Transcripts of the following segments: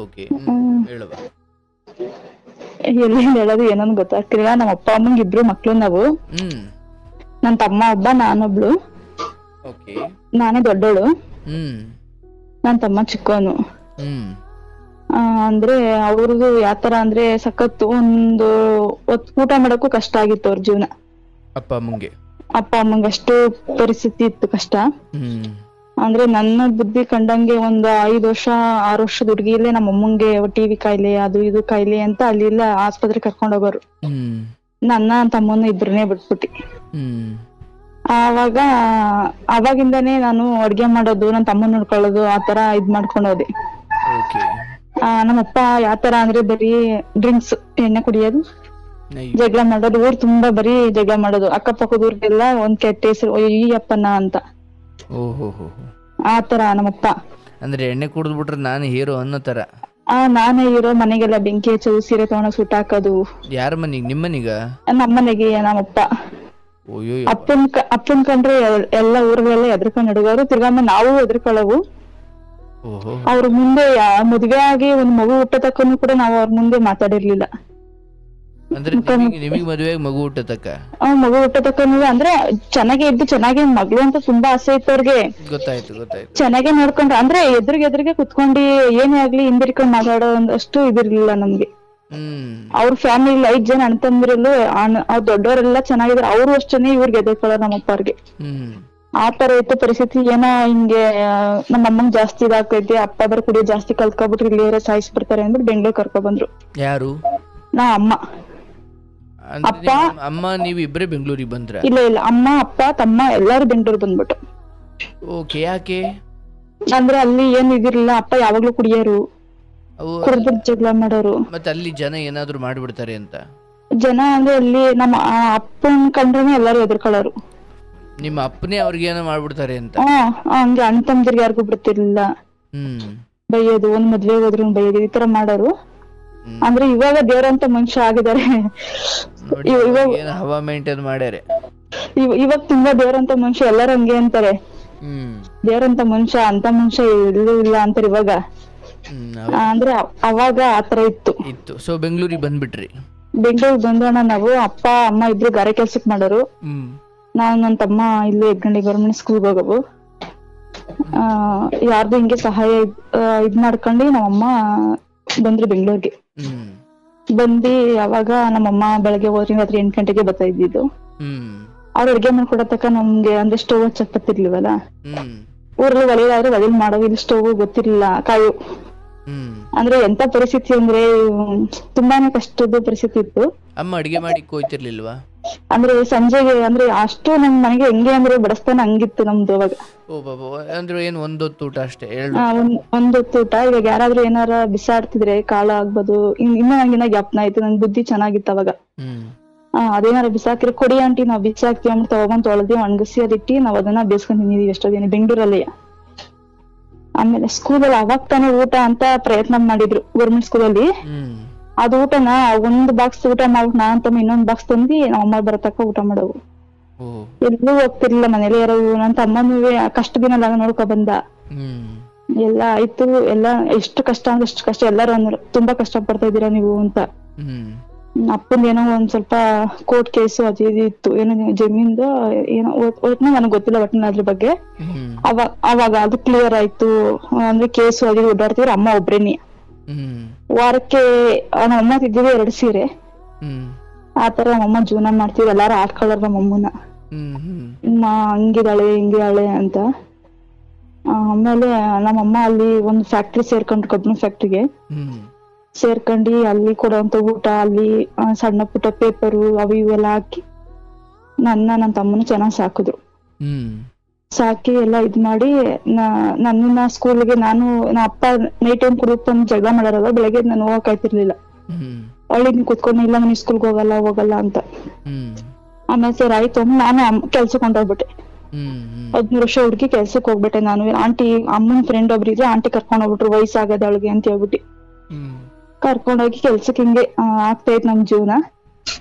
Okay. ಹೇಳುವ. ಎಲ್ಲಿ ಹೇಳೋದು ಏನೊಂದು ಗೊತ್ತಾಗ್ತಿಲ್ಲ. ನಮ್ಮ ಅಪ್ಪ ಅಮ್ಮಂಗೆ ಇಬ್ರು ಮಕ್ಳು ನಾವು. ನನ್ ತಮ್ಮ ಒಬ್ಬ, ನಾನೊಬ್ಳು. ಓಕೆ. ನಾನೇ ದೊಡ್ಡೋಳು, ನನ್ ತಮ್ಮ ಚಿಕ್ಕವನು. ಅಂದ್ರೆ ಅವ್ರದ್ದು ಯಾತರ ಅಂದ್ರೆ ಸಖತ್ತು, ಒಂದು ಊಟ ಮಾಡಕ್ಕೂ ಕಷ್ಟ ಆಗಿತ್ತು ಅವ್ರ ಜೀವನ. ಅಪ್ಪ ಅಮ್ಮಂಗೆ ಅಷ್ಟು ಪರಿಸ್ಥಿತಿ ಇತ್ತು, ಕಷ್ಟ. ಅಂದ್ರೆ ನನ್ನ ಬುದ್ಧಿ ಕಂಡಂಗೆ ಒಂದ್ 5 ವರ್ಷ 6 ವರ್ಷದ ಹುಡುಗಿಲೇ ನಮ್ಮ ಅಮ್ಮಂಗೆ ಟಿವಿ ಕಾಯಿಲೆ, ಅದು ಇದು ಕಾಯಿಲೆ ಅಂತ ಅಲ್ಲಿ ಇಲ್ಲ ಆಸ್ಪತ್ರೆ ಕರ್ಕೊಂಡ್ ಹೋಗೋರು. ನನ್ನ ತಮ್ಮನ ಇಬ್ರನ್ನೇ ಬಿಟ್ಬಿಟ್ಟಿ. ಅವಾಗಿಂದಾನೇ ನಾನು ಅಡ್ಗೆ ಮಾಡೋದು, ನನ್ ತಮ್ಮನ್ ನೋಡ್ಕೊಳ್ಳೋದು ಆತರ ಇದ್ ಮಾಡ್ಕೊಂಡ್ ಹೋದೆ. ನಮ್ಮಪ್ಪ ಯಾತರ ಅಂದ್ರೆ ಬರೀ ಡ್ರಿಂಕ್ಸ್, ಎಣ್ಣೆ ಕುಡಿಯೋದು, ಜಗಳ ಮಾಡೋದು, ಊರ್ ತುಂಬಾ ಬರೀ ಜಗಳ ಮಾಡೋದು. ಅಕ್ಕಪಕ್ಕದ ಊರ್ಗೆಲ್ಲ ಒಂದ್ ಕೆಟ್ಟ ಹೆಸರು, ಈ ಅಪ್ಪನ ಅಂತ. ಆತರ ನಮ್ಮಪ್ಪ. ಅಂದ್ರೆ ಎಣ್ಣೆ ಕುಡಿದ್ ಬಿಟ್ರೆ ನಾನು ಹೀರೋ ಅನ್ನೋ ತರ. ನಾನೇ ಹೀರೋ. ಮನೆಗೆಲ್ಲ ಬೆಂಕಿ ಹಚ್ಚೋದು, ಸೀರೆ ತಗೊಂಡು ಸುಟ್ಟ ಹಾಕೋದು. ಯಾರ ಮನೆಗೆ? ನಿಮ್ಮನಿಗ? ನಮ್ಮನೆಗೆ. ನಮ್ಮಪ್ಪ ಅಪ್ಪನ್ ಕಂಡ್ರೆ ಎಲ್ಲ ಊರಿಗೆಲ್ಲ ಎದ್ರಕೊಂಡ್ ನಡುಗೋರು. ತಿರ್ಗಾಮ ನಾವು ಎದ್ರಕೊಳ್ಳವು. ಅವ್ರ ಮುಂದೆ ಮದ್ವೆ ಆಗಿ ಒಂದ್ ಮಗು ಹುಟ್ಟತಕ್ಕನು ಕೂಡ ನಾವು ಅವ್ರ ಮುಂದೆ ಮಾತಾಡಿರ್ಲಿಲ್ಲ. ಅಂದ್ರೆ ನಿಮಗೆ ಮದುವೆ ಮಗು ಹುಟ್ಟತಕ್ಕ? ಮಗು ಹುಟ್ಟತಕ್ಕನು ಅಂದ್ರೆ ಚೆನ್ನಾಗೆ ಇದ್ದು, ಚೆನ್ನಾಗಿ ಮಗಳು ಅಂತ ತುಂಬಾ ಆಸೆ ಇತ್ತು ಅವ್ರಿಗೆ. ಗೊತ್ತಾಯ್ತು. ಚೆನ್ನಾಗೆ ನೋಡ್ಕೊಂಡ್ರೆ, ಅಂದ್ರೆ ಎದುರಿಗೆ ಕುತ್ಕೊಂಡು ಏನೇ ಆಗ್ಲಿ ಹಿಂದಿರ್ಕೊಂಡ್ ಮಾತಾಡೋದಷ್ಟು ಇದಿರ್ಲಿಲ್ಲ ನಮ್ಗೆ. ಅವ್ರ ಫ್ಯಾಮಿಲಿ 5 ಜನ ಅಣ್ಣ ತಮ್ಮಂದಿರಲ್ಲೂ ಅವ್ರ ದೊಡ್ಡವರೆಲ್ಲ ಚೆನ್ನಾಗಿದ್ರು. ಅವ್ರು ಅಷ್ಟೇನೆ ಇವ್ರಿಗೆ ಎದುರ್ಕೊಳ್ಳೋರು ನಮ್ಮಪ್ಪ ಅವ್ರಿಗೆ. ಆತರ ಇತ್ತು ಪರಿಸ್ಥಿತಿ. ಏನೋ ಹಿಂಗೆ ನಮ್ಮ ಅಮ್ಮಂಗ್ ಜಾಸ್ತಿ ಇದಾಗ್ತೈತಿ, ಅಪ್ಪ ಬರ ಕುಡಿಯೋ ಜಾಸ್ತಿ ಕಲ್ತ್ಕೊಬಿಟ್ರು, ಇಲ್ಲಿ ಸಾಯಿಸ್ ಬರ್ತಾರೆ ಅಂದ್ಬಿಟ್ಟು ಬೆಂಗ್ಳೂರ್ ಕರ್ಕೊ ಬಂದ್ರು. ಯಾರು? ಅಮ್ಮ. ಅಪ್ಪ ಅಮ್ಮ ನೀವು ಇಬ್ಬರೇ ಬೆಂಗಳೂರಿಗೆ ಬಂದ್ರ? ಇಲ್ಲ, ಅಮ್ಮ ಅಪ್ಪ ತಮ್ಮ ಎಲ್ಲಾರು ಬೆಂಗಳೂರು ಬಂದ್ಬಿಟ್ಟು. ಓಕೆ. ಯಾಕೆ? ಅಂದ್ರೆ ಅಲ್ಲಿ ಏನ್ ಇದಿರ್ಲಿಲ್ಲ. ಅಪ್ಪ ಯಾವಾಗ್ಲೂ ಕುಡಿಯೋರು, ಕುಡಿದ್ರು ಜಗಳ ಮಾಡೋರು. ಮತ್ತೆ ಅಲ್ಲಿ ಜನ ಏನಾದ್ರು ಮಾಡ್ಬಿಡ್ತಾರೆ ಅಂತ? ಜನ ಅಂದ್ರೆ ಅಲ್ಲಿ ನಮ್ಮ ಅಪ್ಪನ್ ಕಂಡ್ರೇನೆ ಎಲ್ಲಾರು ಎದುರ್ಕೊಳ್ಳೋರು. ನಿಮ್ಮ ಅಪ್ಪನೇ ಅವ್ರಿಗೆ ಏನೋ ಮಾಡ್ಬಿಡ್ತಾರೆ ಅಂತ? ಹಂಗೆ ಅಣ್ಣ ತಮ್ಮದಿರ್ಗೆ ಯಾರಿಗೂ ಬಿಡ್ತಿರ್ಲಿಲ್ಲ. ಬೈಯೋದು, ಒಂದ್ ಮದ್ವೆ ಹೋದ್ರು ಬೈಯೋದು, ಈ ತರ ಮಾಡೋರು. ಅಂದ್ರೆ ಇವಾಗ ದೇವ್ರಂತ ಮನುಷ್ಯ ಆಗಿದ್ದಾರೆ. ಹವಾ ಮೇಂಟೈನ್ ಮಾಡ್ಯಾರೆ ಇವಾಗ ತುಂಬಾ ದೇವ್ರಂತ ಮನುಷ್ಯ. ಎಲ್ಲಾರು ಹಂಗೆ ಅಂತಾರೆ, ದೇವ್ರಂತ ಮನುಷ್ಯ, ಅಂತ ಮನುಷ್ಯ ಎಲ್ಲೂ ಇಲ್ಲ ಅಂತಾರೆ ಇವಾಗ. ಅಂದ್ರೆ ಅವಾಗ ಆತರ ಇತ್ತು. ಸೊ ಬೆಂಗಳೂರಿಗೆ ಬಂದ್ಬಿಟ್ರಿ? ಬೆಂಗಳೂರಿಗೆ ಬಂದೋಣ ನಾವು. ಅಪ್ಪ ಅಮ್ಮ ಇಬ್ರು ಗಾರೆ ಕೆಲ್ಸಕ್ ಮಾಡೋರು. ನಾನು ನನ್ ತಮ್ಮ ಇಲ್ಲಿ ಹೆಗ್ಗಂಡಿ ಗೌರ್ಮೆಂಟ್ ಸ್ಕೂಲ್ಗೆ ಹೋಗವು. ಯಾರ್ದು ಹಿಂಗೆ ಸಹಾಯ ಇದ್ ಮಾಡ್ಕೊಂಡು ನಮ್ಮಮ್ಮ ಬಂದ್ರು ಬೆಂಗಳೂರಿಗೆ. ಬಂದಿ ಅವಾಗ ನಮ್ಮಮ್ಮ ಬೆಳಗ್ಗೆ ಹೋದ್ರೆ ರಾತ್ರಿ 8 ಗಂಟೆಗೆ ಬರ್ತಾ ಇದ್ದಿದ್ದು. ಅವ್ರ ಅಡ್ಗೆ ಮಾಡ್ಕೊಡತಕ್ಕ ನಮ್ಗೆ ಅಂದ್ರೆ ಸ್ಟವ್ ಹಚ್ಚಕ್ ಬರ್ತಿರ್ಲಿವಲ್ಲ. ಊರಲ್ಲಿ ಒಲೆಯಾದ್ರೆ ಒಲೆಲ್ ಮಾಡೋ, ಇಲ್ಲಿ ಸ್ಟವ್ ಗೊತ್ತಿರ್ಲಿಲ್ಲ, ಕಾಯು. ಅಂದ್ರೆ ಎಂತ ಪರಿಸ್ಥಿತಿ ಅಂದ್ರೆ ತುಂಬಾನೇ ಕಷ್ಟದ ಪರಿಸ್ಥಿತಿ ಇತ್ತು. ಅಮ್ಮ ಅಡಿಗೆ ಮಾಡಿ ಹೋಯ್ತಿರ್ಲಿಲ್ವಾ? ಅಂದ್ರೆ ಸಂಜೆಗೆ, ಅಂದ್ರೆ ಅಷ್ಟು ನಮ್ ಮನೆಗೆ ಹೆಂಗೆ ಅಂದ್ರೆ ಬಡಸ್ತಾನ ಹಂಗಿತ್ತು ನಮ್ದು ಅವಾಗ. ಅಂದ್ರೆ ಏನ್ ಒಂದೊತ್ತು ಊಟ ಅಷ್ಟೇ? ಒಂದೊತ್ತು ಊಟ. ಇವಾಗ ಯಾರಾದ್ರೂ ಏನಾರ ಬಿಸಾಡ್ತಿದ್ರೆ ಕಾಳು ಆಗ್ಬೋದು, ಇನ್ನೂ ನಂಗಿನ ಜ್ಞಾಪನ ಆಯ್ತು. ನನ್ ಬುದ್ಧಿ ಚೆನ್ನಾಗಿತ್ತು ಅವಾಗ. ಅದೇನಾರ ಬಿಸಾಕಿದ್ರೆ ಕೊಡಿ ಆಂಟಿ ನಾವ್ ಬಿಸಾಕ್ತಿವಿ ಅಂದ್ಬಿಟ್ಟು ತಗೊಂಡ್ ತೊಳೆದಿ ಒಣಗಿಸಿ ಅದಿಟ್ಟಿ ನಾವ್ ಅದನ್ನ ಬೇಸ್ಕೊಂಡ್ ತಿಂದಿದೀವಿ ಎಷ್ಟೋ ದಿನ ಬೆಂಗಳೂರಲ್ಲಿ. ಆಮೇಲೆ ಸ್ಕೂಲಲ್ಲಿ ಅವಾಗ ತಾನೇ ಊಟ ಅಂತ ಪ್ರಯತ್ನ ಮಾಡಿದ್ರು ಗೌರ್ಮೆಂಟ್ ಸ್ಕೂಲಲ್ಲಿ. ಅದು ಊಟನ ಒಂದ್ ಬಾಕ್ಸ್ ಊಟ ಮಾಡ್ಬಿಟ್ಟು ನಾನ್ ತಮ್ಮ ಇನ್ನೊಂದ್ ಬಾಕ್ಸ್ ತಂದಿ ನಾವ್ ಅಮ್ಮ ಬರತಕ್ಕ ಊಟ ಮಾಡೋವು. ಎಲ್ಲೂ ಹೋಗ್ತಿರ್ಲಿಲ್ಲ, ಮನೇಲಿ ಇರೋವು. ನನ್ ತಮ್ಮನೂ ಕಷ್ಟ ದಿನ ಎಲ್ಲ ನೋಡ್ಕೊ ಬಂದ. ಎಲ್ಲ ಆಯ್ತು. ಎಲ್ಲ ಎಷ್ಟು ಕಷ್ಟ ಅಂದ್ರೆ ಅಷ್ಟು ಕಷ್ಟ. ಎಲ್ಲಾರು ಅಂದ್ರು ತುಂಬಾ ಕಷ್ಟ ಪಡ್ತಾ ಇದೀರಾ ನೀವು ಅಂತ. ಅಪ್ಪಂದ ಏನೋ ಒಂದ್ ಸ್ವಲ್ಪ ಕೋರ್ಟ್ ಕೇಸು ಅದು ಇದು ಇತ್ತು, ಏನೋ ಜಮೀನ್ದು ಏನೋ ಒಟ್ನ ನನಗ್ ಗೊತ್ತಿಲ್ಲ ಒಟ್ಟಿನ ಅದ್ರ ಬಗ್ಗೆ. ಅವಾಗ ಅದು ಕ್ಲಿಯರ್ ಆಯ್ತು. ಅಂದ್ರೆ ಕೇಸು ಅದು ಓಡಾಡ್ತಿದ್ರು ಅಮ್ಮ ಒಬ್ರೇನಿ. ವಾರಕ್ಕೆ ನಮ್ಮಮ್ಮ ತಿದ್ದಿದ್ದು 2 ಸೀರೆ. ಆತರ ನಮ್ಮಮ್ಮ ಜೀವನ ಮಾಡ್ತಿದ್ರು. ಎಲ್ಲಾರು ಆಡ್ಕೊಳ್ಳೋರು ನಮ್ಮಮ್ಮನ, ಹಂಗಿದಾಳೆ ಹಿಂಗಿದಾಳೆ ಅಂತ. ಆಮೇಲೆ ನಮ್ಮಮ್ಮ ಅಲ್ಲಿ ಒಂದು ಫ್ಯಾಕ್ಟ್ರಿ ಸೇರ್ಕೊಂಡ್ರು, ಕಬ್ಬಿಣ ಫ್ಯಾಕ್ಟ್ರಿಗೆ ಸೇರ್ಕೊಂಡಿ ಅಲ್ಲಿ ಕೊಡುವಂತ ಊಟ, ಅಲ್ಲಿ ಸಣ್ಣ ಪುಟ್ಟ ಪೇಪರು ಅವು ಇವೆಲ್ಲ ಹಾಕಿ ನನ್ನ ತಮ್ಮನ ಚೆನ್ನಾಗ್ ಸಾಕಿದ್ರು. ಸಾಕಿ ಎಲ್ಲ ಇದ್ ಮಾಡಿ ನನ್ನ ಸ್ಕೂಲ್ಗೆ ನಾನು ಅಪ್ಪ ನೈಟ್ ಟೈಮ್ ಕುಡಿದು ಬಂದು ಜಗಳ ಮಾಡಾರಲ್ಲ, ಬೆಳಗ್ಗೆ ನಾನು ಹೋಗಕ್ ಆಯ್ತಿರ್ಲಿಲ್ಲ. ಒಳ್ಳೆ ಕುತ್ಕೊಂಡು ಇಲ್ಲ ನೀನ್ ಸ್ಕೂಲ್ಗೆ ಹೋಗಲ್ಲ ಅಂತ. ಆಮೇಲೆ ಸರ್ ಆಯ್ತು ನಾನು ಕೆಲ್ಸಕ್ಕೆ ಹೊಂಟೋಗ್ಬಿಟ್ಟೆ. 13 ವರ್ಷ ಹುಡ್ಗಿ ಕೆಲ್ಸಕ್ಕೆ ಹೋಗ್ಬಿಟ್ಟೆ ನಾನು. ಆಂಟಿ ಅಮ್ಮನ ಫ್ರೆಂಡ್ ಒಬ್ರು ಇದ್ರೆ ಆಂಟಿ ಕರ್ಕೊಂಡ್ ಹೋಗ್ಬಿಟ್ರು, ವಯಸ್ಸಾಗದ ಅವಳಿಗೆ ಅಂತ ಹೇಳ್ಬಿಟ್ಟು ಕರ್ಕೊಂಡೋಗಿ ಕೆಲ್ಸಕ್ಕೆ. ಹಿಂಗೆ ಆಗ್ತಾ ಇತ್ತು ನಮ್ ಜೀವನ.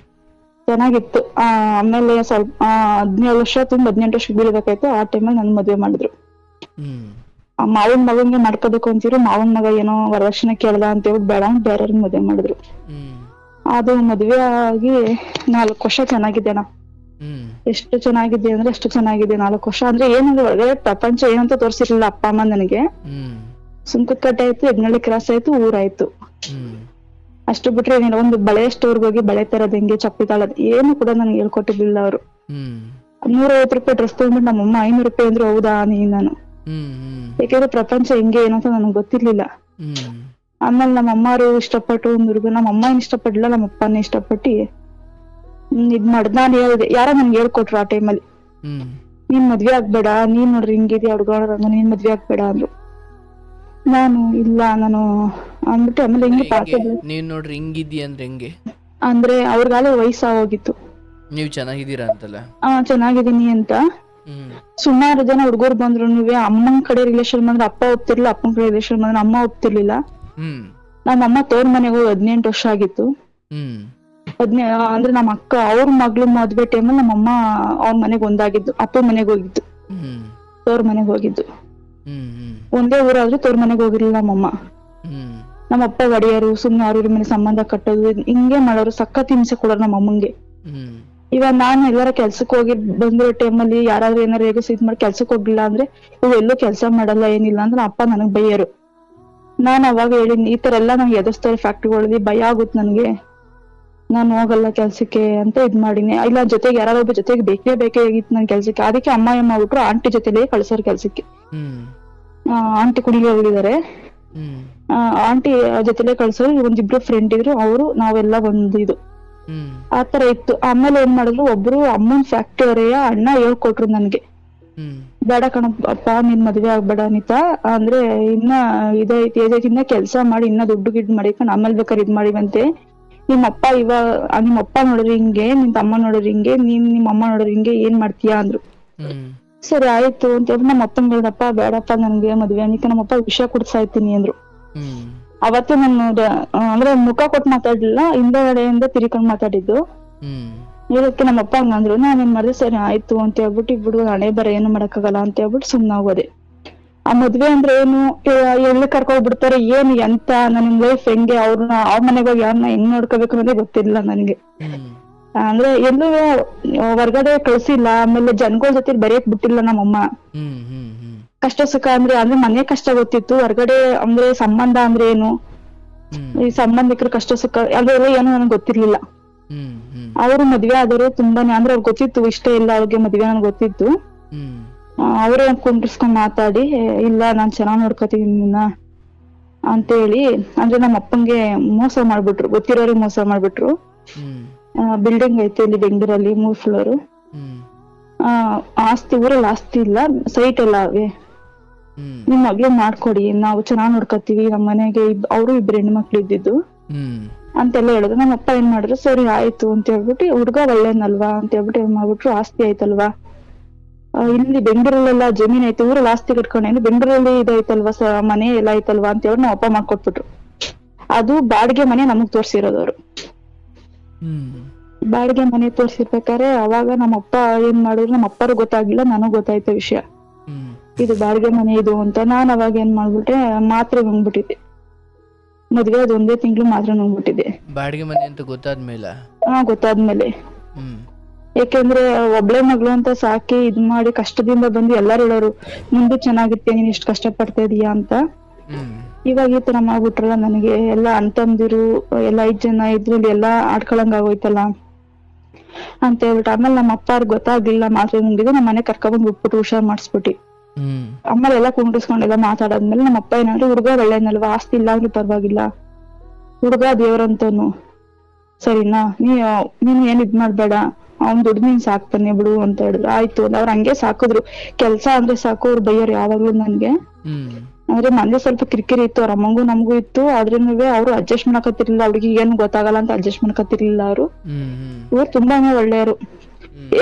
ಚೆನ್ನಾಗಿತ್ತು. ಆಮೇಲೆ ಸ್ವಲ್ಪ 17 ವರ್ಷ ತುಂಬ 18 ವರ್ಷಕ್ಕೆ ಬೀಳ್ಬೇಕಾಯ್ತು. ಆ ಟೈಮಲ್ಲಿ ನನ್ ಮದ್ವೆ ಮಾಡಿದ್ರು. ಮಾವನ್ ಮಗಂಗೆ ಮಾಡ್ಕೋಬೇಕು ಅಂತಿದ್ರು. ಮಾವನ್ ಮಗ ಏನೋ ವರದಕ್ಷಿಣೆ ಕೇಳ್ದ ಅಂತ ಹೇಳ್ಬಿಟ್ಟು ಬೇಡ ಅಂತ ಬೇರೆಯವ್ರಿಗೆ ಮದ್ವೆ ಮಾಡಿದ್ರು. ಅದು ಮದ್ವೆ ಆಗಿ 4 ವರ್ಷ ಚೆನ್ನಾಗಿದೆ ಅಣ್ಣ. ಎಷ್ಟು ಚೆನ್ನಾಗಿದೆ ಅಂದ್ರೆ ಅಷ್ಟು ಚೆನ್ನಾಗಿದೆ. 4 ವರ್ಷ ಅಂದ್ರೆ ಏನಂದ್ರೆ ಒಳ್ಳೆ ಪ್ರಪಂಚ ಏನಂತ ತೋರ್ಸಿರ್ಲಿಲ್ಲ ಅಪ್ಪ ಅಮ್ಮ ನನಗೆ. ಸುಂಕದಕಟ್ಟೆ ಆಯ್ತು, ಹೆಗ್ನಳ್ಳಿ ಕ್ರಾಸ್ ಆಯ್ತು, ಊರಾಯ್ತು, ಅಷ್ಟು ಬಿಟ್ರೆ ಏನಿಲ್ಲ. ಒಂದು ಬಳೆ ಸ್ಟೋರ್ಗೆ ಹೋಗಿ ಬಳೆ ತರದ್ ಹೆಂಗೆ, ಚಪ್ಪಲಿ ತಾಳದ್ ಏನು ಕೂಡ ನನಗೆ ಹೇಳ್ಕೊಟ್ಟಿರ್ಲಿಲ್ಲ ಅವರು. 150 ರೂಪಾಯಿ ಡ್ರೆಸ್ ತಗೊಂಡ್ಬಿಟ್ಟು ನಮ್ಮಮ್ಮ 500 ರೂಪಾಯಿ ಅಂದ್ರೆ ಹೌದಾ ನಾನು. ಯಾಕಂದ್ರೆ ಪ್ರಪಂಚ ಹೆಂಗೆ ಏನು ಅಂತ ನನಗೆ ಗೊತ್ತಿರ್ಲಿಲ್ಲ. ಆಮೇಲೆ ನಮ್ಮ ಅಮ್ಮರು ಇಷ್ಟಪಟ್ಟು ಒಂದು ಹುಡುಗ, ನಮ್ಮ ಅಮ್ಮ ಏನ್ ಇಷ್ಟಪಟ್ಟಿಲ್ಲ, ನಮ್ಮ ಅಪ್ಪನೇ ಇಷ್ಟಪಟ್ಟು ಇದ್ ಮಾಡ್ದ. ನಾನ್ ಹೇಳ್ದೆ, ಯಾರ ನನ್ಗೆ ಹೇಳ್ಕೊಟ್ರು ಆ ಟೈಮಲ್ಲಿ, ನೀನ್ ಮದ್ವೆ ಆಗ್ಬೇಡ, ನೀನ್ ನೋಡ್ರಿ ಹಿಂಗಿದ್ಯಾ ಹುಡ್ಗ, ನೀನ್ ಮದ್ವೆ ಆಗ್ಬೇಡ ಅಂದ್ರು. ನಾನು ಇಲ್ಲ ನಾನು ಅಂದ್ಬಿಟ್ಟು ಆಮೇಲೆ ಹಿಂಗೆ ನೀನ್ ನೋಡ್ರಿ ಹಿಂಗಿದ್ಯಾ ಅಂದ್ರೆ ಹೆಂಗೆ ಅಂದ್ರೆ ಅವ್ರಿಗಾಲ ವಯಸ್ಸಾಗೋಗಿತ್ತು. ನೀವ್ ಚೆನ್ನಾಗಿದ್ದೀರಾ ಅಂತಲ್ಲ. ಚೆನ್ನಾಗಿದ್ದೀನಿ ಅಂತ ಸುಮಾರು ಜನ ಹುಡುಗರು ಬಂದ್ರು. ಅಮ್ಮನ್ ಕಡೆ ರಿಲೇಷನ್ ಬಂದ್ರೆ ಅಪ್ಪ ಒಪ್ತಿರ್ಲಿಲ್ಲ, ಅಪ್ಪನ ಕಡೆ ರಿಲೇಷನ್ ಬಂದ್ರೆ ಅಮ್ಮ ಒಪ್ತಿರ್ಲಿಲ್ಲ. ನಮ್ಮಮ್ಮ ತೋರ್ ಮನೆಗೆ ಹೋಗಿ 18 ವರ್ಷ ಆಗಿತ್ತು. ಅಂದ್ರೆ ನಮ್ಮ ಅಕ್ಕ ಅವ್ರ ಮಗ್ಳು ಮದ್ವೆ ಟೈಮಲ್ಲಿ ನಮ್ಮಮ್ಮ ಅವ್ರ ಮನೆಗ್ ಒಂದಾಗಿದ್ದು, ಅಪ್ಪ ಮನೆಗ್ ಹೋಗಿದ್ದು, ತೋರ್ ಮನೆಗ್ ಹೋಗಿದ್ದು. ಒಂದೇ ಊರಾದ್ರೂ ತೋರ್ ಮನೆಗ್ ಹೋಗಿರ್ಲಿಲ್ಲ ನಮ್ಮಮ್ಮ. ನಮ್ಮಪ್ಪ ಒಡೆಯರು, ಸುಮ್ನೆ ಅವ್ರ ಮೇಲೆ ಸಂಬಂಧ ಕಟ್ಟೋದು ಹಿಂಗೆ ಮಾಡೋರು, ಸಖತ್ ಹಿಂಸೆ ಕೊಡೋರು ನಮ್ಮಮ್ಮಂಗೆ. ಇವಾಗ ನಾನು ಎಲ್ಲಾರ ಕೆಲ್ಸಕ್ ಹೋಗಿ ಬಂದಿರೋ ಟೈಮಲ್ಲಿ ಯಾರಾದ್ರೂ ಏನಾರು ಹೇಗೋ ಇದ್ ಮಾಡಿ ಕೆಲ್ಸಕ್ ಹೋಗಿಲ್ಲ ಅಂದ್ರೆ, ಇವ್ ಎಲ್ಲೂ ಕೆಲ್ಸ ಮಾಡಲ್ಲ ಏನಿಲ್ಲ ಅಂದ್ರೆ ಅಪ್ಪ ನನಗ್ ಬೈಯರು. ನಾನ್ ಅವಾಗ ಹೇಳಿನಿ, ಈ ತರ ಎಲ್ಲಾ ನಂಗೆ ಎದುರಿಸ್ತಾರೆ ಫ್ಯಾಕ್ಟ್ರಿಗಳಲ್ಲಿ, ಭಯ ಆಗುತ್ತೆ ನನ್ಗೆ, ನಾನ್ ಹೋಗಲ್ಲ ಕೆಲ್ಸಕ್ಕೆ ಅಂತ ಇದ್ ಮಾಡಿನಿ. ಇಲ್ಲ ಜೊತೆಗೆ ಯಾರಾದ್ರೂ ಜೊತೆಗೆ ಬೇಕೇ ಆಗಿತ್ತು ನನ್ ಕೆಲ್ಸಕ್ಕೆ. ಅದಕ್ಕೆ ಅಮ್ಮ ಏನ್ ಮಾಡ್ಬಿಟ್ರು, ಆಂಟಿ ಜೊತೆಲೇ ಕಳ್ಸೋರು ಕೆಲ್ಸಕ್ಕೆ. ಆಂಟಿ ಕುಡಿಗೆ ಹೋಗಿದ್ದಾರೆ, ಆಂಟಿ ಜೊತೆಲೇ ಕಳ್ಸೋರು. ಒಂದಿಬ್ರು ಫ್ರೆಂಡ್ ಇದ್ರು, ಅವರು ನಾವೆಲ್ಲ ಒಂದು ಇದು ಆತರ ಇತ್ತು. ಆಮೇಲೆ ಏನ್ ಮಾಡಿದ್ರು, ಒಬ್ರು ಅಮ್ಮನ್ ಫ್ಯಾಕ್ಟ್ರಿ ಅವರೆಯ ಅಣ್ಣ ಹೇಳ್ಕೊಟ್ರು ನನ್ಗೆ, ಬೇಡ ಕಣಪ್ಪ ನೀನ್ ಮದ್ವೆ ಆಗ್ಬೇಡ ಅನಿತಾ, ಅಂದ್ರೆ ಇನ್ನ ಇದೈತಿ ಇನ್ನ ಕೆಲ್ಸ ಮಾಡಿ ಇನ್ನ ದುಡ್ಡು ಗಿಡ್ ಮಾಡಿಕೊಂಡು ಆಮೇಲೆ ಬೇಕಾದ್ರೆ ಇದ್ ಮಾಡಿವಂತೆ. ನಿಮ್ಮಪ್ಪ ನಿಮ್ಮಪ್ಪ ನೋಡ್ರಿ ಹಿಂಗೆ, ನಿನ್ ತಮ್ಮ ನೋಡ್ರಿ ಹಿಂಗೆ, ನಿಮ್ಮಮ್ಮ ನೋಡ್ರಿ ಹಿಂಗೆ, ಏನ್ ಮಾಡ್ತೀಯಾ ಅಂದ್ರು. ಸರಿ ಆಯ್ತು ಅಂತ ಹೇಳಿ ನಮ್ಮ ಅಪ್ಪನ್ ಹೇಳಿದಪ್ಪ, ಬೇಡಪ್ಪ ನನ್ಗೆ ಮದ್ವೆ ಅನಿಕ, ನಮ್ಮಪ್ಪ ವಿಷಯ ಕುಡ್ಸಾಯ್ತೀನಿ ಅಂದ್ರು. ಅವತ್ತು ನಾನು ಅಂದ್ರೆ ಮುಖ ಕೊಟ್ಟು ಮಾತಾಡ್ಲಿಲ್ಲ, ಹಿಂದಗಡೆಯಿಂದ ತಿರ್ಕೊಂಡ್ ಮಾತಾಡಿದ್ದು. ಇದಕ್ಕೆ ನಮ್ಮಪ್ಪ ಹಂಗಂದ್ರು. ನಾನೇನ್ ಮಾಡಿದೆ, ಸರಿ ಆಯ್ತು ಅಂತ ಹೇಳ್ಬಿಟ್ಟು ಇಬ್ಬಿಡು ಹಣೆ ಬರ ಏನು ಮಾಡಕ್ಕಾಗಲ್ಲ ಅಂತ ಹೇಳ್ಬಿಟ್ಟು ಸುಮ್ನಾಗೋದೆ. ಆ ಮದ್ವೆ ಅಂದ್ರೆ ಏನು, ಎಲ್ಲಿ ಕರ್ಕೊಂಡ್ ಬಿಡ್ತಾರೆ, ಏನು ಎಂತ, ನನ್ ಲೈಫ್ ಹೆಂಗೆ, ಅವ್ರನ್ನ ಅವ್ರ ಮನೆಗೆ ಹೋಗಿ ಯಾರನ್ನ ಹೆಂಗ್ ನೋಡ್ಕೋಬೇಕು ಅನ್ನೋದೇ ಗೊತ್ತಿರ್ಲಿಲ್ಲ ನನ್ಗೆ. ಅಂದ್ರೆ ಎಲ್ಲೂ ಹೊರ್ಗಡೆ ಕಳ್ಸಿಲ್ಲ. ಆಮೇಲೆ ಜನಗಳ ಜೊತೆ ಬರೆಯಕ್ ಬಿಟ್ಟಿಲ್ಲ ನಮ್ಮಮ್ಮ. ಕಷ್ಟ ಸುಖ ಅಂದ್ರೆ ಮನೆ ಕಷ್ಟ ಗೊತ್ತಿತ್ತು, ಹೊರ್ಗಡೆ ಅಂದ್ರೆ ಸಂಬಂಧ ಅಂದ್ರೆ ಏನು, ಈ ಸಂಬಂಧಿಕರ ಕಷ್ಟ ಸುಖ ಅದೆಲ್ಲ ಏನು ನನಗೆ ಗೊತ್ತಿರ್ಲಿಲ್ಲ. ಅವರು ಮದ್ವೆ ಆದವರು ತುಂಬಾನೇ ಅಂದ್ರೆ ಅವ್ರಿಗೆ ಗೊತ್ತಿತ್ತು, ಇಷ್ಟ ಇಲ್ಲ ಅವ್ರಿಗೆ ಮದ್ವೆ ನನ್ಗೆ ಗೊತ್ತಿತ್ತು. ಅವರೇ ಕುಂಡ್ರಿಸ್ಕೊಂಡ್ ಮಾತಾಡಿ, ಇಲ್ಲ ನಾನ್ ಚೆನ್ನಾಗ್ ನೋಡ್ಕೊತೀನಿ ನಿನ್ನ ಅಂತೇಳಿ, ಅಂದ್ರೆ ನಮ್ಮ ಅಪ್ಪಂಗೆ ಮೋಸ ಮಾಡ್ಬಿಟ್ರು, ಗೊತ್ತಿರೋರಿಗೆ ಮೋಸ ಮಾಡ್ಬಿಟ್ರು. ಬಿಲ್ಡಿಂಗ್ ಐತೆ ಇಲ್ಲಿ ಬೆಂಗಳೂರಲ್ಲಿ 3 ಫ್ಲೋರ್. ಆಸ್ತಿ ಊರಲ್ಲಿ ಆಸ್ತಿ ಇಲ್ಲ, ಸೈಟ್ ಎಲ್ಲ ಅವೆ, ನಿಮ್ ಮಗ್ಳು ಮಾಡ್ಕೊಡಿ, ನಾವು ಚೆನ್ನಾಗ್ ನೋಡ್ಕೊತೀವಿ, ನಮ್ ಮನೆಗೆ ಅವರು 2 ಹೆಣ್ಮಕ್ಳು ಇದ್ದಿದ್ದು ಅಂತೆಲ್ಲ ಹೇಳಿದ್ರು. ನಮ್ಮ ಅಪ್ಪ ಏನ್ ಮಾಡಿದ್ರು, ಸರಿ ಆಯ್ತು ಅಂತ ಹೇಳ್ಬಿಟ್ಟು, ಹುಡ್ಗ ಒಳ್ಳೇನಲ್ವಾ ಅಂತ ಹೇಳ್ಬಿಟ್ಟು ಏನ್ ಮಾಡ್ಬಿಟ್ರು, ಆಸ್ತಿ ಆಯ್ತಲ್ವಾ ಇಲ್ಲಿ ಬೆಂಗಳೂರಲ್ಲೆಲ್ಲ ಜಮೀನ್ ಐತೆ, ಊರಲ್ಲಿ ಆಸ್ತಿ ಕಟ್ಕೊಂಡೇನು, ಬೆಂಗಳೂರಲ್ಲಿ ಇದೈತಲ್ವಾ ಮನೆ ಎಲ್ಲ ಐತಲ್ವಾ ಅಂತ ಹೇಳಿ ನಮ್ಮ ಅಪ್ಪ ಮಾಡ್ಕೊಟ್ಬಿಟ್ರು. ಅದು ಬಾಡಿಗೆ ಮನೆ ನಮಗ್ ತೋರ್ಸಿರೋದವ್ರು. ಬಾಡಿಗೆ ಮನೆ ತೋರ್ಸಿರ್ಬೇಕಾರೆ ಅವಾಗ ನಮ್ಮಪ್ಪ ಏನ್ ಮಾಡಿದ್ರು, ನಮ್ಮ ಅಪ್ಪರು ಗೊತ್ತಾಗ್ಲಿಲ್ಲ, ನನಗ್ ಗೊತ್ತಾಯ್ತು ವಿಷಯ, ಇದು ಬಾಡಿಗೆ ಮನೆ ಇದು ಅಂತ. ನಾನ್ ಅವಾಗ ಏನ್ ಮಾಡ್ಬಿಟ್ಟೆ, ಮಾತ್ರೆ ನುಂಗ್ಬಿಟ್ಟಿದ್ದೆ. ಮದ್ವೆ ಅದ್ 1 ತಿಂಗಳು ಮಾತ್ರ ನುಂಗ್ಬಿಟ್ಟಿದ್ದೆ. ಬಾಡಿಗೆ ಮನೆ ಅಂತ ಗೊತ್ತಾದ್ಮೇಲೆ ಗೊತ್ತಾದ್ಮೇಲೆ ಯಾಕೆಂದ್ರೆ ಒಬ್ಳೆ ಮಗಳು ಅಂತ ಸಾಕಿ ಇದ್ ಮಾಡಿ ಕಷ್ಟದಿಂದ ಬಂದು ಎಲ್ಲಾರು ಹೇಳೋರು, ಮುಂದೆ ಚೆನ್ನಾಗಿತ್ತೆ, ನೀನ್ ಇಷ್ಟ ಕಷ್ಟ ಪಡ್ತಾ ಇದೀಯಾ ಅಂತ. ಇವಾಗ ಈ ತರ ಮಾಡ್ಬಿಟ್ರಲ್ಲ, ನನಗೆ ಎಲ್ಲಾ ಅಂತಂದಿರು ಎಲ್ಲ 5 ಜನ ಇದ್ರಲ್ಲಿ ಎಲ್ಲಾ ಆಡ್ಕೊಳಂಗ್ ಆಗೋಯ್ತಲ್ಲ ಅಂತ ಹೇಳ್ಬಿಟ್ಟು. ಆಮೇಲೆ ನಮ್ಮ ಅಪ್ಪ ಅವ್ರಿಗೆ ಗೊತ್ತಾಗ್ಲಿಲ್ಲ ಮಾತ್ರೆ ನುಂಗಿದ್ದು. ನಮ್ಮ ಮನೆ ಕರ್ಕೊಂಡ್ ಬಿಟ್ಬಿಟ್ಟು ಹುಷಾರ್ ಮಾಡಿಸ್ಬಿಟ್ಟು. ಆಮೇಲೆ ಎಲ್ಲ ಕುಂಡಿಸ್ಕೊಂಡೆಲ್ಲ ಮಾತಾಡಾದ್ಮೇಲೆ ನಮ್ಮ ಅಪ್ಪ ಏನಾದ್ರು, ಹುಡ್ಗ ಒಳ್ಳೇನಲ್ವಾ, ಆಸ್ತಿ ಇಲ್ಲ ಅಂದ್ರೆ ಪರವಾಗಿಲ್ಲ, ಹುಡ್ಗ ದೇವ್ರಂತನು, ಸರಿನಾ, ನೀನ್ ಏನ್ ಇದ್ ಮಾಡ್ಬೇಡ, ಅವ್ನ್ ದುಡ್ಡು ನೀನ್ ಸಾಕ್ತಾನೆ ಬಿಡು ಅಂತ ಹೇಳಿದ್ರು. ಆಯ್ತು ಅವ್ರ ಹಂಗೆ ಸಾಕಿದ್ರು. ಕೆಲ್ಸ ಅಂದ್ರೆ ಸಾಕು, ಅವ್ರು ಬೈಯೋರು ಯಾವಾಗ್ಲೂ ನನ್ಗೆ. ಅಂದ್ರೆ ಮನೆ ಸ್ವಲ್ಪ ಕಿರಿಕಿರಿ ಇತ್ತು, ಅವ್ರ ಅಮ್ಮಂಗೂ ನಮಗೂ ಇತ್ತು. ಆದ್ರೂನು ಅವ್ರು ಅಡ್ಜಸ್ಟ್ ಮಾಡಕತ್ತಿರ್ಲಿಲ್ಲ, ಅವ್ರಿಗೆ ಏನು ಗೊತ್ತಾಗಲ್ಲ ಅಂತ ಅಡ್ಜಸ್ಟ್ ಮಾಡಕತ್ತಿರ್ಲಿಲ್ಲ ಅವರು. ಇವ್ರು ತುಂಬಾನೇ ಒಳ್ಳೆಯವರು,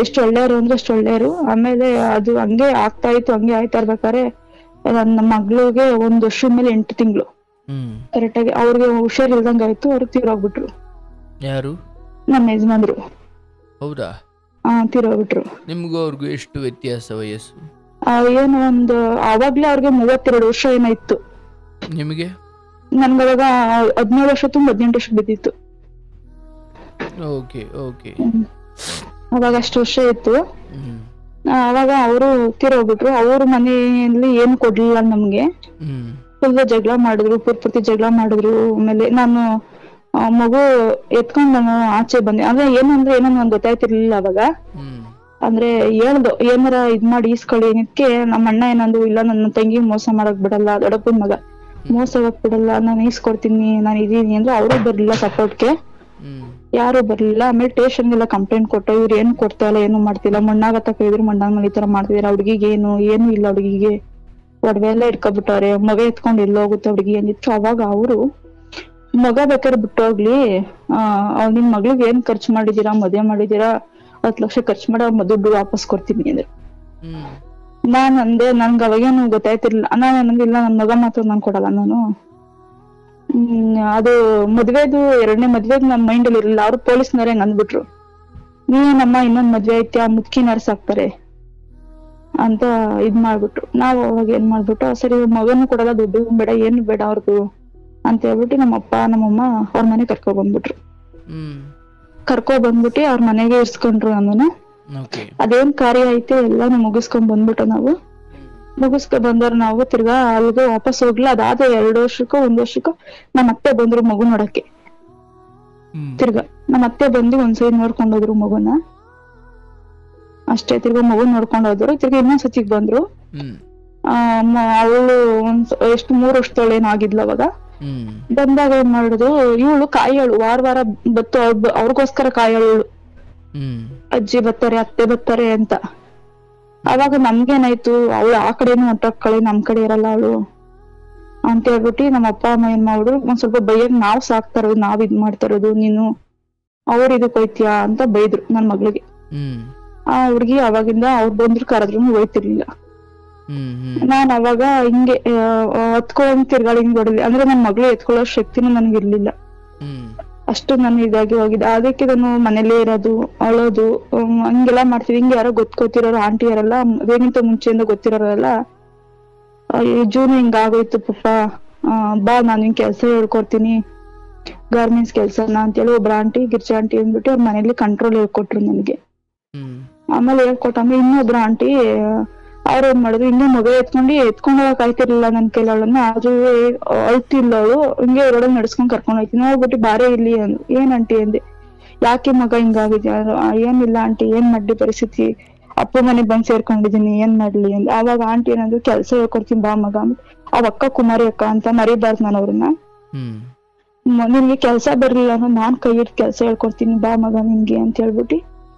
ಎಷ್ಟು ಒಳ್ಳೆಯವರು ಅಂದ್ರೆ ಅಷ್ಟು ಒಳ್ಳೆಯವರು. ಆಮೇಲೆ ಅದು ಹಂಗೆ ಆಗ್ತಾ ಇತ್ತು, ಹಂಗೆ ಆಯ್ತಾ ಇರ್ಬೇಕಾರೆ ನಮ್ಮ ಮಗಳಿಗೆ 1 ವರ್ಷದ ಮೇಲೆ 8 ತಿಂಗಳು ಕರೆಕ್ಟ್ ಆಗಿ ಅವ್ರಿಗೆ ಹುಷಾರ್ ಇಲ್ದಂಗ ಆಯ್ತು. ಅವ್ರಿಗೆ ತೀರೋಗ್ಬಿಟ್ರು. ಯಾರು? ನಮ್ಮ ಯಜಮಾನ್ರು. ಹೌದಾ? ತೀರೋಗ್ಬಿಟ್ರು. ನಿಮ್ಗೂ ಅವ್ರಿಗೂ ಎಷ್ಟು ವ್ಯತ್ಯಾಸ ವಯಸ್ಸು? ಏನು ಒಂದು ಅವಾಗ್ಲೇ ಅವ್ರಿಗೆ 32 ವರ್ಷ ಏನೋ ಇತ್ತು. ನಿಮಗೆ ನನ್ಗವಾಗ 17 ವರ್ಷ ತುಂಬ 18 ವರ್ಷ ಬಿದ್ದಿತ್ತು. Okay okay. ಅವಾಗ ಅಷ್ಟು ವರ್ಷ ಇತ್ತು. ಅವಾಗ ಅವರು ತೀರೋಗ್ಬಿಟ್ರು. ಅವ್ರ ಮನೆಯಲ್ಲಿ ಏನು ಕೊಡ್ಲಿಲ್ಲ ನಮ್ಗೆ. ಫುಲ್ ಜಗಳ ಮಾಡಿದ್ರು, ಪೂರ್ತಿ ಜಗಳ ಮಾಡಿದ್ರು. ಆಮೇಲೆ ನಾನು ಮಗು ಎತ್ಕೊಂಡ್ ನಾನು ಆಚೆ ಬಂದೆ. ಅಂದ್ರೆ ಏನಂದ್ರೆ ಏನೋ ನನ್ಗೆ ಗೊತ್ತಾಯ್ತಿರ್ಲಿಲ್ಲ ಅವಾಗ. ಅಂದ್ರೆ ಹೇಳ್ದು ಏನಾರ ಇದ್ ಮಾಡಿ ಈಸ್ಕೊಳ್ಳಿ ನಿತ್ಕೆ. ನಮ್ಮ ಅಣ್ಣ ಏನಂದ್ರು, ಇಲ್ಲ ನನ್ನ ತಂಗಿ ಮೋಸ ಮಾಡಕ್ ಬಿಡಲ್ಲ, ದೊಡ್ಡಪ್ಪನ ಮಗ ಮೋಸ ಹೋಗಕ್ ಬಿಡಲ್ಲ, ನಾನು ಈಸ್ಕೊಡ್ತೀನಿ, ನಾನು ಇದೀನಿ ಅಂದ್ರೆ ಅವರು ಬರ್ಲಿಲ್ಲ ಸಪೋರ್ಟ್ಗೆ, ಯಾರು ಬರ್ಲಿಲ್ಲ. ಆಮೇಲೆ ಸ್ಟೇಷನ್ಗೆಲ್ಲ ಕಂಪ್ಲೇಂಟ್ ಕೊಟ್ಟು ಇವ್ರು ಏನ್ ಕೊಡ್ತಾ ಇಲ್ಲ, ಏನು ಮಾಡ್ತಿಲ್ಲ, ಮಣ್ಣಾಗತ್ತ ಕೈದ್ರು ಮಣ್ಣಾಗ ಮೇಲೆ ಈ ತರ ಮಾಡ್ತಿದಾರೆ, ಹುಡುಗಿಗೆ ಏನು ಇಲ್ಲ, ಹುಡುಗಿಗೆ ಒಡವೆ ಎಲ್ಲ ಇಟ್ಕೊಬಿಟ್ಟವ್ರೆ, ಮಗ ಎತ್ಕೊಂಡ್ ಎಲ್ಲ ಹೋಗುತ್ತೆ ಹುಡುಗಿ ಅಂದಿತ್ತು. ಅವಾಗ ಅವರು ಮಗ ಬೇಕಾದ್ರೆ ಬಿಟ್ಟೋಗ್ಲಿ, ನಿಮ್ ಮಗ್ಳಿಗೆ ಏನ್ ಖರ್ಚು ಮಾಡಿದೀರಾ, ಮದ್ವೆ ಮಾಡಿದೀರಾ, 10 ಲಕ್ಷ ಖರ್ಚು ಮಾಡೋ ದುಡ್ಡು ವಾಪಸ್ ಕೊಡ್ತೀನಿ ಅಂದ್ರೆ. ನಾನ್ ಅಂದೆ, ನನ್ಗೆ ಅವಾಗೇನು ಗೊತ್ತಾಯ್ತಿರ್ಲಿಲ್ಲ. ನಾನು ಇಲ್ಲ, ನನ್ ಮಗ ಮಾತ್ರ ನಾನ್ ಕೊಡಲ್ಲ ನಾನು. ಅದು ಮದ್ವೆದು 2ನೇ ಮದ್ವೆಗ್ ನನ್ ಮೈಂಡ್ ಅಲ್ಲಿ ಇರ್ಲಿಲ್ಲ. ಅವ್ರು ಪೊಲೀಸ್ನವ್ರೆ ಅಂದ್ಬಿಟ್ರು, ನೀನಮ್ಮ ಇನ್ನೊಂದ್ ಮದ್ವೆ ಐತಿ, ಆ ಮುದುಕಿ ನರ್ಸಾಕ್ತಾರೆ ಅಂತ ಇದ್ ಮಾಡ್ಬಿಟ್ರು. ನಾವು ಅವಾಗ ಏನ್ ಮಾಡ್ಬಿಟ್ಟು, ಸರಿ ಮಗನು ಕೊಡಲ್ಲ, ದುಡ್ಡು ಬೇಡ, ಏನು ಬೇಡ ಅವ್ರದ್ದು ಅಂತ ಹೇಳ್ಬಿಟ್ಟು ನಮ್ಮಪ್ಪ ನಮ್ಮಮ್ಮ ಅವ್ರ ಮನೆ ಕರ್ಕೊ ಬಂದ್ಬಿಟ್ರು. ಅವ್ರ ಮನೆಗೆ ಇರ್ಸ್ಕೊಂಡ್ರು ನಮ್ಮನ್ನ. ಅದೇನ್ ಕಾರ್ಯ ಐತೆ ಎಲ್ಲಾನು ಮುಗಿಸ್ಕೊಂಡ್ ಬಂದ್ಬಿಟ್ಟು ನಾವು ಬಂದವ್ರು ನಾವು ತಿರ್ಗಾ ಅಲ್ಲಿಗೆ ವಾಪಸ್ ಹೋಗ್ಲಿಲ್ಲ. ಅದಾದ 2 ವರ್ಷಕ್ಕೋ 1 ವರ್ಷಕ್ಕೋ ನಮ್ಮ ಅತ್ತೆ ಬಂದ್ರು ಮಗು ನೋಡಕ್ಕೆ. ತಿರ್ಗಾ ನಮ್ಮ ಅತ್ತೆ ಬಂದು ಒಂದ್ಸರಿ ನೋಡ್ಕೊಂಡ್ ಹೋದ್ರು ಮಗುನ ಅಷ್ಟೇ. ತಿರ್ಗಾ ಮಗು ನೋಡ್ಕೊಂಡ್ ಹೋದ್ರು. ತಿರ್ಗಾ ಇನ್ನೊಂದ್ ಸತಿಗ್ ಬಂದ್ರು. ಅವಳು ಎಷ್ಟು 3 ವರ್ಷದೊಳೇನೋ ಆಗಿದ್ಲು ಅವಾಗ. ಬಂದಾಗ ಏನ್ ಮಾಡುದು, ಇವಳು ಕಾಯಳು ವಾರ ಬತ್ತು, ಅವ್ರಿಗೋಸ್ಕರ ಕಾಯಳು. ಅಜ್ಜಿ ಬರ್ತಾರೆ, ಅತ್ತೆ ಬರ್ತಾರೆ ಅಂತ. ಅವಾಗ ನಮ್ಗೇನಾಯ್ತು, ಅವಳು ಆ ಕಡೆನೂ ಹೊಂಟೋಗ್ಕಳೆ, ನಮ್ ಕಡೆ ಇರಲ್ಲ ಅವಳು ಅಂತ ಹೇಳ್ಬಿಟ್ಟು ನಮ್ಮ ಅಪ್ಪ ಅಮ್ಮ ಏನ್ ಮಾಡಿದ್ರು, ಒಂದ್ ಸ್ವಲ್ಪ ಬೈಯಕ್, ನಾವ್ ಸಾಕ್ತಾ ಇರೋದು, ನಾವ್ ಇದ್ ಮಾಡ್ತಾ ಇರೋದು, ನೀನು ಅವ್ರ ಇದಕ್ ಹೋಯ್ತೀಯಾ ಅಂತ ಬೈದ್ರು ನನ್ ಮಗಳಿಗೆ. ಆ ಹುಡ್ಗಿ ಅವಾಗಿಂದ ಅವ್ರು ಬಂದ್ರು ಕರೆದ್ರು ಹೋಯ್ತಿರ್ಲಿಲ್ಲ. ನಾನ್ ಅವಾಗ ಹಿಂಗೆ ಎತ್ಕೊಳ್ಳೋ ತಿರ್ಗಾಳಿ ಹಿಂಗ್ ಹೊಡಲಿ ಅಂದ್ರೆ ನನ್ ಮಗಳು ಎತ್ಕೊಳ್ಳೋ ಶಕ್ತಿನೂ ನನ್ಗಿರ್ಲಿಲ್ಲ. ಅಷ್ಟು ನಾನು ಇದಾಗಿ ಹೋಗಿದ್ದೆ. ಅದಕ್ಕೆ ನಾನು ಮನೇಲೇ ಇರೋದು, ಅಳೋದು, ಹಂಗೆಲ್ಲಾ ಮಾಡ್ತೀವಿ. ಹಿಂಗೆ ಯಾರೋ ಗೊತ್ತಿರೋರು ಆಂಟಿ ಯಾರಲ್ಲ, ಅದೇನಿಂತ ಮುಂಚೆಯಿಂದ ಗೊತ್ತಿರೋರೆಲ್ಲ, ಜೂನ್ ಹಿಂಗ ಆಗೋಯ್ತು ಪಪ್ಪ, ಬಾ ನಾನು ಹಿಂಗ್ ಕೆಲ್ಸ ಹೇಳ್ಕೊಡ್ತೀನಿ, ಗಾರ್ಮೆಂಟ್ಸ್ ಕೆಲ್ಸನ ಅಂತೇಳಿ ಒಬ್ರ ಆಂಟಿ, ಗಿರ್ಜಾ ಆಂಟಿ ಅಂದ್ಬಿಟ್ಟು ಅವ್ರ ಮನೇಲಿ ಕಂಟ್ರೋಲ್ ಹೇಳ್ಕೊಟ್ರು ನನಗೆ. ಆಮೇಲೆ ಹೇಳ್ಕೊಟ್ಟಾಮೇಲೆ ಇನ್ನೊಬ್ರ ಆಂಟಿ ಅವ್ರೇನ್ ಮಾಡಿದ್ರು, ಇನ್ನೂ ಮಗ ಎತ್ಕೊಂಡ್ ಹೋಗಕ್ ಆಯ್ತಿರ್ಲಿಲ್ಲ ನನ್ ಕೈಲವಳನ್ನ. ಆದ್ರೂ ಅಳ್ತಿಲ್ಲ ಅವಳು, ಹಿಂಗೆ ರೋಡಲ್ಲಿ ನಡ್ಸ್ಕೊಂಡ್ ಕರ್ಕೊಂಡ್ ಹೋಯ್ತೀನಿ. ನೋಡ್ಬಿಟ್ಟು ಬಾರೇ ಇಲ್ಲಿ ಅಂದ್ರು. ಏನ್ ಆಂಟಿ ಅಂದೆ, ಯಾಕೆ ಮಗ ಹಿಂಗಾಗಿದ್ಯಾ? ಏನಿಲ್ಲ ಆಂಟಿ, ಏನ್ ಮಾಡ್ಲಿ ಪರಿಸ್ಥಿತಿ, ಅಪ್ಪ ಮನೆಗ್ ಬಂದ್ ಸೇರ್ಕೊಂಡಿದೀನಿ, ಏನ್ ಮಾಡ್ಲಿ ಅಂದ್. ಆವಾಗ ಆಂಟಿ ಏನಂದ್ರು, ಕೆಲ್ಸ ಹೇಳ್ಕೊಡ್ತೀನಿ ಬಾ ಮಗ. ಅವ್ ಅಕ್ಕ ಕುಮಾರಿ ಅಕ್ಕ ಅಂತ ಮರಿಬಾರ್ದು ನಾನು ಅವ್ರನ್ನ. ನಿನ್ಗೆ ಕೆಲ್ಸ ಬರ್ಲಿಲ್ಲ ಅನ್ನೋ, ನಾನ್ ಕೈ ಇಟ್ಟು ಕೆಲ್ಸ ಹೇಳ್ಕೊಡ್ತೀನಿ ಬಾ ಮಗ ನಿನ್ಗೆ ಅಂತ ಹೇಳ್ಬಿಟ್ಟು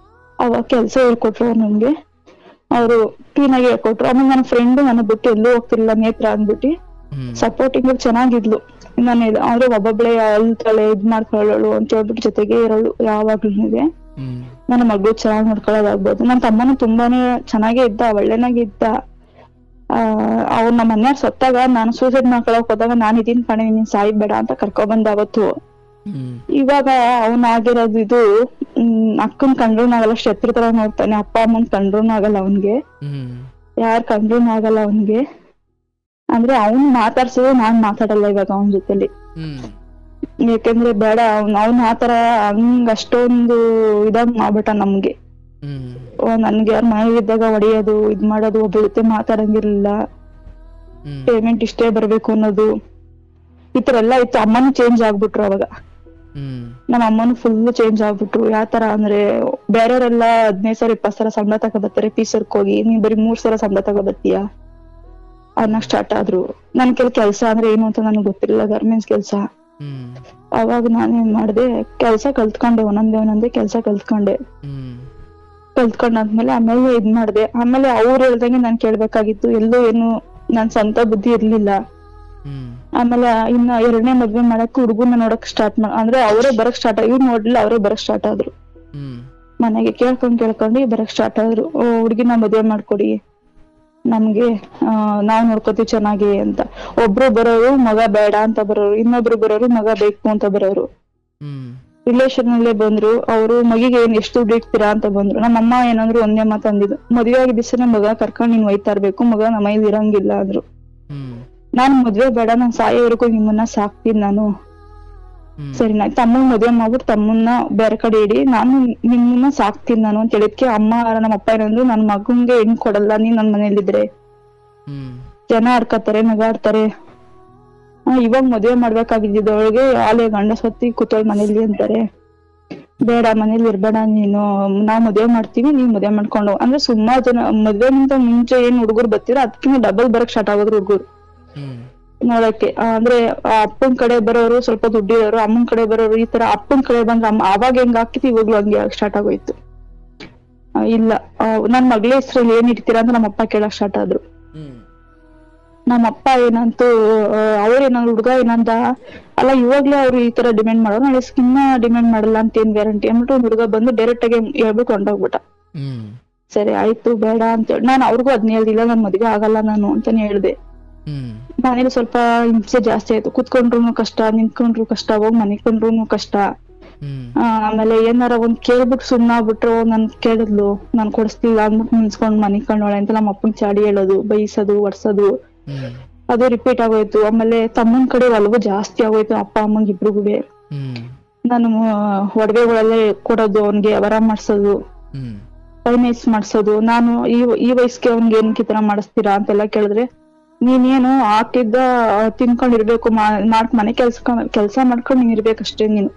ಅವಾಗ ಕೆಲ್ಸ ಹೇಳ್ಕೊಟ್ರು ನನ್ಗೆ. ಅವ್ರು ಕ್ಲೀನ್ ಆಗಿ ಹೇಳ್ಕೊಟ್ರು. ಆಮೇಲೆ ನನ್ನ ಫ್ರೆಂಡ್ ನನ್ನ ಬಿಟ್ಟು ಎಲ್ಲೂ ಹೋಗ್ತಿರ್ಲಿಲ್ಲ, ನೇತ್ರ ಅಂದ್ಬಿಟ್ಟು ಸಪೋರ್ಟಿಂಗ್ ಚೆನ್ನಾಗಿದ್ಲು. ನಾನು ಅವ್ರೆ ಒಬ್ಬೊಬ್ಳೆ ಅಳ್ತಾಳೆ, ಇದ್ ಮಾಡ್ಕೊಳ್ಳೋಳು ಅಂತ ಹೇಳ್ಬಿಟ್ಟು ಜೊತೆಗೆ ಇರೋಳು ಯಾವಾಗ್ಲೂ. ನನ್ನ ಮಗಳು ಚೆನ್ನಾಗ್ ನೋಡ್ಕೊಳ್ಳೋದಾಗ್ಬೋದು. ನನ್ ತಮ್ಮನು ತುಂಬಾನೇ ಚೆನ್ನಾಗೇ ಇದ್ದ, ಒಳ್ಳೆನಾಗೆ ಇದ್ದ. ಅವ್ರು ನಮ್ಮ ಮನೆಯವ್ರು ಸತ್ತಾಗ ನಾನು ಸೂಸೈಡ್ ಮಾಡ್ಕೊಳಕ್ ಹೋದಾಗ, ನಾನ್ ಇದೀನ್ ಕಣೆ, ನೀನ್ ಸಾಯ್ಬೇಡ ಅಂತ ಕರ್ಕೊಬಂದ ಅವತ್ತು. ಇವಾಗ ಅವನ್ ಆಗಿರೋದು ಇದು, ಅಕ್ಕನ್ ಕಂಡ್ರೂನ್ ಆಗಲ್ಲ, ಶತ್ರು ತರ ನೋಡ್ತಾನೆ. ಅಪ್ಪ ಅಮ್ಮನ್ ಕಂಡ್ರೂನ್ ಆಗಲ್ಲ ಅವನ್ಗೆ, ಯಾರ್ ಕಂಡ್ರೂನ್ ಆಗಲ್ಲ ಅವನ್ಗೆ. ಅಂದ್ರೆ ಅವ್ನ್ ಮಾತಾಡ್ಸೋದು, ನಾನ್ ಮಾತಾಡಲ್ಲ ಇವಾಗ ಅವನ್ ಜೊತೆಲಿ. ಯಾಕೆಂದ್ರೆ ಬೇಡ, ಅವ್ನ್ ಆತರ ಹಂಗ ಅಷ್ಟೊಂದು ಇದಾಗ್ ಮಾಡ್ಬಿಟ್ಟ ನಮ್ಗೆ. ನನ್ಗೆ ಯಾರು ಮನೆಗಿದ್ದಾಗ ಹೊಡೆಯೋದು, ಇದ್ ಮಾಡೋದು, ಒಬ್ಬ ಜೊತೆ ಮಾತಾಡಂಗಿರ್ಲಿಲ್ಲ, ಪೇಮೆಂಟ್ ಇಷ್ಟೇ ಬರ್ಬೇಕು ಅನ್ನೋದು, ಈ ತರ ಎಲ್ಲ ಇತ್ತು. ಅಮ್ಮನೂ ಚೇಂಜ್ ಆಗ್ಬಿಟ್ರು ಅವಾಗ. ನಮ್ಮ ಅಮ್ಮನು ಫುಲ್ ಚೇಂಜ್ ಆಗ್ಬಿಟ್ರು. ಯಾತರ ಅಂದ್ರೆ, ಬೇರೆಯವರೆಲ್ಲ 15,000 20,000 ಸಂಬಳ ತಗೋಬರ್ತಾರೆ ಪೀಸರ್ಕ್ ಹೋಗಿ, ನೀನ್ ಬರೀ 3,000 ಸಂಬಳ ತಗೋಬರ್ತೀಯ ಅನ್ನಕ್ ಸ್ಟಾರ್ಟ್ ಆದ್ರು. ನನ್ ಕೆಲ್ಸ ಅಂದ್ರೆ ಏನು ಅಂತ ನನಗ್ ಗೊತ್ತಿರಲಿಲ್ಲ, ಗಾರ್ಮೆಂಟ್ಸ್ ಕೆಲ್ಸ. ಅವಾಗ ನಾನೇನ್ ಮಾಡ್ದೆ, ಕೆಲ್ಸ ಕಲ್ತ್ಕೊಂಡೆ, ಒಂದೊಂದೇ ಕೆಲ್ಸ ಕಲ್ತ್ಕೊಂಡಾದ್ಮೇಲೆ ಆಮೇಲೆ ಇದ್ ಮಾಡ್ದೆ. ಆಮೇಲೆ ಅವ್ರು ಹೇಳ್ದಂಗೆ ನಾನ್ ಕೇಳ್ಬೇಕಾಗಿತ್ತು, ಎಲ್ಲೂ ಏನು ನನ್ ಸ್ವಂತ ಬುದ್ಧಿ ಇರ್ಲಿಲ್ಲ. ಆಮೇಲೆ ಇನ್ನ 2ನೇ ಮದ್ವೆ ಮಾಡಕ್ ಹುಡುಗನ ನೋಡಕ್ ಸ್ಟಾರ್ಟ್ ಅಂದ್ರೆ ಅವರೇ ಬರಕ್ ಸ್ಟಾರ್ಟ್, ಇವ್ರು ನೋಡ್ಲಿಲ್ಲ, ಅವರೇ ಬರಕ್ ಸ್ಟಾರ್ಟ್ ಆದ್ರು. ಮನೆಗೆ ಕೇಳ್ಕೊಂಡು ಬರಕ್ ಸ್ಟಾರ್ಟ್ ಆದ್ರು, ಹುಡುಗಿನ ಮದ್ವೆ ಮಾಡ್ಕೊಡಿ ನಮ್ಗೆ, ನಾವ್ ನೋಡ್ಕೋತೀವಿ ಚೆನ್ನಾಗಿ ಅಂತ. ಒಬ್ರು ಬರೋರು ಮಗ ಬೇಡ ಅಂತ ಬರೋರು, ಇನ್ನೊಬ್ರು ಬರೋರು ಮಗ ಬೇಕು ಅಂತ ಬರೋರು. ರಿಲೇಷನ್ ಅಲ್ಲೇ ಬಂದ್ರು. ಅವರು ಮಗಿಗೆ ಎಷ್ಟು ದುಡ್ಡು ಇಡ್ತೀರಾ ಅಂತ ಬಂದ್ರು. ನಮ್ಮಮ್ಮ ಏನಂದ್ರು ಒಂದೇ ಮಾತು ಅಂದಿದ್ದು, ಮದ್ವೆ ಆಗಿದ ದಿವಸನೇ ಮಗ ಕರ್ಕೊಂಡ್ ನೀನ್ ಒಯ್ತಾ ಇರ್ಬೇಕು, ಮಗ ನಮ್ಮ ಮನೇಲಿ ಇರಂಗಿಲ್ಲ ಅಂದ್ರು. ನಾನ್ ಮದ್ವೆ ಬೇಡ, ನಾನ್ ಸಾಯೋವರೆಗೂ ನಿಮ್ಮನ್ನ ಸಾಕ್ತೀನಿ ನಾನು. ಸರಿ ನಾ ತಮ್ಮನ್ ಮದ್ವೆ ಮಾಡ್ಬಿಟ್ಟು ತಮ್ಮನ್ನ ಬೇರೆ ಕಡೆ ಇಡಿ, ನಾನು ನಿಮ್ಮನ್ನ ಸಾಕ್ತೀನಿ ನಾನು ಅಂತ ಹೇಳಿದ್ಕೆ ಅಮ್ಮ ನಮ್ಮ ಅಪ್ಪ ಏನಂದ್ರು, ನನ್ ಮಗನ್ಗೆ ಹೆಣ್ ಕೊಡಲ್ಲ ನೀನ್ ನನ್ ಮನೇಲಿದ್ರೆ, ಜನ ಆಡ್ಕತಾರೆ ನಗಾಡ್ತಾರೆ, ಇವಾಗ ಮದ್ವೆ ಮಾಡ್ಬೇಕಾಗಿದ್ದವಳಿಗೆ ಆಲೆ ಗಂಡ ಸತ್ತಿ ಕೂತೋಳ್ ಮನೇಲಿ ಅಂತಾರೆ, ಬೇಡ ಮನೇಲಿ ಇರ್ಬೇಡ ನೀನು, ನಾವ್ ಮದ್ವೆ ಮಾಡ್ತೀವಿ ನೀವ್ ಮದ್ವೆ ಮಾಡ್ಕೊಂಡು. ಅಂದ್ರೆ ಸುಮಾರು ಜನ ಮದ್ವೆಗಿಂತ ಮುಂಚೆ ಏನ್ ಹುಡುಗರು ಬರ್ತೀರ ಅದಕ್ಕಿಂತ ಡಬಲ್ ಬರಕ್ ಸ್ಟಾರ್ಟ್ ಆಗೋದ್ರು ಹುಡುಗರು ನೋಡಕ್ಕೆ. ಅಂದ್ರೆ ಅಪ್ಪನ್ ಕಡೆ ಬರೋರು ಸ್ವಲ್ಪ ದುಡ್ಡಿರೋರು, ಅಮ್ಮನ್ ಕಡೆ ಬರೋರು, ಈ ತರ ಅಪ್ಪನ್ ಕಡೆ ಬಂದ್ರೆ ಅಮ್ಮ ಅವಾಗ ಹೆಂಗ್ ಆಗ್ತಿತ್ತು ಇವಾಗ್ಲೂ ಹಂಗೆ ಸ್ಟಾರ್ಟ್ ಆಗೋಯ್ತು. ಇಲ್ಲ ನನ್ ಮಗ್ಳ ಹೆಸ್ರಲ್ಲಿ ಏನ್ ಇಡ್ತೀರಾ ಅಂತ ನಮ್ಮಪ್ಪ ಕೇಳಕ್ ಸ್ಟಾರ್ಟ್ ಆದ್ರು. ನಮ್ಮಪ್ಪ ಏನಂತೂ ಅವ್ರೇನಾದ್ರು ಹುಡ್ಗ ಏನಂದ, ಅಲ್ಲ ಇವಾಗ್ಲೇ ಅವ್ರು ಈ ತರ ಡಿಮ್ಯಾಂಡ್ ಮಾಡೋರು, ನಾಳೆ ಸ್ಕಿನ್ನ ಡಿಮ್ಯಾಂಡ್ ಮಾಡಲ್ಲ ಅಂತ ಏನ್ ಗ್ಯಾರಂಟಿ ಅಂದ್ಬಿಟ್ಟು ಒಂದ್ ಹುಡ್ಗ ಬಂದು ಡೈರೆಕ್ಟ್ ಆಗಿ ಹೇಳ್ಬಿಟ್ಟು ಹೊಂಟೋಗ್ಬಿಟ್ಟ. ಸರಿ ಆಯ್ತು ಬೇಡ ಅಂತೇಳಿ ನಾನು ಅವ್ರಿಗೂ ಅದ್ನ ಹೇಳ್ದಿಲ್ಲ, ನನ್ ಮದ್ವೆ ಆಗಲ್ಲ ನಾನು ಅಂತಾನೆ ಹೇಳ್ದೆ. ಮನೇಲಿ ಸ್ವಲ್ಪ ಹಿಂಸೆ ಜಾಸ್ತಿ ಆಯ್ತು, ಕುತ್ಕೊಂಡ್ರು ಕಷ್ಟ, ನಿಂತ್ಕೊಂಡ್ರು ಕಷ್ಟ, ಹೋಗ್ ಮನಿಕೊಂಡ್ರು ಕಷ್ಟ. ಆಮೇಲೆ ಏನಾರ ಒಂದ್ ಕೇಳ್ಬಿಟ್ಟು ಸುಮ್ನಾಗ್ಬಿಟ್ರು, ನನ್ ಕೇಳಿದ್ಲು ನಾನ್ ಕೊಡಿಸ್ಲಿಲ್ಲ ಅಂದ್ಬಿಟ್ಟು ನಿಲ್ಸ್ಕೊಂಡ್ ಮನಿಕೊಂಡೋಳೆ ಅಂತ ನಮ್ಮ ಅಪ್ಪನ್ ಚಾಡಿ ಹೇಳೋದು, ಬೈಸೋದು, ಒಡ್ಸೋದು, ಅದು ರಿಪೀಟ್ ಆಗೋಯ್ತು. ಆಮೇಲೆ ತಮ್ಮನ್ ಕಡೆ ಒಲವು ಜಾಸ್ತಿ ಆಗೋಯ್ತು ಅಪ್ಪ ಅಮ್ಮಂಗ್ ಇಬ್ರಿಗೂ. ನಾನು ಒಡವೆಗಳೆಲ್ಲ ಕೊಡೋದು, ಅವ್ನ್ಗೆ ವರ ಮಾಡ್ಸೋದು, ಫೈನಾನ್ಸ್ ಮಾಡ್ಸೋದು. ನಾನು ಈ ವಯಸ್ಸಿಗೆ ಅವ್ನ್ಗೆ ಏನಕ್ಕೆ ಈ ತರ ಮಾಡಿಸ್ತೀರಾ ಅಂತೆಲ್ಲ ಕೇಳಿದ್ರೆ, ನೀನೇನು ಹಾಕಿದ್ದ ತಿನ್ಕೊಂಡಿರ್ಬೇಕು, ಮನೆ ಕೆಲ್ಸ ಮಾಡ್ಕೊಂಡ್ ನೀನ್ ಇರ್ಬೇಕಷ್ಟೇ, ನೀನು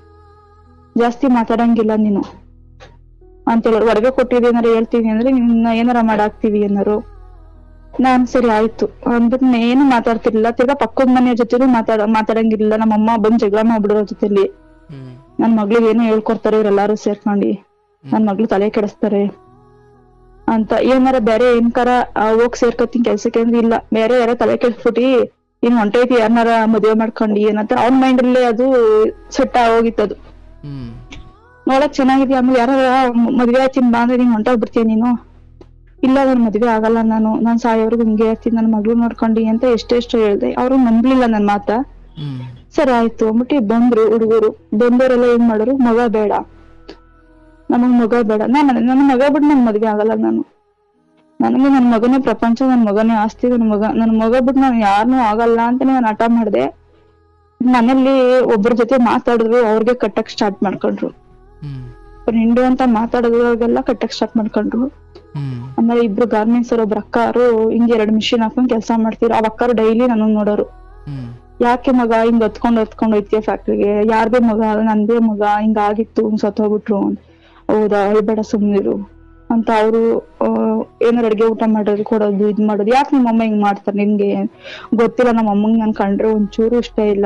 ಜಾಸ್ತಿ ಮಾತಾಡಂಗಿಲ್ಲ ನೀನು ಅಂತ ಹೇಳೋರು. ಒಡವೆ ಕೊಟ್ಟಿದ್ದು ಏನಾರ ಹೇಳ್ತೀನಿ ಅಂದ್ರೆ ನಿನ್ನ ಏನಾರ ಮಾಡಾಕ್ತಿವಿ ಏನಾರು. ನಾನ್ ಸರಿ ಆಯ್ತು ಅಂದ್ಬಿಟ್ಟು ಏನು ಮಾತಾಡ್ತಿರ್ಲಿಲ್ಲ. ತಿರ್ಗಾ ಪಕ್ಕದ ಮನೆಯ ಜೊತೆಲೂ ಮಾತಾಡಂಗಿರ್ಲಿಲ್ಲ. ನಮ್ಮಮ್ಮ ಬಂದ್ ಜಗಳ ಮಾಡ್ಬಿಡೋರ ಜೊತೆಲಿ, ನನ್ ಮಗ್ಳಿಗೆ ಏನೋ ಹೇಳ್ಕೊಡ್ತಾರೆ ಇವ್ರೆಲ್ಲಾರು ಸೇರ್ಕೊಂಡಿ, ನನ್ ಮಗ್ಳು ತಲೆ ಕೆಡಿಸ್ತಾರೆ ಅಂತ. ಏನಾರ ಬೇರೆ ಏನ್ಕಾರ ಹೋಗ್ ಸೇರ್ಕತ್ತೀನಿ ಕೆಲ್ಸಕ್ಕೆ ಅಂದ್ರೆ, ಇಲ್ಲ ಬೇರೆ ಯಾರೋ ತಲೆ ಕೆಡ್ಸ್ಬಿಟ್ಟಿ ಇನ್ ಹೊಂಟೈತಿ ಯಾರನಾರ ಮದ್ವೆ ಮಾಡ್ಕೊಂಡಿ ಏನಂತ ಅವ್ನ್ ಮೈಂಡ್ ಅಲ್ಲೇ ಅದು ಸೆಟ್ ಆಗೋಗಿತ್ತದು. ನೋಡಕ್ ಚೆನ್ನಾಗಿದ್ಯಾ, ಆಮೇಲೆ ಯಾರ ಮದ್ವೆ ಆಯ್ತೀನಿ ಬಾ ಅಂದ್ರೆ ನೀನ್ ಹೊಂಟೋಗ್ಬಿಡ್ತೀಯ ನೀನು, ಇಲ್ಲ ನನ್ ಮದ್ವೆ ಆಗಲ್ಲ ನಾನ್ ಸಾಯೋರ್ಗು ಹಿಂಗೆ ಇರ್ತೀನಿ, ನನ್ ಮಗ್ಳು ನೋಡ್ಕೊಂಡಿ ಅಂತ ಎಷ್ಟೆಷ್ಟು ಹೇಳ್ದೆ. ಅವ್ರು ನಂಬ್ಲಿಲ್ಲ ನನ್ ಮಾತ. ಸರಿ ಆಯ್ತು ಅಂದ್ಬಿಟ್ಟು ಬಂದ್ರು ಹುಡುಗರು. ಬಂದವರೆಲ್ಲ ಏನ್ ಮಾಡೋರು, ಮಗ ಬೇಡ ನಮಗ್ ಮಗ ಬೇಡ, ನನ್ನ ಮಗ ಬಿಟ್ಟು ನನ್ ಮದ್ವೆ ಆಗಲ್ಲ ನಾನು, ನನಗೆ ನನ್ ಮಗನೇ ಪ್ರಪಂಚ, ನನ್ ಮಗನೇ ಆಸ್ತಿ, ನನ್ ಮಗ ಬಿಟ್ಟು ನಾನು ಯಾರನ್ನೂ ಆಗಲ್ಲ ಅಂತಾನೆ ನಾನು ಹಠ ಮಾಡ್ದೆ. ಮನೇಲಿ ಒಬ್ಬರ ಜೊತೆ ಮಾತಾಡಿದ್ರು, ಅವ್ರಿಗೆ ಕಟ್ಟಕ್ ಸ್ಟಾರ್ಟ್ ಮಾಡ್ಕೊಂಡ್ರು. ಹಿಂಡು ಅಂತ ಮಾತಾಡೋದ್ರಿಗೆಲ್ಲ ಕಟ್ಟಕ್ ಸ್ಟಾರ್ಟ್ ಮಾಡ್ಕೊಂಡ್ರು. ಆಮೇಲೆ ಇಬ್ರು ಗಾರ್ಮೆಂಟ್ಸ್ ಅವ್ರ ಒಬ್ರು ಅಕ್ಕಾರು ಹಿಂಗೆ 2 ಮಿಷಿನ್ ಹಾಕೊಂಡ್ ಕೆಲ್ಸ ಮಾಡ್ತಿದ್ರು. ಆ ಅಕ್ಕಾರು ಡೈಲಿ ನನಗ್ ನೋಡೋರು, ಯಾಕೆ ಮಗ ಹಿಂಗ್ ಹೊತ್ಕೊಂಡ್ ಹೋಯ್ತೀಯ ಫ್ಯಾಕ್ಟ್ರಿಗೆ, ಯಾರ್ದೇ ಮಗ ನಂದೇ ಮಗ ಹಿಂಗ ಆಗಿತ್ತು ಸತ್ತೋಗ್ಬಿಟ್ರು, ಹೌದಾ ಹೇಳ್ಬೇಡ ಸುಮ್ನಿರು ಅಂತ. ಅವ್ರು ಏನಾರು ಅಡ್ಗೆ ಊಟ ಮಾಡೋದು ಕೊಡೋದು ಇದ್ ಮಾಡೋದು, ಯಾಕೆ ನಿಮ್ಮಮ್ಮ ಹಿಂಗ್ ಮಾಡ್ತಾರೆ, ನಿನ್ಗೆ ಗೊತ್ತಿಲ್ಲ ನಮ್ಮ ಅಮ್ಮಂಗ್ ನನ್ ಕಂಡ್ರೆ ಒಂಚೂರು ಇಷ್ಟ ಇಲ್ಲ,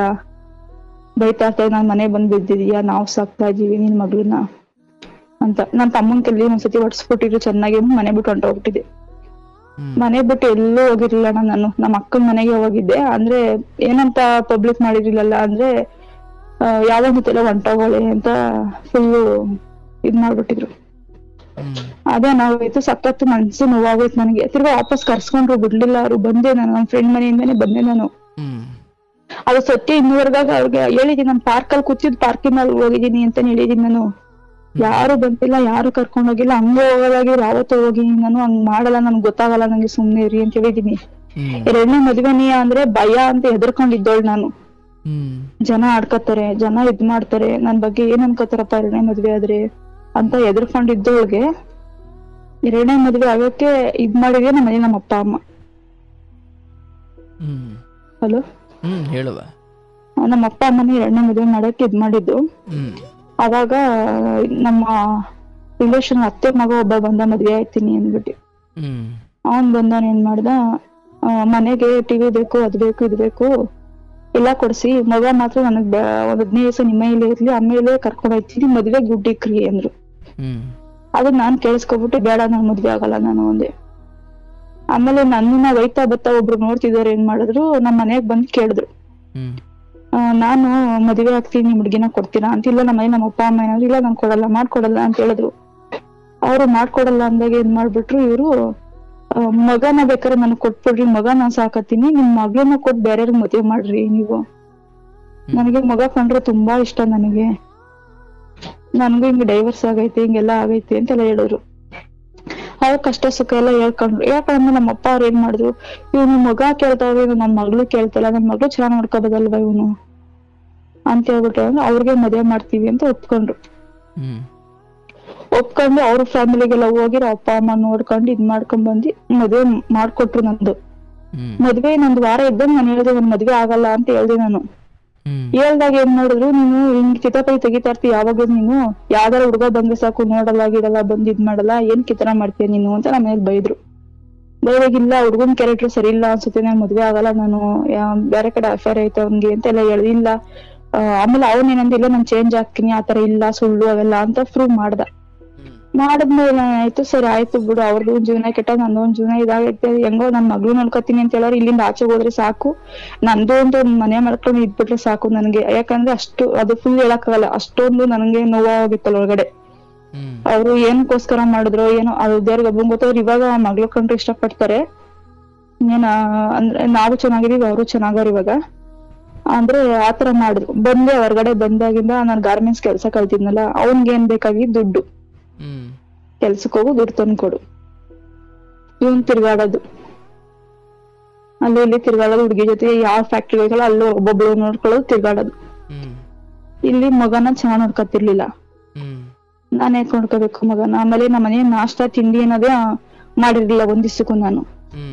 ಬೈತಾ ಇರ್ತಾರೆ, ನಾನ್ ಮನೆ ಬಂದ್ ಬಿದ್ದಿದೀಯಾ, ನಾವ್ ಸಾಕ್ತಾ ಇದೀವಿ ನಿನ್ ಮಗಳನ್ನ ಅಂತ. ನಾನ್ ತಮ್ಮನ್ ಕೆಲ್ಲಿ ಒಂದ್ಸತಿ ಹೊಡ್ಸ್ಬಿಟ್ಟಿದ್ರು ಚೆನ್ನಾಗಿ, ಮನೆ ಬಿಟ್ಟು ಹೊಂಟೋಗ್ಬಿಟ್ಟಿದೆ. ಮನೆ ಬಿಟ್ಟು ಎಲ್ಲೂ ಹೋಗಿರ್ಲಿಲ್ಲ ನಾನು, ನಮ್ಮ ಅಕ್ಕನ ಮನೆಗೆ ಹೋಗಿದ್ದೆ. ಅಂದ್ರೆ ಏನಂತ ಪಬ್ಲಿಕ್ ಮಾಡಿರ್ಲಿಲ್ಲ, ಅಂದ್ರೆ ಯಾವ ಜೊತೆಲ್ಲ ಹೊಂಟೋಗೋಳೆ ಅಂತ ಫುಲ್ಲು ಇದ್ ಮಾಡ್ಬಿಟ್ಟಿದ್ರು. ಅದೇ ನಾವಾಯ್ತು, ಸಖತ್ತು ಮನ್ಸು ನೋವಾಗೋಯ್ತು ನನಗೆ. ತಿರ್ಗಾ ವಾಪಸ್ ಕರ್ಸ್ಕೊಂಡ್ರು, ಬಿಡ್ಲಿಲ್ಲ ಅವ್ರು. ಬಂದೆ ನಾನು ನಮ್ ಫ್ರೆಂಡ್ ಮನೆಯಿಂದಾನೆ ಬಂದೆ ನಾನು. ಅದು ಸತ್ಯ ಇನ್ನೂವರೆಗಾಗ ಅವ್ರಿಗೆ ಹೇಳಿದೀನಿ, ನಾನು ಪಾರ್ಕಲ್ಲಿ ಕೂತಿದ್ ಪಾರ್ಕಿನಲ್ಲಿ ಹೋಗಿದೀನಿ ಅಂತ ಹೇಳಿದೀನಿ ನಾನು. ಯಾರು ಬಂದಿಲ್ಲ, ಯಾರು ಕರ್ಕೊಂಡ್ ಹೋಗಿಲ್ಲ, ಹಂಗ ಹೋಗೋದಾಗಿದ್ರೆ ಯಾವತ್ತೂ ಹೋಗಿ, ನಾನು ಹಂಗ್ ಮಾಡಲ್ಲ, ನನ್ಗೆ ಗೊತ್ತಾಗಲ್ಲ, ನಂಗೆ ಸುಮ್ನೆ ಇರಿ ಅಂತ ಹೇಳಿದೀನಿ. 2ನೇ ಮದ್ವೆನಿ ಅಂದ್ರೆ ಭಯ ಅಂತ ಹೆದರ್ಕೊಂಡಿದ್ದೋಳ್ ನಾನು. ಜನ ಆಡ್ಕತಾರೆ, ಜನ ಇದ್ ಮಾಡ್ತಾರೆ, ನನ್ ಬಗ್ಗೆ ಏನ್ ಅನ್ಕೋತಾರಪ್ಪ 2ನೇ ಮದ್ವೆ ಆದ್ರೆ ಅಂತ ಹೆದರ್ಕೊಂಡಿದ್ದೋಳ್ಗೆ 2ನೇ ಮದ್ವೆ ಆಗಕ್ಕೆ ಇದ್ ಮಾಡಿದ್ರೆ ನಮ್ಮ ಮನೆ ನಮ್ಮ ಅಪ್ಪ ಅಮ್ಮ. ಹಲೋ ಹೇಳುವ. ನಮ್ಮ ಅಪ್ಪ ಅಮ್ಮನೇ 2ನೇ ಮದ್ವೆ ಮಾಡಕ್ಕೆ ಇದ್ ಮಾಡಿದ್ದು. ಅವಾಗ ನಮ್ಮ ರಿಲೇಷನ್ ಅತ್ತೆ ಮಗ ಒಬ್ಬ ಬಂದ, ಮದ್ವೆ ಆಯ್ತೀನಿ ಅಂದ್ಬಿಟ್ಟು. ಅವನ್ ಬಂದವನ್ ಏನ್ ಮಾಡ್ದ, ಮನೆಗೆ ಟಿವಿ ಬೇಕು, ಅದ್ ಬೇಕು, ಇದ್ ಬೇಕು ಎಲ್ಲಾ ಕೊಡ್ಸಿ, ಮಗ ಮಾತ್ರ ನನಗ್ 15 ದಿವಸ ನಿಮ್ಮ ಮನೇಲಿ ಇರ್ಲಿ, ಆಮೇಲೆ ಕರ್ಕೊಂಡ್ ಹೋಗ್ತೀನಿ, ಮದ್ವೆ ಗುಡ್ಡಿಕ್ರಿ ಅಂದ್ರು. ಅದನ್ನ ನಾನ್ ಕೇಳಿಸ್ಕೊಬಿಟ್ಟು, ಬೇಡ ನಾನ್ ಮದ್ವೆ ಆಗಲ್ಲ ನಾನು ಒಂದೇ. ಆಮೇಲೆ ನನ್ನನ್ನ ಒಯ್ತಾ ಬತ್ತಾ ಒಬ್ರು ನೋಡ್ತಿದಾರೆ, ಏನ್ ಮಾಡಿದ್ರು, ನಮ್ ಮನೆಗ್ ಬಂದ್ ಕೇಳಿದ್ರು, ನಾನು ಮದ್ವೆ ಆಗ್ತೀನಿ, ನಿಮ್ ಹುಡ್ಗಿನ ಕೊಡ್ತೀರಾ ಅಂತ. ಇಲ್ಲ ನಮ್ಮ ಅಪ್ಪ ಅಮ್ಮ ಏನಾದ್ರು, ಇಲ್ಲ ನಾನ್ ಕೊಡಲ್ಲ, ಮಾಡ್ಕೊಡಲ್ಲ ಅಂತ ಹೇಳಿದ್ರು. ಅವ್ರು ಮಾಡ್ಕೊಡಲ್ಲ ಅಂದಾಗ ಏನ್ ಮಾಡ್ಬಿಟ್ರು ಇವ್ರು, ಮಗನ ಬೇಕಾದ್ರೆ ನನಗ್ ಕೊಟ್ಬಿಡ್ರಿ, ಮಗ ನಾನ್ ಸಾಕತ್ತೀನಿ, ನಿಮ್ ಮಗಳನ್ನ ಕೊಟ್ಟು ಬೇರೆಯವ್ರಿಗೆ ಮದ್ವೆ ಮಾಡ್ರಿ ನೀವು, ನನಗೆ ಮಗ ಕಂಡ್ರೆ ತುಂಬಾ ಇಷ್ಟ ನನಗೆ ನನ್ಗೂ ಹಿಂಗ್ ಡೈವರ್ಸ್ ಆಗೈತಿ ಹಿಂಗೆಲ್ಲಾ ಆಗೈತಿ ಅಂತೆಲ್ಲ ಹೇಳಿದ್ರು. ಅವ್ರ ಕಷ್ಟ ಸುಖ ಎಲ್ಲ ಹೇಳ್ಕೊಂಡ್ರು. ಯಾಕಂದ್ರೆ ನಮ್ಮ ಅಪ್ಪ ಅವ್ರ ಏನ್ ಮಾಡಿದ್ರು, ಇವ್ನು ಮಗ ಕೇಳ್ತಾವ್ರಿ, ನನ್ ಮಗಳು ಕೇಳ್ತಲ್ಲ, ನನ್ ಮಗಳು ಚೆನ್ನಾಗ್ ನೋಡ್ಕೋಬೋದಲ್ವಾ ಇವನು ಅಂತ ಹೇಳ್ಬಿಟ್ಟು ಅವ್ರಿಗೆ ಮದ್ವೆ ಮಾಡ್ತೀವಿ ಅಂತ ಒಪ್ಕೊಂಡ್ರು. ಒಪ್ಕೊಂಡು ಅವ್ರ ಫ್ಯಾಮಿಲಿಗೆಲ್ಲ ಹೋಗಿ ಅಪ್ಪ ಅಮ್ಮ ನೋಡ್ಕೊಂಡು ಇದ್ ಮಾಡ್ಕೊಂಡ್ ಬಂದಿ ಮದ್ವೆ ಮಾಡ್ಕೊಟ್ರು. ನಂದು ಮದ್ವೆ ನಂದು ವಾರ ಇದ್ದಂಗ ನಾನು ಹೇಳ್ದೆ ನನ್ ಮದ್ವೆ ಆಗಲ್ಲ ಅಂತ ಹೇಳ್ದೆ. ನಾನು ಹೇಳ್ದಾಗ ಏನ್ ಮಾಡಿದ್ರು, ನೀನು ಹಿಂಗ್ ಕಿತಾಪೈ ತೆಗಿತಾ ಇರ್ತಿ, ಯಾವಾಗ ನೀನು ಯಾವ್ದಾರ ಹುಡುಗ ಬಂದ್ರೆ ಸಾಕು ನೋಡಲ್ಲ ಗಿಡಲ್ಲ ಬಂದ್ ಇದ್ ಮಾಡಲ್ಲ, ಏನ್ ಕಿತನ ಮಾಡ್ತೀಯ ನೀನು ಅಂತ ನಮ್ಮ ಮೇಲೆ ಬೈದ್ರು. ಬೈದಾಗಿಲ್ಲ ಹುಡ್ಗನ್ ಕ್ಯಾರೆಕ್ಟರ್ ಸರಿ ಇಲ್ಲ ಅನ್ಸುತ್ತೆ, ನಾನ್ ಮದ್ವೆ ಆಗಲ್ಲ, ನಾನು ಬೇರೆ ಕಡೆ ಅಫೇರ್ ಐತೆ ಅವ್ನ್ಗೆ ಅಂತ ಎಲ್ಲ ಹೇಳಿಲ್ಲ. ಆಮೇಲೆ ಅವ್ನ್ ಏನಂದಿಲ್ಲ ನಾನ್ ಚೇಂಜ್ ಆಗ್ತೀನಿ, ಆತರ ಇಲ್ಲ ಸುಳ್ಳು ಅವೆಲ್ಲ ಅಂತ ಪ್ರೂವ್ ಮಾಡ್ದ. ಮಾಡದ್ಮೇಲೆ ಆಯ್ತು ಸರಿ ಆಯ್ತು ಬಿಡು, ಅವ್ರದ್ದು ಒಂದ್ ಜೀವನ ಕೆಟ್ಟ, ನಂದು ಒಂದ್ ಜೀವನ ಇದಾಗೈತೆ, ಹೆಂಗೋ ನನ್ ಮಗಳು ನೋಡ್ಕೊತೀನಿ ಅಂತ ಹೇಳೋರು, ಇಲ್ಲಿಂದ ಆಚೆ ಹೋದ್ರೆ ಸಾಕು, ನಂದು ಅಂತ ಒಂದ್ ಮನೆ ಮಾಡ್ಕೊಂಡು ಇದ್ಬಿಟ್ರೆ ಸಾಕು ನನ್ಗೆ. ಯಾಕಂದ್ರೆ ಅಷ್ಟು ಅದು ಫುಲ್ ಹೇಳಕ್ಕಾಗಲ್ಲ, ಅಷ್ಟೊಂದು ನನ್ಗೆ ನೋವಾಗಿತ್ತಲ್ಲ ಒಳಗಡೆ. ಅವ್ರು ಏನಕ್ಕೋಸ್ಕರ ಮಾಡಿದ್ರು ಏನೋ ಅದು ದೇವ್ರಿಗೆ ಒಬ್ಬಂಗ್ ಗೊತ್ತವ್ರು. ಇವಾಗ ಮಗ್ಳು ಕಂಡ್ರೆ ಇಷ್ಟ ಪಡ್ತಾರೆ, ಅಂದ್ರೆ ನಾವು ಚೆನ್ನಾಗಿದೀವಿ ಅವರು ಚೆನ್ನಾಗವ್ರು ಇವಾಗ ಅಂದ್ರೆ ಆತರ ಮಾಡಿದ್ರು. ಬಂದೆ ಹೊರಗಡೆ ಬಂದಾಗಿಂದ ನಾನ್ ಗಾರ್ಮೆಂಟ್ಸ್ ಕೆಲ್ಸ ಕಲ್ತಿದ್ನಲ್ಲ, ಅವ್ನ್ಗೆ ಏನ್ ಬೇಕಾಗಿ ದುಡ್ಡು, ಕೆಲ್ಸಕ್ ಹೋಗು ದುಡ್ಡು ತಂದ್ಕೊಡು, ಇವನ್ ತಿರ್ಗಾಡೋದು ಅಲ್ಲಿ ಇಲ್ಲಿ ತಿರ್ಗಾಡೋದು, ಹುಡ್ಗಿ ಜೊತೆ ಯಾವ ಫ್ಯಾಕ್ಟ್ರಿ ಹೋಗಲ್ಲ ಅಲ್ಲೂ ಒಬ್ಬೊಬ್ಳು ನೋಡ್ಕೊಳ್ಳೋದು ತಿರ್ಗಾಡೋದು. ಇಲ್ಲಿ ಮಗನ ಚೆನ್ನಾಗ್ ನೋಡ್ಕೊತಿರ್ಲಿಲ್ಲ, ನಾನೇ ನೋಡ್ಕೋಬೇಕು ಮಗನ. ಆಮೇಲೆ ನಮ್ಮ ಮನೆ ನಾಷ್ಟಾ ತಿಂಡಿ ಅನ್ನೋದೇ ಮಾಡಿರ್ಲಿಲ್ಲ ಒಂದ್ ದಿವ್ಸಕ್ಕೂ, ನಾನು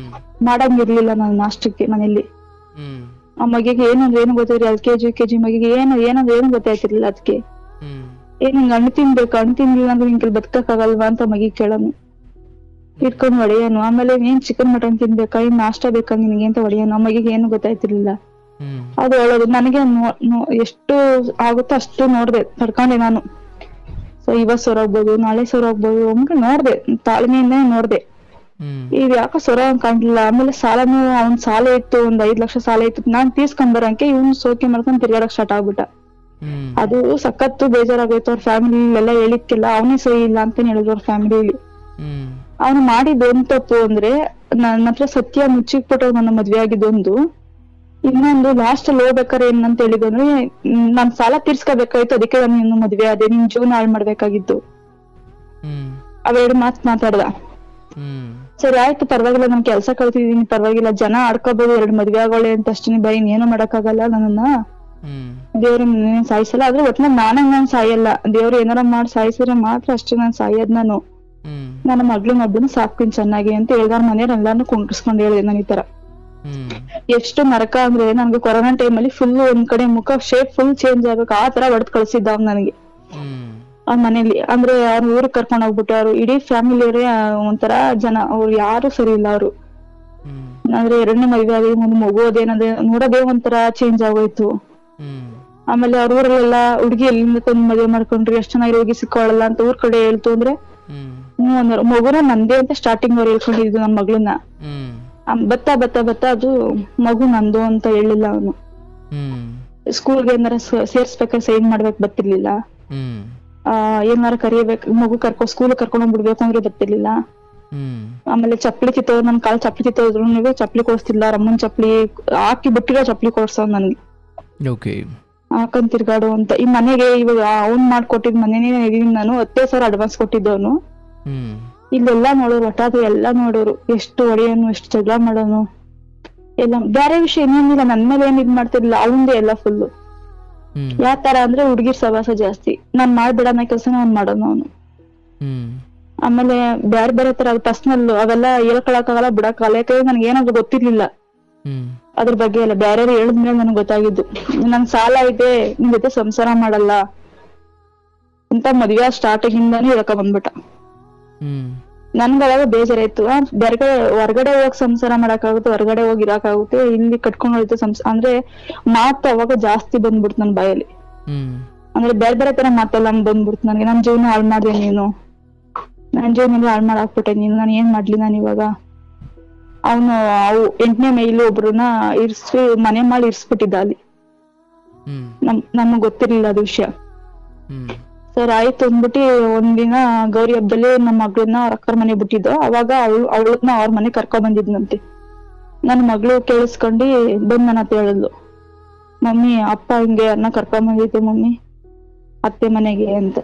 ಮಾಡಂಗಿರ್ಲಿಲ್ಲ ನಾನು ನಾಷ್ಟಕ್ಕೆ ಮನೇಲಿ. ಆ ಮಗಿಗೆ ಏನಂದ್ರೆ ಏನು ಗೊತ್ತಿರಿ, LKG ಮಗಿಗೆ ಏನು ಗೊತ್ತಾಯ್ತಿರ್ಲಿಲ್ಲ. ಅದಕ್ಕೆ ಏನ್ ಹಿಂಗ್ ಹಣ್ಣು ತಿನ್ಬೇಕು, ಹಣ್ಣು ತಿನ್ಲಿಲ್ಲ ಅಂದ್ರೆ ನಿಂಗೆ ಬದುಕಕ್ಕಾಗಲ್ವಾ ಅಂತ ಮಗಿ ಕೇಳೋನು, ಇಟ್ಕೊಂಡ್ ಹೊಡೆಯೋನು. ಆಮೇಲೆ ಏನ್ ಚಿಕನ್ ಮಟನ್ ತಿನ್ಬೇಕಾ, ಏನ್ ನಾಷ್ಟಾ ಬೇಕಾ ನಿನ್ಗೆ ಅಂತ ಹೊಡೆಯೋನು. ಆ ಮಗಿಗೆ ಏನು ಗೊತ್ತಾಯ್ತಿರ್ಲಿಲ್ಲ. ಅದು ಹೇಳೋದು ನನಗೆ ಎಷ್ಟು ಆಗುತ್ತೋ ಅಷ್ಟು ನೋಡ್ದೆ, ತಡ್ಕೊಂಡೆ ನಾನು. ಸೊ ಇವತ್ ಸೊರ ಹೋಗ್ಬೋದು, ನಾಳೆ ಸೊರ ಹೋಗ್ಬೋದು ಅಂತ ನೋಡ್ದೆ, ತಾಳ್ಮೆಯಿಂದ ನೋಡ್ದೆ. ಈಗ ಯಾಕೋ ಸೊರ ಕಾಣ್ಲಿಲ್ಲ. ಆಮೇಲೆ ಸಾಲನು ಅವ್ನ್ ಸಾಲ ಇತ್ತು, ಒಂದ್ 5 ಲಕ್ಷ ಸಾಲ ಇತ್ತು, ನಾನ್ ತೀರ್ಸ್ಕೊಂಡ್ ಬರಂಕೆ ಇವ್ನು ಸೋಕೆ ಮಾಡ್ಕೊಂಡ್ ತಿರ್ಗಾಡಕ್ ಸ್ಟಾರ್ಟ್ ಆಗ್ಬಿಟ್ಟ. ಅದು ಸಖತ್ತು ಬೇಜಾರಾಗೋಯ್ತು. ಅವ್ರ ಫ್ಯಾಮಿಲಿ ಎಲ್ಲ ಹೇಳಿದ್ಕೆಲ್ಲ ಅವನೇ ಸಹಿ ಇಲ್ಲ ಅಂತ ಹೇಳಿದ್ರು ಅವ್ರ ಫ್ಯಾಮಿಲಿಲಿ. ಅವ್ನು ಮಾಡಿದ್ ಒಂದ್ ತಪ್ಪು ಅಂದ್ರೆ ನನ್ನ ಹತ್ರ ಸತ್ಯ ಮುಚ್ಚಿಕ್ಬಿಟ್ಟು ನನ್ನ ಮದ್ವೆ ಆಗಿದ್ದೊಂದು. ಇನ್ನೊಂದು ಲಾಸ್ಟ್ ಅಲ್ಲಿ ಹೋಗ್ಬೇಕಾರೆ ಏನಂತ ಹೇಳಿದ್ರು, ನಾನ್ ಸಾಲ ತೀರ್ಸ್ಕೋಬೇಕಾಯ್ತು, ಅದಕ್ಕೆ ನಾನು ಇನ್ನು ಮದ್ವೆ ಅದೇ, ನಿನ್ ಜೀವನ ಹಾಳು ಮಾಡ್ಬೇಕಾಗಿತ್ತು, ಅವೆರಡು ಮಾತಾಡ್ದ. ಸರಿ ಆಯ್ತು ಪರವಾಗಿಲ್ಲ, ನಾನ್ ಕೆಲ್ಸ ಕಲ್ತಿದೀನಿ ಪರವಾಗಿಲ್ಲ, ಜನ ಆಡ್ಕೋಬಹುದು, 2 ಮದ್ವೆ ಆಗೋಳೆ ಅಂತ ಅಷ್ಟೇ, ಬೈ ಇನ್ನೇನು ಮಾಡಕ್ಕಾಗಲ್ಲ, ನನ್ನನ್ನ ದೇವ್ರ ಸಾಯಿಸಲ್ಲ. ಆದ್ರೆ ಒಟ್ನಲ್ಲಿ ನಾನ್ ಸಾಯಲ್ಲ, ದೇವ್ರು ಏನಾರ ಮಾಡಿ ಸಾಯಿಸಿದ್ರೆ ಮಾತ್ರ ಅಷ್ಟೇ ನಾನ್ ಸಾಯೋದ್. ನಾನು ನನ್ನ ಮಗ್ಳನ್ನೊಬ್ಬನ ಸಾಕ್ತೀನಿ ಚೆನ್ನಾಗಿ ಅಂತ ಹೇಳ್ದಾರ. ಮನೆಯವ್ರೆಲ್ಲಾನು ಕುಂಡ್ರಿಸ್ಕೊಂಡ್ ಹೇಳಿದೆ ನಾನು ಈ ತರ. ಎಷ್ಟು ನರಕ ಅಂದ್ರೆ ನನ್ಗೆ ಕೊರೋನಾ ಟೈಮಲ್ಲಿ ಫುಲ್ ಒಂದ್ ಕಡೆ ಮುಖ ಶೇಪ್ ಫುಲ್ ಚೇಂಜ್ ಆಗ್ಬೇಕು ಆ ತರ ಹೊಡೆದ್ ಕಳ್ಸಿದ್ದ ಅವ್ನು ನನಗೆ. ಅವ್ರ ಮನೇಲಿ ಅಂದ್ರೆ ಅವ್ರ ಊರಿಗೆ ಕರ್ಕೊಂಡ್ ಹೋಗ್ಬಿಟ್ಟು, ಅವ್ರು ಇಡೀ ಫ್ಯಾಮಿಲಿಯವರೇ ಒಂಥರ ಜನ, ಅವ್ರು ಯಾರು ಸರಿ ಇಲ್ಲ. ಅವ್ರು ಅಂದ್ರೆ 2ನೇ ಮದ್ವೆ ಆಗಿ ಒಂದು ಮಗು ಅದೇನದೇ ನೋಡೋದೇ ಒಂಥರ ಚೇಂಜ್ ಆಗೋಯ್ತು. ಆಮೇಲೆ ಅವ್ರ ಊರಲ್ಲೆಲ್ಲ ಹುಡುಗಿ ಎಲ್ಲಿಂದ ತಂದ್ ಮದ್ವೆ ಮಾಡ್ಕೊಂಡ್ರಿ, ಎಷ್ಟ್ ಚೆನ್ನಾಗಿ ಹುಡುಗಿ ಸಿಕ್ಕೋಳಲ್ಲ ಅಂತ ಊರ್ ಕಡೆ ಹೇಳ್ತು. ಅಂದ್ರೆ ಮಗುನ ನಂದೇ ಅಂತ ಸ್ಟಾರ್ಟಿಂಗ್ ಅವ್ರು ಹೇಳ್ಕೊಂಡಿದ್ದು ನನ್ ಮಗಳನ್ನ. ಬತ್ತಾ ಅದು ಮಗು ನಂದು ಅಂತ ಹೇಳಿಲ್ಲ ಅವನು. ಸ್ಕೂಲ್ಗೆ ಏನಾರ ಸೇರ್ಸ್ಬೇಕಾದ್ರೆ ಸೈನ್ ಮಾಡ್ಬೇಕು ಬರ್ತಿರ್ಲಿಲ್ಲ, ಏನಾರ ಕರಿಬೇಕು ಮಗು ಸ್ಕೂಲ್ ಕರ್ಕೊಂಡ್ ಹೋಗ್ಬಿಡ್ಬೇಕು ಅಂದ್ರೆ ಬರ್ತಿರ್ಲಿಲ್ಲ. ಆಮೇಲೆ ಚಪ್ಲಿ ಕಿತ್ತೋದ್ರು, ನನ್ ಕಾಲ್ ಚಪ್ಲಿ ಕಿತ್ತೋದ್ರು ಚಪ್ಲಿ ಕೊಡ್ಸ್ತಿಲ್ಲ, ರಮ್ಮನ್ ಚಪ್ಲಿ ಹಾಕಿ ಬಿಟ್ಟಿರೋ ಚಪ್ಲಿ ಕೊಡ್ಸವ್ ನನ್ಗೆ, ಹಾಕೊಂಡ್ ತಿರ್ಗಾಡು ಅಂತ. ಈ ಮನೆಗೆ ಇವಾಗ ಅವ್ನ್ ಮಾಡ್ಕೊಟ್ಟಿದ್ ಮನೇನೇ ಇದೀನಿ ನಾನು, 10,000 ಅಡ್ವಾನ್ಸ್ ಕೊಟ್ಟಿದ್ದವನು. ಇಲ್ಲೆಲ್ಲಾ ನೋಡೋರು, ಒಟ್ಟಾದ್ರು ಎಲ್ಲಾ ನೋಡೋರು, ಎಷ್ಟು ಹೊಡೆಯೋನು, ಎಷ್ಟು ಜಗಳ ಮಾಡೋನು ಎಲ್ಲ. ಬೇರೆ ವಿಷಯ ಏನೇನಿಲ್ಲ, ನನ್ ಮೇಲೆ ಏನ್ ಇದ್ ಮಾಡ್ತಿರ್ಲಿಲ್ಲ, ಅವಂದೇ ಎಲ್ಲ ಫುಲ್ಲು. ಯಾವ ತರ ಅಂದ್ರೆ ಹುಡ್ಗಿರ್ ಸವಾಸ ಜಾಸ್ತಿ, ನಾನ್ ಮಾಡ್ಬಿಡೋಣ ಕೆಲ್ಸನ ಅವ್ನ್ ಮಾಡೋನು ಅವನು. ಆಮೇಲೆ ಬೇರೆ ತರ ಪರ್ಸನಲ್ ಅವೆಲ್ಲ ಹೇಳ್ಕೊಳಕ್ಕಾಗಲ್ಲ, ಬಿಡಕ್ಕಾಗಲ್ಲ. ಯಾಕಂದ್ರೆ ನನ್ಗೆ ಏನಾದ್ರು ಗೊತ್ತಿರ್ಲಿಲ್ಲ ಅದ್ರ ಬಗ್ಗೆ ಎಲ್ಲ. ಬೇರೆಯವ್ರು ಹೇಳಿದ್ಮೇಲೆ ನನ್ಗೆ ಗೊತ್ತಾಗಿದ್ದು, ನನ್ ಸಾಲ ಇದೆ, ನಿನ್ ಜೊತೆ ಸಂಸಾರ ಮಾಡಲ್ಲ ಅಂತ ಮದ್ವೆ ಸ್ಟಾರ್ಟಿಂಗ್ ಇಂದಾನು ಹೇಳ್ಕ ಬಂದ್ಬಿಟ್ಟ. ನನ್ಗ ಅವಾಗ ಬೇಜಾರಾಯ್ತು. ಹೊರಗಡೆ ಹೋಗ್ ಸಂಸಾರ ಮಾಡಕ್ಕಾಗುತ್ತೆ, ಹೊರಗಡೆ ಹೋಗಿ ಇರಕಾಗುತ್ತೆ, ಇಲ್ಲಿ ಕಟ್ಕೊಂಡ್ ಹೋಯ್ತು ಅಂದ್ರೆ ಮಾತು ಅವಾಗ ಜಾಸ್ತಿ ಬಂದ್ಬಿಡ್ತು ನನ್ ಬಾಯಲ್ಲಿ. ಅಂದ್ರೆ ಬೇರೆ ತರ ಮಾತೆಲ್ಲ ಬಂದ್ಬಿಡ್ತು ನನ್ಗೆ. ನನ್ ಜೀವನ ಹಾಳು ಮಾಡ್ದೆ ನೀನು, ನನ್ ಜೀವನ ಹಾಳು ಮಾಡಾಕ್ಬಿಟ್ಟೆ ನೀನು, ನಾನು ಏನ್ ಮಾಡ್ಲಿ ನಾನು ಇವಾಗ. ಅವನು 8ನೇ ಮೈಲಿ ಒಬ್ರನ್ನ ಮನೆ ಮಾಡಿ ಇರ್ಸ್ಬಿಟ್ಟಿದ್ದ ಅಲ್ಲಿ. ನಮಗ್ ಗೊತ್ತಿರ್ಲಿಲ್ಲ ಅದು ವಿಷಯ. ಸರ್ ಆಯ್ತು ಅಂದ್ಬಿಟ್ಟು ಒಂದಿನ ಗೌರಿ ಹಬ್ಬದಲ್ಲಿ ನಮ್ಮ ಮಗಳನ್ನ ಅವ್ರ ಅಕ್ಕರ ಮನೆ ಬಿಟ್ಟಿದ್ದು. ಅವಾಗ ಅವಳನ್ನ ಅವ್ರ ಮನೆ ಕರ್ಕೊಂಡ್ ಬಂದಿದ್ನಂತೆ. ನನ್ ಮಗಳು ಕೇಳಿಸ್ಕೊಂಡಿ ಬಂದ್ ನನ್ನ ಹತ್ರ ಹೇಳಿದ್ಲು, ಮಮ್ಮಿ ಅಪ್ಪ ಹಿಂಗೆ ಅನ್ನ ಕರ್ಕೊಂಡ್ ಬಂದಿತ್ತು ಮಮ್ಮಿ ಅತ್ತೆ ಮನೆಗೆ ಅಂತ.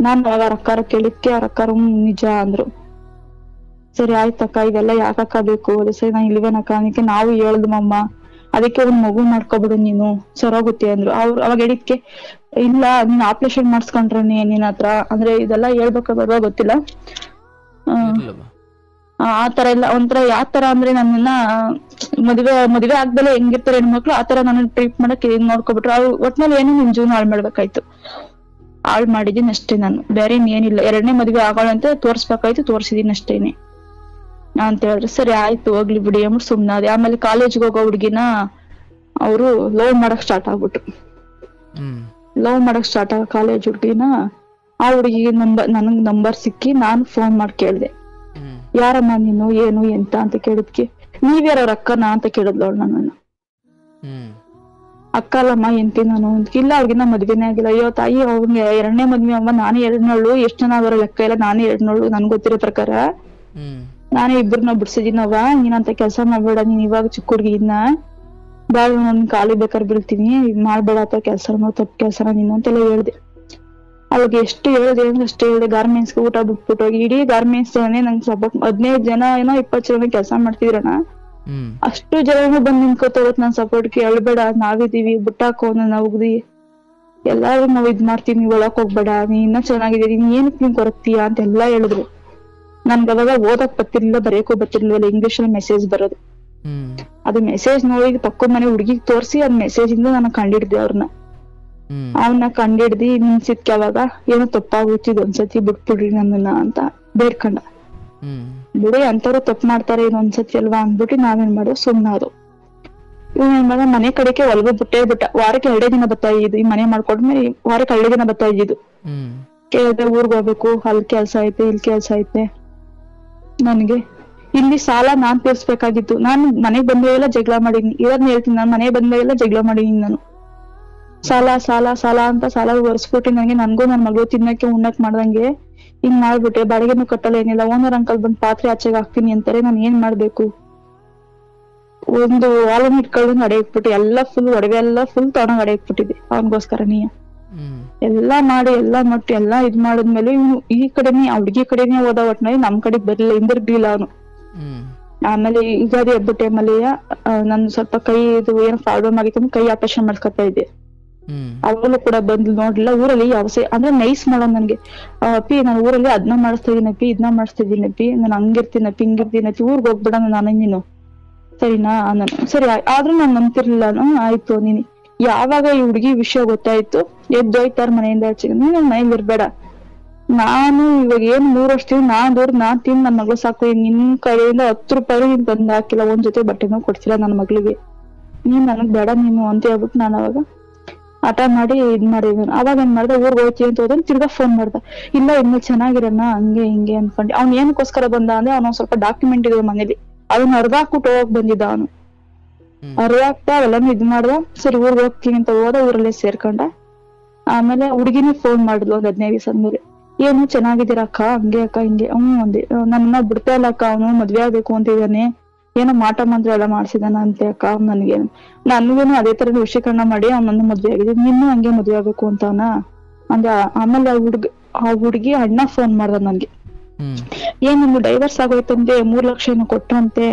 ನಾನ್ ಅವಾಗ ಅವ್ರ ಅಕ್ಕಾರ ಕೇಳಿದ್ಕೆ ಅವ್ರ ಅಕ್ಕಾರ ನಿಜ ಅಂದ್ರು. ಸರಿ ಆಯ್ತಕ್ಕ, ಇದೆಲ್ಲ ಯಾಕಕ್ಕ ಬೇಕು? ಅದೇ ಸರಿ ನಾ ಇಲ್ವೇನಕ್ಕ ಅದಕ್ಕೆ ನಾವು ಹೇಳ್ದಮ್ಮ, ಅದಕ್ಕೆ ಒಂದ್ ಮಗು ಮಾಡ್ಕೊಬಿಡು ನೀನು ಸರೋಗುತ್ತೆ ಅಂದ್ರು. ಅವಾಗ ಹೇಳಿದ್ಕೆ ಇಲ್ಲ ನೀನ್ ಆಪರೇಷನ್ ಮಾಡಿಸ್ಕೊಂಡ್ರೆ ನಿನ್ ಹತ್ರ ಅಂದ್ರೆ ಇದೆಲ್ಲ ಹೇಳ್ಬೇಕಾಗ ಗೊತ್ತಿಲ್ಲ. ಆತರ ಎಲ್ಲ ಒಂಥರ ಯಾತರ ಅಂದ್ರೆ ನನ್ನನ್ನ ಮದ್ವೆ ಆಗ್ದಲೆ ಹೆಂಗಿರ್ತಾರೆ ಹೆಣ್ಮಕ್ಳು ಆತರ ನನ್ನ ಟ್ರೀಟ್ ಮಾಡಕ್ ನೋಡ್ಕೊಬಿಟ್ರು. ಅವ್ರು ಒಟ್ನಲ್ಲಿ ಏನು ನಿನ್ ಜೀವನ ಹಾಳು ಮಾಡ್ಬೇಕಾಯ್ತು. ಹಾಳು ಮಾಡಿದೀನಿ ಅಷ್ಟೇ ನಾನು, ಬೇರೆ ಏನಿಲ್ಲ. 2ನೇ ಮದ್ವೆ ಆಗೋಳಂತ ತೋರ್ಸ್ಬೇಕಾಯ್ತು, ತೋರ್ಸಿದೀನಿ ಅಷ್ಟೇನೆ ಅಂತ ಹೇಳಿದ್ರು. ಸರಿ ಆಯ್ತು ಹೋಗ್ಲಿ ಬಿಡಿ ಅಂದ್ಬಿಟ್ಟು ಸುಮ್ನಾದೆ. ಆಮೇಲೆ ಕಾಲೇಜ್ಗೆ ಹೋಗೋ ಹುಡ್ಗಿನ ಅವರು ಲವ್ ಮಾಡಕ್ ಸ್ಟಾರ್ಟ್ ಆಗ್ಬಿಟ್ರು. ಲವ್ ಮಾಡಕ್ ಸ್ಟಾರ್ಟ್ ಆಗ ಕಾಲೇಜ್ ಹುಡ್ಗಿನ ಆ ಹುಡುಗಿಗೆ ನನಗ್ ನಂಬರ್ ಸಿಕ್ಕಿ ನಾನು ಫೋನ್ ಮಾಡಿ ಕೇಳ್ದೆ, ಯಾರಮ್ಮ ನೀನು, ಏನು ಎಂತ ಅಂತ ಕೇಳಿದ್ಕೆ ನೀವ್ಯಾರ ಅವ್ರ ಅಕ್ಕನ ಅಂತ ಕೇಳಿದ್ಲು ಅವ್ಳು ನನ್ನನ್ನ. ಅಕ್ಕ ಅಲ್ಲಮ್ಮ ಎಂತಿ ನಾನು ಇಲ್ಲ, ಅವ್ರಿಗಿನ್ನ ಮದ್ವೆನೇ ಆಗಿಲ್ಲ. ಅಯ್ಯೋ ತಾಯಿ, ಅವ್ನಿಗೆ 2ನೇ ಮದ್ವೆ ಅಮ್ಮ, ನಾನೇ 2ನಳ್ಳು, ಎಷ್ಟ್ ಜನ ಅವರ ಲೆಕ್ಕ ಇಲ್ಲ, ನಾನೇ 2ನಳ್ಳು. ನನ್ ಗೊತ್ತಿರೋ ಪ್ರಕಾರ ನಾನೇ ಇಬ್ಬರನ್ನ ಬಿಡ್ಸಿದೀನವ, ನೀನಂತ ಕೆಲ್ಸ ಮಾಡ್ಬೇಡ, ನೀನ್ ಇವಾಗ ಚಿಕ್ಕ ಹುಡ್ಗಿನ ಬಾಳ ನನ್ ಕಾಲಿ ಬೇಕಾದ್ರೆ ಬೀಳ್ತೀನಿ, ಮಾಡ್ಬೇಡ ಅಥವಾ ಕೆಲ್ಸನ ತಪ್ಪು ಕೆಲ್ಸನ ನೀನು ಅಂತೆಲ್ಲ ಹೇಳ್ದೆ. ಅವಾಗ ಎಷ್ಟು ಹೇಳಿದೆ ಅಂದ್ರೆ ಅಷ್ಟೇ ಹೇಳಿದೆ. ಗಾರ್ಮೆಂಟ್ಸ್ಗೆ ಊಟ ಬಿಟ್ಬಿಟ್ಟು ಹೋಗಿ ಇಡೀ ಗಾರ್ಮೆಂಟ್ಸ್ ನಂಗೆ ಸಪೋರ್ಟ್ 15 ಜನ ಏನೋ 20 ಜನ ಕೆಲ್ಸ ಮಾಡ್ತಿದ್ರಣ, ಅಷ್ಟು ಜನನು ಬಂದ್ ನಿಂತ್ಕೋತ ನಾನ್ ಸಪೋರ್ಟ್ಗೆ ಹೇಳ್ಬೇಡ, ನಾವಿದೀವಿ, ಬಿಟ್ಟಾಕೋ ನನ್ನ ಉಗ್ದಿ, ಎಲ್ಲಾರು ನಾವ್ ಇದ್ ಮಾಡ್ತೀವಿ, ಒಳಕ್ ಹೋಗ್ಬೇಡ, ನೀ ಇನ್ನ ಚೆನ್ನಾಗಿದ್ದೀರಿ, ನೀನ್ ಏನಕ್ ನೀನ್ ಕೊರಗ್ತೀಯ ಅಂತೆಲ್ಲಾ ಹೇಳಿದ್ರು. ನನ್ಗ ಅವಾಗ ಓದಕ್ ಬರ್ತಿರ್ಲಿಲ್ಲ, ಬರೆಯಕ್ಕೂ ಬರ್ತಿರ್ಲಿಲ್ಲ, ಇಂಗ್ಲಿಷ್ ಅಲ್ಲಿ ಮೆಸೇಜ್ ಬರೋದು. ಅದು ಮೆಸೇಜ್ ನೋಡಿ ಪಕ್ಕದ ಮನೆ ಹುಡ್ಗಿಗ್ ತೋರ್ಸಿ ಅದ್ ಮೆಸೇಜ್ ಇಂದ ನಾನು ಕಂಡಿಡ್ದೆ ಅವ್ರನ್ನ. ಅವನ್ನ ಕಂಡಿಡ್ದಿ ನಿನ್ಸಿದ್ಕೆ ಅವಾಗ ಏನೋ ತಪ್ಪಾಗುತ್ತಿದ್ ಒಂದ್ಸತಿ ಬಿಟ್ಬಿಡ್ರಿ ನನ್ನನ್ನ ಅಂತ ಬೇಡ್ಕೊಂಡ. ಬಿಡಿ ಅಂತವ್ರು ತಪ್ಪು ಮಾಡ್ತಾರೆ ಇನ್ನೊಂದ್ಸತಿ ಅಲ್ವಾ ಅಂದ್ಬಿಟ್ಟು ನಾವೇನ್ ಮಾಡೋ ಸುಮ್ನಾದ್ರು. ಇವ್ ಮಾಡ ಮನೆ ಕಡೆಗೆ ಒಳಗೂ ಬಿಟ್ಟ ವಾರಕ್ಕೆ 2 ದಿನ ಬರ್ತಾ ಇದ್ದು. ಈ ಮನೆ ಮಾಡ್ಕೊಂಡ್ಮೇಲೆ ವಾರಕ್ಕೆ 2 ದಿನ ಬರ್ತಾ ಇದ್ದಿದ್ದು. ಕೇಳಿದ್ರೆ ಊರ್ಗ್ ಹೋಗ್ಬೇಕು, ಅಲ್ಲಿ ಕೆಲ್ಸ ಐತೆ, ಇಲ್ಲಿ ಕೆಲ್ಸ ಐತೆ. ನನ್ಗೆ ಇಲ್ಲಿ ಸಾಲ ನಾನ್ ತೀರ್ಸ್ಬೇಕಾಗಿತ್ತು. ನಾನು ಮನೆಗ್ ಬಂದಾಗೆಲ್ಲ ಜಗಳ ಮಾಡಿದೀನಿ, ಇರೋದ್ನ ಹೇಳ್ತೀನಿ, ನಾನ್ ಮನೆಗ್ ಬಂದಾಗೆಲ್ಲ ಜಗಳ ಮಾಡಿದೀನಿ ನಾನು. ಸಾಲ ಸಾಲ ಸಾಲ ಅಂತ ಸಾಲ ಒರೆಸ್ಬಿಟ್ಟು ನನ್ಗೂ ನನ್ ಮಗಳು ತಿನ್ನಕ್ಕೆ ಉಣ್ಣಕ್ ಮಾಡ್ದಂಗೆ ಹಿಂಗ್ ಮಾಡ್ಬಿಟ್ಟೆ. ಬಾಡಿಗೆನೂ ಕಟ್ಟಲ್ಲ ಏನಿಲ್ಲ. ಓನರ್ ಅಂಕಲ್ ಬಂದ್ ಪಾತ್ರೆ ಆಚೆಗೆ ಹಾಕ್ತೀನಿ ಅಂತಾರೆ. ನಾನ್ ಏನ್ ಮಾಡ್ಬೇಕು? ಒಂದು ವಾಲನ್ ಇಟ್ಕೊಂಡು ಅಡೆ ಇಕ್ಬಿಟ್ಟು ಎಲ್ಲ ಫುಲ್ ಒಡವೆ ಎಲ್ಲ ಫುಲ್ ತಗೊಂಡ್ ಅಡೆ ಇಕ್ಬಿಟ್ಟಿದ್ದೆ ಅವನ್ಗೋಸ್ಕರ. ಎಲ್ಲಾ ಮಾಡಿ ಎಲ್ಲಾ ಮಟ್ಟು ಎಲ್ಲಾ ಇದ್ ಮಾಡಿದ್ಮೇಲೆ ಇವ್ನು ಈ ಕಡೆನೇ ಹುಡ್ಗಿ ಕಡೆನೇ ಹೋದ ಒಟ್ನಲ್ಲಿ ನಮ್ ಕಡೆಗ್ ಬರ್ಲಿಲ್ಲ, ಹಿಂದಿರ್ಗ್ಲಿಲ್ಲ ಅವನು. ಆಮೇಲೆ ಯುಗಾದಿ ಹಬ್ಬದ ಟೈಮಲ್ಲಿ ನನ್ ಸ್ವಲ್ಪ ಕೈ ಇದು ಏನೋ ಪ್ರಾಬ್ಲಮ್ ಆಗಿತ್ತು, ಕೈ ಆಪರೇಷನ್ ಮಾಡ್ಕೊತಾ ಇದ್ದೆ. ಅವಳು ಕೂಡ ಬಂದು ನೋಡ್ಲಿಲ್ಲ. ಊರಲ್ಲಿ ಅಂದ್ರೆ ನೈಸ್ ಮಾಡೋ ನನ್ಗೆ, ಅಪ್ಪಿ ನಾನು ಊರಲ್ಲಿ ಅದ್ನ ಮಾಡಿಸ್ತಾ ಇದೀನಪ್ಪಿ, ಇದನ್ನ ಮಾಡಿಸ್ತಾ ಇದೀನಪ್ಪಿ, ನಾನು ಹಂಗಿರ್ತೀನಪ್ಪಿ ಹಿಂಗಿರ್ತೀನಪ್ಪಿ, ಊರ್ಗ್ ಹೋಗ್ಬಿಡ ನಾನು ನೀನು ಸರಿನಾ ನಾನು. ಸರಿ ಆದ್ರೂ ನಾನ್ ನಂಬ್ತಿರ್ಲಿಲ್ಲ. ಆಯ್ತು ನೀನ್ ಯಾವಾಗ ಈ ಹುಡ್ಗಿ ವಿಷಯ ಗೊತ್ತಾಯ್ತು ಎದ್ದೋಯ್ತಾರ ಮನೆಯಿಂದ ಆಚೆಗೆ, ನೀನ್ ಮನೇಲಿ ಇರ್ಬೇಡ, ನಾನು ಇವಾಗ ಏನ್ 3 ವರ್ಷದಿಂದ ನಾನ್ ತಿಂದು ನನ್ ಮಗಳು ಸಾಕು, ನಿನ್ ಕಡೆಯಿಂದ 10 ರೂಪಾಯಿ ನೀನ್ ತಂದ್ ಹಾಕಿಲ್ಲ, ಒಂದ್ ಜೊತೆ ಬಟ್ಟೆನೂ ಕೊಡ್ಸಿಲ್ಲ ನನ್ ಮಗಳಿಗೆ, ನೀನ್ ನನಗ್ ಬೇಡ ನೀನು ಅಂತ ಹೇಳ್ಬಿಟ್ಟು ನಾನು ಅವಾಗ ಹಠ ಮಾಡಿ ಇದ್ ಮಾಡಿದ್ನು. ಅವಾಗ ಏನ್ ಮಾಡ್ದೆ, ಊರ್ಗ್ ಹೋಗ್ತೀನಿ ಅಂತ ಹೋದ್ರೆ ತಿರ್ಗಾ ಫೋನ್ ಮಾಡ್ದ, ಇಲ್ಲ ಇನ್ನು ಚೆನ್ನಾಗಿರಣ್ಣ ಹಂಗೆ ಹಿಂಗೆ ಅನ್ಕೊಂಡೆ. ಅವ್ನ್ ಏನಕ್ಕೋಸ್ಕರ ಬಂದ ಅಂದ್ರೆ ಅವ್ನ ಸ್ವಲ್ಪ ಡಾಕ್ಯುಮೆಂಟ್ ಇದೆ ಮನೇಲಿ, ಅದನ್ನ ಅರ್ಧ ಹಾಕ್ಬಿಟ್ಟು ಹೋಗಕ್ ಬಂದಿದ್ದ ಅವನು. ಅರ್ಧ ಹಾಕ್ತಾ ಅವೆಲ್ಲಾನು ಇದ್ ಮಾಡ್ದ. ಸರಿ ಊರ್ಗ್ ಹೋಗ್ತೀನಿ ಅಂತ ಹೋದ, ಊರಲ್ಲೇ ಸೇರ್ಕೊಂಡ. ಆಮೇಲೆ ಹುಡ್ಗಿನೇ ಫೋನ್ ಮಾಡಿದ್ಲು ಒಂದ್ 15 ದಿವಸ ಆದ್ಮೇಲೆ, ಏನು ಚೆನ್ನಾಗಿದ್ದೀರಾ ಅಕ್ಕ, ಹಂಗೆ ಅಕ್ಕ ಹಿಂಗೆ. ಅಂದೆ ನನ್ನ ಬಿಡ್ತಾ ಇಲ್ಲ ಅಕ್ಕ, ಅವನು ಮದ್ವೆ ಆಗ್ಬೇಕು ಅಂತಿದ್ದಾನೆ, ಏನೋ ಮಾಟ ಮಂತ್ರ ಎಲ್ಲ ಮಾಡ್ಸಿದಾನ ಅಂತೆ ಅಕ್ಕ ನನ್ಗೇನು ಅದೇ ತರ ವಶೀಕರಣ ಮಾಡಿ ಅವನನ್ನು ಮದ್ವೆ ಆಗಿದೆ, ನಿನ್ನೂ ಹಂಗೆ ಮದ್ವೆ ಆಗ್ಬೇಕು ಅಂತವನ ಅಂದೆ. ಆಮೇಲೆ ಆ ಹುಡ್ಗಿ ಅಣ್ಣ ಫೋನ್ ಮಾಡ್ದ ನನ್ಗೆ, ಏನ್ ನಿಮ್ಗೆ ಡೈವರ್ಸ್ ಆಗೋಯ್ತಂತೆ, 3 ಲಕ್ಷ ಏನು ಕೊಟ್ಟಂತೆ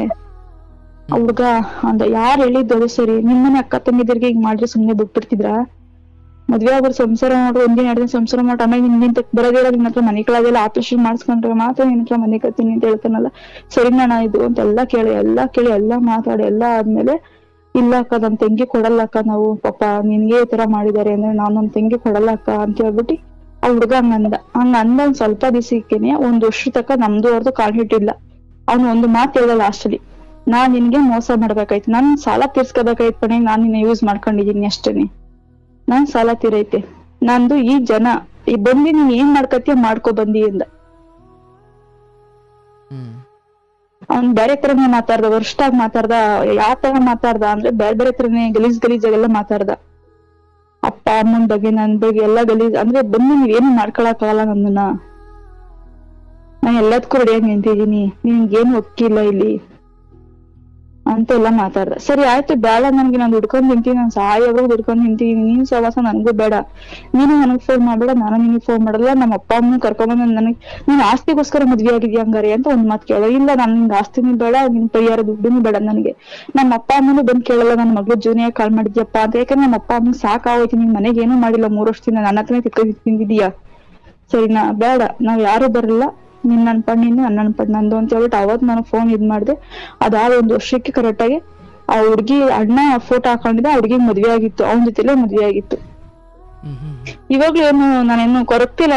ಹುಡ್ಗ ಅಂದ. ಯಾರು ಹೇಳಿದ್ದು? ಅದು ಸರಿ, ನಿಮ್ಮನೆ ಅಕ್ಕ ತಂಗಿದಿರ್ಗೆ ಹಿಂಗ್ ಮಾಡ್ರಿ ಸುಮ್ನೆ ಬಿಟ್ಬಿಡ್ತಿದ್ರ? ಮದ್ವೆ ಆಗೋರು ಸಂಸಾರ ಮಾಡ್ರು, 1 ದಿನ 2 ದಿನ ಸಂಸಾರ ಮಾಡ್ರು, ಆಮೇಲೆ ನಿನ್ ಬರೋದಿಲ್ಲ, ನಿನ್ನ ಹತ್ರ ಮನೆ ಕಳೋದಿಲ್ಲ, ಆಪರೇಷನ್ ಮಾಡಿಸ್ಕೊಂಡ್ರೆ ಮಾತ್ರ ನಿನ್ನ ಹತ್ರ ಮನೆ ಕತ್ತೀನಿ ಅಂತ ಹೇಳ್ತಾನಲ್ಲ, ಸರಿನಣ್ಣ ಇದು ಅಂತೆಲ್ಲಾ ಕೇಳಿ ಎಲ್ಲಾ ಮಾತಾಡಿ ಎಲ್ಲ ಆದ್ಮೇಲೆ, ಇಲ್ಲ ಅಕ್ಕ ನನ್ ತಂಗಿ ಕೊಡಲ್ಲ ಅಕ್ಕ, ನಾವು ಪಾಪ ನಿನ್ಗೆ ಈ ತರ ಮಾಡಿದಾರೆ ಅಂದ್ರೆ ನಾನ್ ನನ್ ತಂಗಿ ಕೊಡಲ್ಲ ಅಕ್ಕ ಅಂತ ಹೇಳ್ಬಿಟ್ಟು ಆ ಹುಡ್ಗ ಹಂಗಂದ ಒಂದ್ ಸ್ವಲ್ಪ ದಿವಸಕ್ಕೇನೆ 1 ವರ್ಷ ತನಕ ನಮ್ದು ಅವ್ರದ್ದು ಕಾಲ್ಹಿಟ್ಟಿಲ್ಲ. ಅವ್ನು ಒಂದು ಮಾತು ಹೇಳ್ದ ಲಾಸ್ಟ್ ಅಲ್ಲಿ, ನಾನ್ ನಿನ್ಗೆ ಮೋಸ ಮಾಡ್ಬೇಕಾಯ್ತು, ನನ್ ಸಾಲ ತೀರ್ಸ್ಕೋಬೇಕಾಯ್ತು ಕಣೆ, ನಾನ್ ನಿನ್ನ ಯೂಸ್ ಮಾಡ್ಕೊಂಡಿದೀನಿ ಅಷ್ಟೇನೆ, ನಾನ್ ಸಾಲ ತೀರೈತೆ ನಂದು, ಈ ಜನ ಈ ಬಂದಿ ನೀನ್ ಏನ್ ಮಾಡ್ಕತ್ತೀಯ ಮಾಡ್ಕೊ ಬಂದಿ ಅಂದ. ಅವ್ನ್ ಬೇರೆ ತರನೇ ಮಾತಾಡ್ದ, ವರ್ಷಾಗ್ ಮಾತಾಡ್ದ. ಯಾವ ತರ ಮಾತಾಡ್ದ ಅಂದ್ರೆ ಬೇರೆ ತರನೇ ಗಲೀಜಾಗೆಲ್ಲ ಮಾತಾಡ್ದ. ಅಪ್ಪ ಅಮ್ಮನ್ ಬಗ್ಗೆ ನನ್ ಬಗ್ಗೆ ಎಲ್ಲಾ ಗಲೀಜ್ ಅಂದ್ರೆ ಬಂದು ನೀವೇನು ಮಾಡ್ಕೊಳಕ್ ಆಗಲ್ಲ ನನ್ನನ್ನ, ನಾನ್ ಎಲ್ಲದಕ್ಕೂ ರೆಡಿಯಾಗಿ ನಿಂತಿದೀನಿ, ನಿನ್ಗೇನು ಒಕ್ಕಿಲ್ಲ ಇಲ್ಲಿ ಅಂತೆಲ್ಲ ಮಾತಾಡ್ದ. ಸರಿ ಆಯ್ತು ಬೇಡ ನನ್ಗೆ, ನಾನು ದುಡ್ಕೊಂಡ್ ತಿಂತೀನಿ, ನಾನು ಸಾಯೋವರೆಗೂ ದುಡ್ಕೊಂಡ್ ತಿಂತೀನಿ, ನೀನ್ ಸವಾಸ ನನ್ಗೂ ಬೇಡ, ನೀನು ನನಗ್ ಫೋನ್ ಮಾಡ್ಬೇಡ, ನಾನು ನಿನಗ್ ಫೋನ್ ಮಾಡಲ್ಲ, ನಮ್ಮ ಅಪ್ಪ ಅಮ್ಮನ ಕರ್ಕೊಂಬಂದ್ ನನಗ್ ನೀನ್ ಆಸ್ತಿಗೋಸ್ಕರ ಮದ್ವೆ ಆಗಿದ್ಯಾ ಹಂಗಾರೆ ಅಂತ ಒಂದ್ ಮಾತ್ ಕೇಳ. ಇಲ್ಲ ನನ್ ನಿಂಗ್ ಆಸ್ತಿನೂ ಬೇಡ, ನಿನ್ ಕೈಯಾರ ದುಡ್ಡುನು ಬೇಡ ನನಗೆ, ನಮ್ಮ ಅಪ್ಪ ಅಮ್ಮನು ಬಂದ್ ಕೇಳಲ್ಲ ನನ್ ಮಗ್ಳು ಜೀವನ ಕಾಲ್ ಮಾಡಿದ್ಯಪ್ಪ ಅಂತ. ಯಾಕಂದ್ರೆ ನಮ್ಮ ಅಪ್ಪ ಅಮ್ಮನ್ ಸಾಕಾಗೋಯ್ತು, ನಿನ್ ಮನೆಗೆ ಏನೂ ಮಾಡಿಲ್ಲ 3 ವರ್ಷದಿಂದ, ನನ್ನ ಹತ್ರನೇ ತಿಂದಿದೀಯಾ, ಸರಿನಾ, ಬೇಡ, ನಾವ್ ಯಾರು ಬರಲ್ಲ, ನಿನ್ ನನ್ ಪಣ್ ನೀನು, ನನ್ ಪಣ್ ನಂದು ಅಂತ ಹೇಳ್ಬಿಟ್ಟು ಅವತ್ ನಾನು ಫೋನ್ ಮಾಡ್ದೆ. ಅದಾದ 1 ವರ್ಷಕ್ಕೆ ಕರೆಕ್ಟ್ ಆಗಿ ಆ ಹುಡ್ಗಿ ಅಣ್ಣ ಫೋಟೋ ಹಾಕೊಂಡಿದ್ದ, ಆ ಹುಡ್ಗಿ ಮದ್ವೆ ಆಗಿತ್ತು, ಅವನ ಜೊತೆಲೇ ಮದ್ವೆ ಆಗಿತ್ತು. ಇವಾಗ್ಲೂ ಏನು ನಾನೇನು ಕೊರಗ್ತಿಲ್ಲ,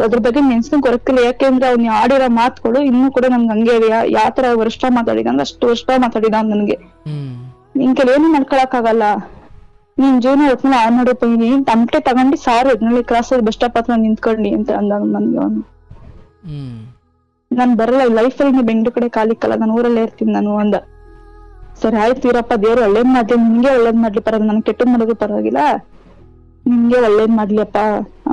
ಅದ್ರ ಬಗ್ಗೆ ನೆನ್ಸ್ಕೊಂಡ್ ಕೊರಗ್ತಿಲ್ಲ. ಯಾಕೆಂದ್ರೆ ಅವ್ನ ಆಡಿರೋ ಮಾತುಗಳು ಇನ್ನೂ ಕೂಡ ನನ್ಗೆ ಹಂಗೆ ಯಾವ ತರ ವರ್ಷ ಮಾತಾಡಿದ ಅಂದ್ರೆ ಅಷ್ಟು ವರ್ಷ ಮಾತಾಡಿದ ನನ್ಗೆ. ನಿನ್ ಕೆಲ ಏನು ಮಾಡ್ಕೊಳಕ್ ಆಗಲ್ಲ, ನಿನ್ ಜೀವನ ಹೊತ್ನಲ್ಲಿ ಹಾಳು ಮಾಡೋದು, ನೀನ್ ತಮಟೆ ತಗೊಂಡು ಸಾರು ಎದ್ನಲ್ಲಿ ಕ್ರಾಸ್ ಬಸ್ ಸ್ಟಾಪ್ ಹತ್ರ ನಿಂತ್ಕೊಂಡಿ ಅಂತ ಅಂದ ನನ್ಗೆ ಅವನು. ನಾನ್ ಬರಲ್ಲ ಲೈಫಲ್ಲಿ, ನೀ ಬೆಂಗ್ಳೂರ್ ಕಡೆ ಕಾಲಿಕ್ಕಲ್ಲ, ನಾನು ಊರಲ್ಲೇ ಇರ್ತೀನಿ ನಾನು ಅಂದ. ಸರಿ ಆಯ್ತು ಇರಪ್ಪ, ದೇವ್ರು ಒಳ್ಳೇದ್ ಮಾಡ್ಲಿ, ನಿನ್ಗೆ ಒಳ್ಳೇದ್ ಮಾಡ್ಲಿ, ಪರವಾಗಿಲ್ಲ, ನನ್ ಕೆಟ್ಟದ್ ಮಾಡೋದು ಪರವಾಗಿಲ್ಲ, ನಿನ್ಗೆ ಒಳ್ಳೇದ್ ಮಾಡ್ಲಿಯಪ್ಪ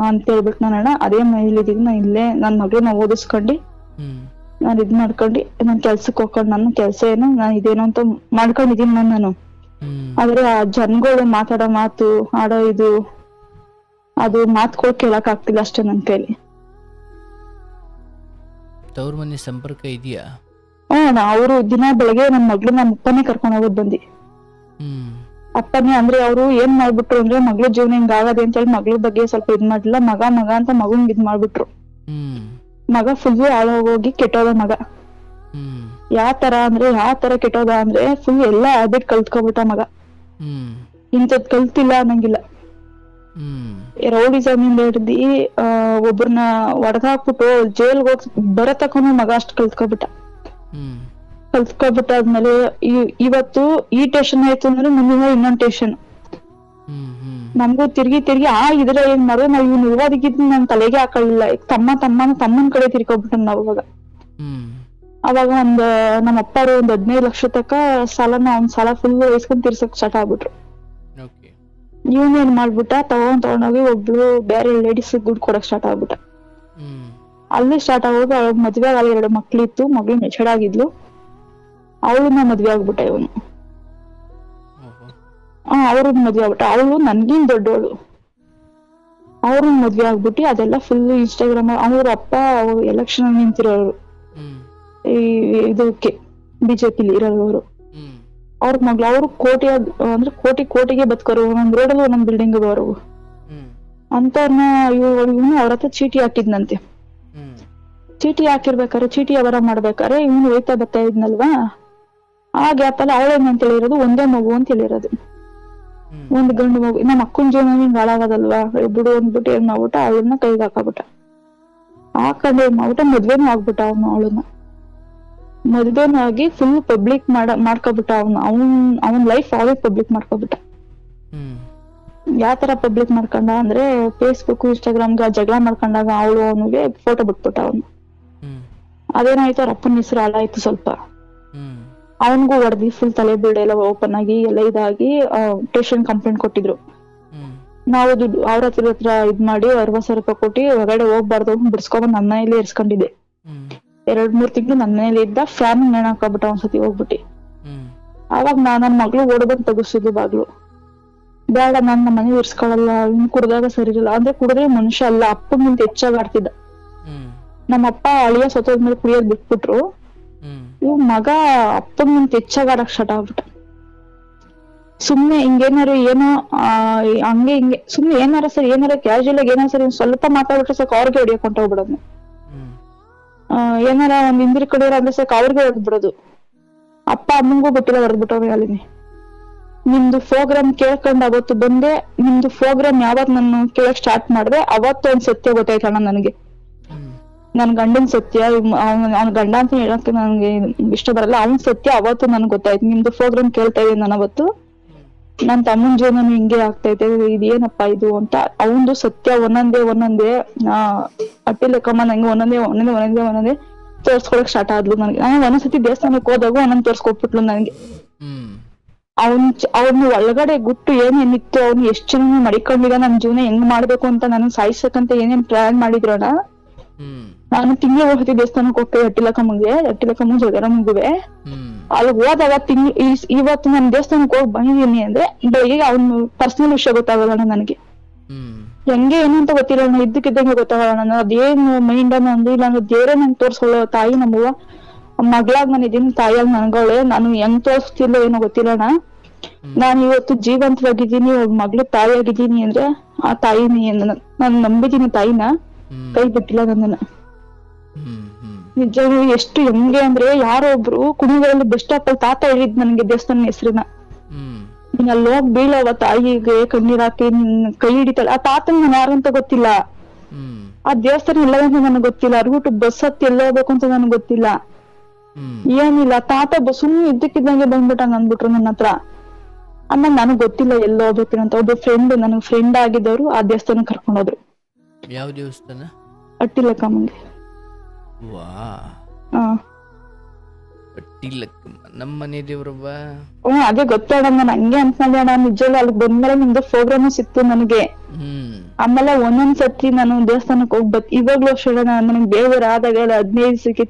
ಅಂತ ಹೇಳ್ಬಿಟ್ಟು ನಾನು ಅದೇ ಮನೇಲಿದ್ದೀನಿ. ನಾ ಇಲ್ಲೇ ನನ್ ಮಗಳನ್ನ ಓದಿಸ್ಕೊಂಡಿ ನಾನ್ ಇದ್ ಮಾಡ್ಕೊಂಡಿ ನಾನ್ ಕೆಲ್ಸಕ್ ಹೋಗ್ಕೊಂಡು, ನನ್ನ ಕೆಲ್ಸ ಏನು ನಾನ್ ಇದೇನೋ ಅಂತ ಮಾಡ್ಕೊಂಡಿದೀನಿ ನಾನು. ಆದ್ರೆ ಆ ಜನಗಳು ಮಾತಾಡೋ ಮಾತು, ಆಡೋ ಇದು, ಅದು ಮಾತುಗಳು ಕೇಳಕ್ ಆಗ್ತಿಲ್ಲ ಅಷ್ಟೇ ನನ್ ಕೈಲಿ. ತವ್ರ ಮನೆ ಸಂಪರ್ಕ ಇದೆಯಾ? ಅವರು ದಿನ ಬೆಳಗ್ಗೆ ನನ್ ಮಗ್ಳು ನಮ್ಮ ಅಪ್ಪನೇ ಕರ್ಕೊಂಡ್ ಹೋಗೋದ್ ಬಂದಿ. ಅಪ್ಪನೇ ಅಂದ್ರೆ ಅವ್ರು ಏನ್ ಮಾಡ್ಬಿಟ್ರು ಅಂದ್ರೆ, ಮಗ್ಳ ಜೀವನ ಹಿಂಗ ಆಗದೆ ಅಂತ ಹೇಳಿ ಮಗ್ಳ ಬಗ್ಗೆ ಸ್ವಲ್ಪ ಇದ್ ಮಾಡ್ಲಿಲ್ಲ, ಮಗ ಅಂತ ಮಗಂಗ್ ಇದ್ ಮಾಡ್ಬಿಟ್ರು. ಮಗ ಫುಲ್ ಹಾಳಾಗೋಗಿ ಕೆಟ್ಟೋದ ಮಗ. ಯಾವ ತರ ಕೆಟ್ಟೋದ ಅಂದ್ರೆ ಫುಲ್ ಎಲ್ಲಾ ಹ್ಯಾಬಿಟ್ ಕಲ್ತ್ಕೊಬಿಟ್ಟ ಮಗ. ಇಂಥದ್ ಕಲ್ತಿಲ್ಲ ಅನ್ನಂಗಿಲ್ಲ. ರೌಡಿಸಮ್ ಇಂದ ಹಿಡ್ದಿ ಒಬ್ರನ್ನ ಹೊಡೆದಾಕ್ಬಿಟ್ಟು ಜೈಲ್ಗೆ ಹೋಗ್ ಬರತಕ್ಕನು ಮಗ ಅಷ್ಟ್ ಕಲ್ತ್ಕೊಬಿಟ್ಟಾದ್ಮೇಲೆ ಇವತ್ತು ಈ ಟೇಷನ್ ಆಯ್ತು ಅಂದ್ರೆ ಮುಂದಿನ ಇನ್ನೊಂದ್ ಟೇಷನ್. ನಮ್ಗೂ ತಿರ್ಗಿ ಆ ಇದ್ರ ಏನ್ ಮಾಡೋ ನಾವ್ ಇವ್ನು ಇರೋದಕ್ಕಿದ್ ನನ್ ತಲೆಗೆ ಹಾಕೊಳ್ಳಿಲ್ಲ. ತಮ್ಮನ್ ಕಡೆ ತಿರ್ಕೊಬಿಟ್ಟ ನಾವ್ ಅವಾಗ ನಮ್ಮ ಅಪ್ಪಾರು 15 ಲಕ್ಷ ತಕ ಸಾಲನ ಅವ್ನ್ ಸಾಲ ಫುಲ್ ವಹಿಸ್ಕೊಂಡ್ ತೀರ್ಸಕ್ ಸ್ಟಾರ್ಟ್ ಆಗ್ಬಿಟ್ರು. ಇವನ್ ಏನ್ ಮಾಡ್ಬಿಟ್ಟ, ತಗೊಂಡೋಗಿ ಒಬ್ಳು ಬೇರೆ ಲೇಡೀಸ್ ದುಡ್ಡು ಕೊಡಕ್ ಸ್ಟಾರ್ಟ್ ಆಗ್ಬಿಟ್ಟ. ಅಲ್ಲಿ ಸ್ಟಾರ್ಟ್ ಆಗೋದು ಅವ್ಳ ಮದ್ವೆ ಆಗ 2 ಮಕ್ಳಿತ್ತು, ಮಗಳು ಮೆಚೂರ್ಡ್ ಆಗಿದ್ಲು, ಅವಳನ್ನ ಮದ್ವೆ ಆಗ್ಬಿಟ್ಟ ಇವನು. ಅವ್ರನ್ನ ಮದ್ವೆ ಆಗ್ಬಿಟ್ಟ. ಅವಳು ನನ್ಗಿನ್ ದೊಡ್ಡವಳು, ಅವ್ರನ್ನ ಮದ್ವೆ ಆಗ್ಬಿಟ್ಟು ಅದೆಲ್ಲ ಫುಲ್ ಇನ್ಸ್ಟಾಗ್ರಾಮ್. ಅವ್ರ ಅಪ್ಪ ಎಲೆಕ್ಷನ್ ನಿಂತಿರೋರು, ಇದಕ್ಕೆ ಬಿಜೆಪಿಲಿ ಇರೋರು. ಅವ್ರ ಮಗ್ಳು, ಅವ್ರು ಕೋಟಿಗೆ ಬದುಕೋರು, ಒಂದೊಂದ್ ರೋಡಲ್ಲಿ ಒಂದೊಂದ್ ಬಿಲ್ಡಿಂಗ್ ಅವರು ಅಂತವ್ರನ್ನ ಇವನು ಅವ್ರ ಹತ್ರ ಚೀಟಿ ಹಾಕಿದ್ನಂತೆ. ಚೀಟಿ ಹಾಕಿರ್ಬೇಕಾರೆ, ಚೀಟಿ ವ್ಯವಹಾರ ಮಾಡ್ಬೇಕಾರೆ ಇವನು ಹೋಯ್ತಾ ಬರ್ತಾ ಇದ್ನಲ್ವಾ, ಆ ಗ್ಯಾಪ್ ಅಲ್ಲಿ ಅವಳೇನಂತ ಹೇಳಿರೋದು, ಒಂದೇ ಮಗು ಅಂತ ಹೇಳಿರೋದು, ಒಂದ್ ಗಂಡು ಮಗು. ನಮ್ಮ ಅಕ್ಕನ ಜೀವನ ಹಿಂಗ್ ಹಾಳಾಗೋದಲ್ವಾ, ಬಿಡು ಅಂದ್ಬಿಟ್ಟು ಏನ್ ಮಾಡ್ಬಿಟ್ಟ, ಅವಳನ್ನ ಕೈಗೆ ಹಾಕಬಿಟ್ಟ. ಹಾಕೊಂಡು ಏನ್ ಮಾಡ್ಬಿಟ್ಟ, ಮದ್ವೆನೂ ಆಗ್ಬಿಟ್ಟ ಅವಳನ್ನ. ಮದ್ವೆನೂ ಆಗಿ ಫುಲ್ ಪಬ್ಲಿಕ್ ಮಾಡ್ಕೊಬಿಟ್ಟ. ಅವನ್ ಲೈಫ್ ಅವೇ ಪಬ್ಲಿಕ್ ಮಾಡ್ಕೊಬಿಟ್ಟ. ಯಾವ ತರ ಪಬ್ಲಿಕ್ ಮಾಡ್ಕೊಂಡ ಅಂದ್ರೆ, ಫೇಸ್ಬುಕ್ ಇನ್ಸ್ಟಾಗ್ರಾಮ್ಗೆ ಜಗಳ ಮಾಡ್ಕೊಂಡಾಗ ಅವನಿಗೆ ಫೋಟೋ ಬಿಟ್ಬಿಟ್ಟ ಅವನು. ಅದೇನಾಯ್ತು, ಅವ್ರ ಅಪ್ಪನ ಹೆಸರು ಹಾಳಾಯ್ತು ಸ್ವಲ್ಪ. ಅವನ್ಗೂ ಹೊಡೆದಿ ಫುಲ್ ತಲೆ ಬೀಡೆ ಎಲ್ಲ ಓಪನ್ ಆಗಿ ಎಲ್ಲ ಇದಾಗಿ ಸ್ಟೇಷನ್ ಕಂಪ್ಲೇಂಟ್ ಕೊಟ್ಟಿದ್ರು. ನಾವು ದುಡ್ಡು ಅವ್ರ ಹತ್ರ ಇದ್ ಮಾಡಿ 60,000 ರೂಪಾಯಿ ಕೊಟ್ಟು ಹೊರಗಡೆ ಹೋಗ್ಬಾರ್ದು ಬಿಡ್ಸ್ಕೊಂಡ್ ನನ್ನ ಮನೇಲಿ ಇರ್ಸ್ಕೊಂಡಿದ್ದೆ. 2-3 ತಿಂಗಳು ನನ್ನ ಮನೇಲಿ ಇದ್ದ. ಫ್ಯಾನ್ ನೇಣ ಹಾಕಬಿಟ್ಟ ಒಂದ್ಸತಿ ಹೋಗ್ಬಿಟ್ಟು. ಅವಾಗ ನನ್ ಮಗ್ಳು ಓಡ್ಬಂದ್ ತಗಸಿದ್ಲು ಬಾಗ್ಲು. ಬೇಡ, ನಾನ್ ನಮ್ಮ ಮನೆ ಇರ್ಸ್ಕೊಳಲ್ಲ, ಇನ್ ಕುಡ್ದಾಗ ಸರಿ ಇರಲ್ಲ ಅಂದ್ರೆ, ಕುಡಿದ್ರೆ ಮನುಷ್ಯ ಅಲ್ಲ, ಅಪ್ಪಂಗಿಂತ ಹೆಚ್ಚಾಗ್ ಆಡ್ತಿದ್ದ. ನಮ್ಮ ಅಪ್ಪ ಅಳಿಯ ಸತ್ತೋದ್ಮೇಲೆ ಕುಡಿಯೋದ್ ಬಿಟ್ಬಿಟ್ರು. ಇವ್ ಮಗ ಅಪ್ಪಂಗಿಂತ ಹೆಚ್ಚಾಗ್ ಆಡಕ್ ಸ್ಟಾರ್ಟ್ ಆಗ್ಬಿಟ್ಟ. ಸುಮ್ನೆ ಹಿಂಗೇನಾರು ಏನೋ ಹಂಗೆ ಹಿಂಗೆ ಸುಮ್ನೆ ಏನಾರ ಕ್ಯಾಶುಯಲ್ ಆಗಿ ಏನಾರ ಸರಿ ಸ್ವಲ್ಪ ಮಾತಾಡ್ಬಿಟ್ರೆ ಸಾಕು ಅವ್ರಿಗೆ ಹೊಡಿಯಕ್ ಹೊಂಟೋಗ್ಬಿಡೋದು. ಏನಾರ ಒಂದ್ ಹಿಂದಿರ್ ಕಡೆ ಅಂದ್ರೆ ಸಾಕು ಅವ್ರಿಗೆ ಹೊಡೆದ್ಬಿಡೋದು. ಅಪ್ಪ ಅಮ್ಮಂಗೂ ಗೊತ್ತಿಲ್ಲ, ಹೊಡೆದ್ಬಿಟ್ಟವ್ರಿ ಅಲ್ಲಿನಿ. ನಿಮ್ದು ಪ್ರೋಗ್ರಾಮ್ ಕೇಳ್ಕೊಂಡ್ ಅವತ್ತು ಬಂದೆ, ನಿಮ್ದು ಪ್ರೋಗ್ರಾಮ್ ಯಾವತ್ ನಾನು ಕೇಳಕ್ ಸ್ಟಾರ್ಟ್ ಮಾಡಿದೆ ಅವತ್ತು ಒಂದ್ ಸತ್ಯ ಗೊತ್ತಾಯ್ತಣ್ಣ ನನಗೆ. ನನ್ ಗಂಡನ್ ಸತ್ಯ, ಅವ್ನ ಗಂಡ ಅಂತ ಹೇಳಕ್ಕೆ ನನ್ಗೆ ಇಷ್ಟ ಬರಲ್ಲ, ಅವ್ನ್ ಸತ್ಯ ಅವತ್ತು ನನ್ಗೆ ಗೊತ್ತಾಯ್ತು. ನಿಮ್ದು ಪ್ರೋಗ್ರಾಮ್ ಕೇಳ್ತಾ ಇದ್ದೀನಿ ನಾನು ಅವತ್ತು, ನನ್ ತಮ್ಮನ್ ಜೀವನ ಹಿಂಗೆ ಆಗ್ತೈತೆ, ಇದೇನಪ್ಪಾ ಇದು ಅಂತ. ಅವಂದು ಸತ್ಯ ಒಂದೊಂದೇ ಅಟ್ಟಿಲೆಕ್ಕಮ್ಮ ನಂಗೆ ಒಂದೊಂದೇ ತೋರ್ಸ್ಕೊಳಕ್ ಸ್ಟಾರ್ಟ್ ಆದ್ಲು ನನಗೆ. ನಾನು ಒಂದೊಂದ್ಸತಿ ದೇವಸ್ಥಾನಕ್ಕೆ ಹೋದಾಗ ಒಂದೊಂದ್ ತೋರ್ಸ್ಕೊಟ್ಬಿಟ್ಲು ನನಗೆ. ಅವ್ನ ಒಳಗಡೆ ಗುಟ್ಟು ಏನೇನಿತ್ತು, ಅವ್ನು ಎಷ್ಟ್ ಜನ ಮಡಿಕೊಂಡಿದ, ನನ್ ಜೀವನ ಹೆಂಗ್ ಮಾಡ್ಬೇಕು ಅಂತ, ನಾನು ಸಾಯಿಸಕ್ಕಂತ ಏನೇನ್ ಪ್ಲಾನ್ ಮಾಡಿದ್ರೋಣ. ನಾನು ತಿಂಗಳು ಹೋಗ್ತಿ ದೇವಸ್ಥಾನಕ್ಕೆ ಹೋಗ್ತೇವೆ, ಅಟ್ಟಿಲಕ್ಕಮ್ಮಂಗೆ ಜಗರಮ್ಮಗುವೆ. ಅಲ್ಲಿ ಹೋದಾಗ ಇವತ್ತು ನಾನು ದೇವಸ್ಥಾನಕ್ಕೆ ಹೋಗಿ ಬಂದಿದ್ದೀನಿ ಅಂದ್ರೆ ಬೆಳಿಗ್ಗೆ ಅವ್ನ ಪರ್ಸನಲ್ ವಿಷಯ ಗೊತ್ತಾಗಲ್ಲ ನನಗೆ. ಹೆಂಗೆ ಏನು ಅಂತ ಗೊತ್ತಿಲ್ಲ ಅಣ್ಣ, ಇದ್ದಕ್ಕಿದ್ದಂಗೆ ಗೊತ್ತಾಗಲ್ಲ. ಅದೇನು ಮೈಂಡ್ ಅನ್ನೋ ಇಲ್ಲ ಅಂದ್ರೆ ದೇವ್ರೇ ನಂಗೆ ತೋರ್ಸ್ಕೊಳ್ಳೋ ತಾಯಿ ನಮ್ಮವ್ವ ಮಗಳಾಗ್ ನಾನು ಇದೀನಿ, ತಾಯಿಯಾಗಿ ನನ್ಗವಳೆ. ನಾನು ಹೆಂಗ್ ತೋರಿಸ್ತಿಲ್ಲೋ ಏನೋ ಗೊತ್ತಿಲ್ಲ ಅಣ್ಣ. ನಾನು ಇವತ್ತು ಜೀವಂತವಾಗಿದ್ದೀನಿ, ಮಗಳು ತಾಯಿಯಾಗಿದ್ದೀನಿ ಅಂದ್ರೆ ಆ ತಾಯಿನಿ ನಾನು ನಂಬಿದ್ದೀನಿ. ತಾಯಿನ ಕೈ ಬಿಟ್ಟಿಲ್ಲ ನನ್ನನ್ನ. ನಿಜವಾಗ್ಲೂ ಎಷ್ಟು ಹೆಂಗೆ ಅಂದ್ರೆ ಯಾರೋ ಒಬ್ರು ಕುಣಿಗಳಲ್ಲಿ ಬೆಸ್ಟ್ ಆಪಲ್ ತಾತ ಹೇಳಿದ್ ನನ್ಗೆ ದೇವಸ್ಥಾನ ಹೆಸರನ್ನ. ನೀನ್ ಅಲ್ಲಿ ಹೋಗ್ ಬೀಳವ ತಾಯಿಗೆ ಕಣ್ಣೀರ್ ಹಾಕಿ ಕೈ ಹಿಡಿತಾಳೆ. ಆ ತಾತನ್ ನಾನು ಯಾರು ಅಂತ ಗೊತ್ತಿಲ್ಲ, ಆ ದೇವಸ್ಥಾನ ಎಲ್ಲದಂತ ನನಗ್ ಗೊತ್ತಿಲ್ಲ, ರೂಟ್ ಬಸ್ ಹತ್ತಿ ಎಲ್ಲ ಹೋಗ್ಬೇಕು ಅಂತ ನನಗ್ ಗೊತ್ತಿಲ್ಲ, ಏನಿಲ್ಲ. ತಾತ ಸುಮ್ನೆ ಇದ್ದಕ್ಕಿದ್ದಂಗೆ ಬಂದ್ಬಿಟ್ಟಂಗ ಅಂದ್ಬಿಟ್ರು ನನ್ನ ಹತ್ರ. ಆಮೇಲೆ ನನಗ್ ಗೊತ್ತಿಲ್ಲ ಎಲ್ಲ ಹೋಗ್ಬೇಕು ಅಂತ. ಒಬ್ಬ ನನಗ್ ಫ್ರೆಂಡ್ ಆಗಿದ್ದವ್ರು ಆ ದೇವಸ್ಥಾನ ಕರ್ಕೊಂಡ್ ಹೋದ್ರು. ಯಾವ ದೇವಸ್ಥಾನ? ಅಟ್ಟಿಲಕ್ಕಮ್ಮಂಗೆ. ನಮ್ಮ ಮನೆ ದೇವ್ರವ್ವ. ಅದೇ ಗೊತ್ತಾಡ, ನಾನು ಹಂಗೆ ಅನ್ಕೊಂಡೆ ಅಣ್ಣ. ನಿಜವಲ್ಲ ಅಲ್ಲಿ ಬಂದ್ಮೇಲೆ ನಿಮ್ದು ಪ್ರೋಗ್ರಾಮ್ ಸಿಕ್ತು ನನಗೆ. ಆಮೇಲೆ ಒಂದೊಂದ್ಸತಿ ನಾನು ದೇವಸ್ಥಾನಕ್ಕೆ ಹೋಗ್ಬೇಕು. ಇವಾಗ್ಲೂ ಅಷ್ಟೇ ನನಗೆ ಬೇಜಾರಾದಾಗ 15 ದಿವಸಕ್ಕೆ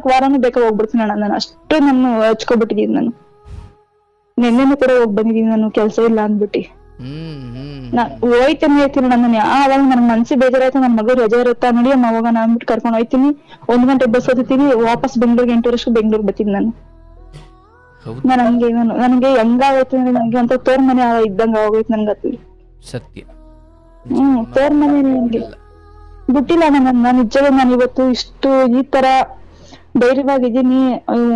ವಾರನೂ ಬೇಕಾ ಹೋಗ್ಬಿಡ್ತೀನಿ ಅಣ್ಣ. ನಾನು ಅಷ್ಟು ನಾನು ಹಚ್ಕೊಬಿಟ್ಟಿದೀನಿ. ನಾನು ನಿನ್ನೆನೂ ಕೂಡ ಹೋಗ್ ಬಂದಿದೀನಿ, ನಾನು ಕೆಲ್ಸ ಇಲ್ಲ ಅಂದ್ಬಿಟ್ಟು. ಹೋಯ್ತಾನೆ ಹೇಳ್ತೀನಿ ನಾನು. ಅವಾಗ ನನ್ ಮನ್ಸಿಗೆ ಬೇಜಾರಾಯ್ತು, ನನ್ ಮಗಳು ರಜೆ ಇರುತ್ತಾ ನೋಡಿ ಅಮ್ಮ ಹೋಗೋಣ ಅಂದ್ಬಿಟ್ಟು ಕರ್ಕೊಂಡ್ ಹೋಯ್ತೀನಿ. 1 ಗಂಟೆ ಬಸ್ ಹತ್ತೀನಿ, ವಾಪಸ್ ಬೆಂಗ್ಳೂರ್ಗೆ 8 ವರ್ಷಕ್ಕೆ ಬೆಂಗ್ಳೂರ್ ಬರ್ತೀನಿ ನಾನು. ಹಂಗೆ ನನಗೆ ಹೆಂಗಾಗೋಯ್ತು ಅಂದ್ರೆ ನನಗೆ ಅಂತ ತೋರ್ ಮನೆ ಇದ್ದಂಗ ಆಗೋಯ್ತು ನನ್ಗೆ. ಸತ್ಯ. ತೋರ್ ಮನೆ ನನ್ಗೆ ಬಿಟ್ಟಿಲ್ಲ ನಾನು. ನಿಜವೂ ನಾನು ಇವತ್ತು ಇಷ್ಟು ಈ ತರ ಧೈರ್ಯವಾಗಿದ್ದೀನಿ.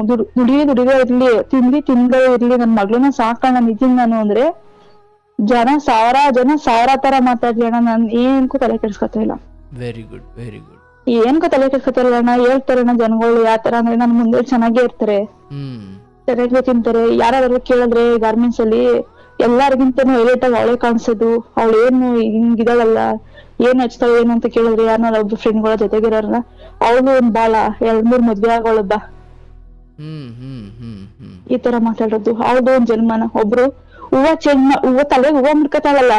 ದುಡಿಯೋ ಇರ್ಲಿ, ತಿಂಗಳೇ ಇರ್ಲಿ, ನನ್ ಮಗಳನ್ನ ಸಾಕೋಣ ನಿಜನ್ ನಾನು ಅಂದ್ರೆ ಸಾವಿರ ತರ ಮಾತಾಡ್ಲಿ ಅಣ್ಣ, ನಾನ್ ಏನ್ಕೂ ತಲೆ ಕೆಡ್ಸ್ಕೊತಾ ಇಲ್ಲ. Very good, very good. ಏನ್ಕೂ ತಲೆ ಕೆಡ್ಸ್ಕೊತಾ ಇಲ್ಲ ಅಣ್ಣ. ಹೇಳ್ತಾರೆ ಅಣ್ಣ ಜನಗಳು ಯಾತರ ಅಂದ್ರೆ ನನ್ ಮುಂದೆ ಚೆನ್ನಾಗೇ ಇರ್ತಾರೆ, ಚೆನ್ನಾಗಿ ತಿಂತಾರೆ. ಯಾರಾದ್ರೂ ಕೇಳಿದ್ರೆ ಗಾರ್ಮೆಂಟ್ಸ್ ಅಲ್ಲಿ ಎಲ್ಲಾರ್ಗಿಂತನೂ ಎಲೇಟ್ ಆಗಿ ಅವಳೇ ಕಾಣಿಸೋದು, ಅವಳು ಏನು ಹಿಂಗಿದಾಳಲ್ಲ, ಏನ್ ಹಚ್ತಾಳೆ ಏನು ಅಂತ ಕೇಳಿದ್ರೆ ಯಾರನ್ನ ಒಬ್ಬ ಫ್ರೆಂಡ್ಗಳ ಜೊತೆಗಿರೋರ್ನ ಅವಳು ಒಂದ್ ಬಾಳ 2-3 ಮದ್ವೆ ಆಗೋಳಬ್ಬ, ಈ ತರ ಮಾತಾಡೋದು. ಅವ್ಳದು ಒಂದ್ ಜನ್ಮನ. ಒಬ್ರು ಹೂವ ತಲೆಗೆ ಹೂವ ಮುಡ್ಕತಾಳಲ್ಲ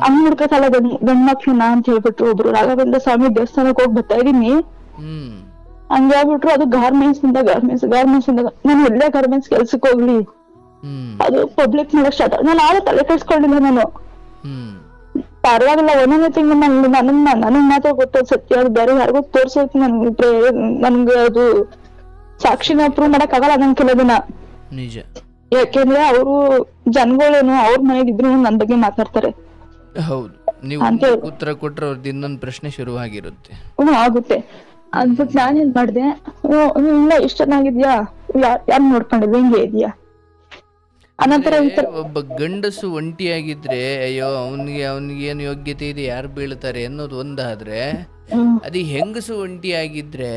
ಹಂಗ್ ಮುಡ್ಕತಾಳ ಗಂಡ್ಮಕ್ಳನ್ನ ಅಂತ ಹೇಳ್ಬಿಟ್ರು. ಒಬ್ರು ರಾಘವೇಂದ್ರ ಸ್ವಾಮಿ ದೇವಸ್ಥಾನಕ್ಕೆ ಹೋಗಿ ಬರ್ತಾ ಇದೀನಿ ಹಂಗೆ ಹೇಳ್ಬಿಟ್ರು. ಅದು ಗಾರ್ಮೆಂಟ್ಸ್ ಇಂದ ನಾನು ಎಲ್ಲೇ ಗಾರ್ಮೆಂಟ್ಸ್ ಕೆಲ್ಸಕ್ಕೆ ಹೋಗ್ಲಿ ಅದು ಪಬ್ಲಿಕ್ ಮಾಡಕ್ ಸ್ಟಾರ್ಟ್. ನಾನು ಆಗ ತಲೆ ಕೆಡ್ಸ್ಕೊಂಡಿಲ್ಲ. ನಾನು ಪರವಾಗಿಲ್ಲ, ಒಂದೊಂದೇ ತಿಂಗಳು ನನಗ್ ಮಾತ್ರ ಗೊತ್ತದ ಸತ್ಯ, ಅದು ಬೇರೆ ಯಾರಿಗೂ ತೋರ್ಸೋಕೆ ನನ್ಗೆ ಅದು ಸಾಕ್ಷಿನ ಪ್ರೂವ್ ಮಾಡಕ್ ಆಗಲ್ಲ ನನ್ ಕೆಲದಿನ. ನಿಜ. ಯಾಕೆಂದ್ರೆ ಅವರು ಜನಗಳೇನು ಅವ್ರ ಮನೆಗಿದ್ರು ನನ್ ಬಗ್ಗೆ ಮಾತಾಡ್ತಾರೆ. ಹೌದು, ನೀವು ಉತ್ತರ ಕೊಟ್ರೆ ಅವ್ರದ್ದು ಇನ್ನೊಂದು ಪ್ರಶ್ನೆ ಶುರುವಾಗಿರುತ್ತೆ. ಆಗುತ್ತೆ ಅಂದ್ಬಿಟ್ಟು ನಾನೇನ್ ಮಾಡ್ದೆ, ಇಲ್ಲ ಇಷ್ಟ ಚೆನ್ನಾಗಿದ್ಯಾ, ಯಾರು ನೋಡ್ಕೊಂಡಿದ್ವಿ ಹಿಂಗೆ ಇದೆಯಾ ಅನಂತರ. ಒಬ್ಬ ಗಂಡಸು ಒಂಟಿಯಾಗಿದ್ರೆ ಅಯ್ಯೋ ಅವನಿಗೆ ಏನು ಯೋಗ್ಯತೆ ಇದೆ, ಯಾರು ಬೀಳ್ತಾರೆ ಅನ್ನೋದು ಒಂದಾದ್ರೆ, ಅದು ಹೆಂಗಸು ಒಂಟಿಯಾಗಿದ್ರೆ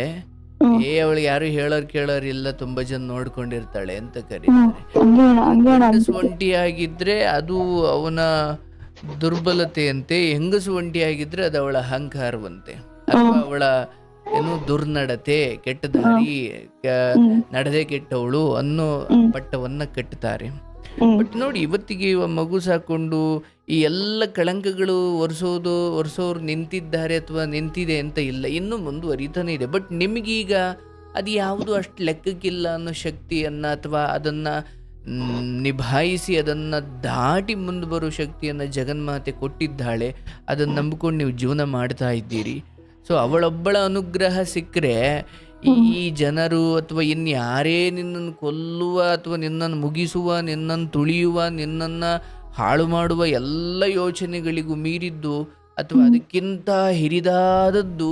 ಅವಳಿಗೆ ಯಾರು ಕೇಳೋರ್ ಇಲ್ಲ, ತುಂಬಾ ಜನ ನೋಡ್ಕೊಂಡಿರ್ತಾಳೆ ಅಂತ ಕರೀತಾರೆ. ಗಂಡಸು ಒಂಟಿಯಾಗಿದ್ರೆ ಅದು ಅವನ ದುರ್ಬಲತೆಯಂತೆ, ಹೆಂಗಸು ಒಂಟಿಯಾಗಿದ್ರೆ ಅದು ಅವಳ ಅಹಂಕಾರವಂತೆ, ಅಥವಾ ಅವಳ ಏನು ದುರ್ನಡತೆ, ಕೆಟ್ಟ ದಾರಿ ನಡೆದೇ ಕೆಟ್ಟವಳು ಅನ್ನೋ ಪಟ್ಟವನ್ನ ಕಟ್ಟುತ್ತಾರೆ. ಬಟ್ ನೋಡಿ, ಇವತ್ತಿಗೆ ಮಗು ಸಾಕೊಂಡು ಈ ಎಲ್ಲ ಕಳಂಕಗಳು ಒರೆಸೋರು ನಿಂತಿದ್ದಾರೆ ಅಥವಾ ನಿಂತಿದೆ ಅಂತ ಇಲ್ಲ, ಇನ್ನೂ ಮುಂದುವರಿತಾನೆ ಇದೆ. ಬಟ್ ನಿಮಗೀಗ ಅದು ಯಾವುದು ಅಷ್ಟು ಲೆಕ್ಕಕ್ಕಿಲ್ಲ ಅನ್ನೋ ಶಕ್ತಿಯನ್ನ, ಅಥವಾ ಅದನ್ನ ನಿಭಾಯಿಸಿ ಅದನ್ನ ದಾಟಿ ಮುಂದೆ ಬರೋ ಶಕ್ತಿಯನ್ನ ಜಗನ್ಮಾತೆ ಕೊಟ್ಟಿದ್ದಾಳೆ. ಅದನ್ನ ನಂಬಿಕೊಂಡು ನೀವು ಜೀವನ ಮಾಡ್ತಾ ಇದ್ದೀರಿ. ಸೊ ಅವಳೊಬ್ಬಳ ಅನುಗ್ರಹ ಸಿಕ್ಕರೆ ಈ ಜನರು ಅಥವಾ ಇನ್ಯಾರೇ ನಿನ್ನನ್ನು ಕೊಲ್ಲುವ ಅಥವಾ ನಿನ್ನನ್ನು ಮುಗಿಸುವ, ನಿನ್ನನ್ನು ತುಳಿಯುವ, ನಿನ್ನನ್ನು ಹಾಳು ಮಾಡುವ ಎಲ್ಲ ಯೋಚನೆಗಳಿಗೂ ಮೀರಿದ್ದು ಅಥವಾ ಅದಕ್ಕಿಂತ ಹಿರಿದಾದದ್ದು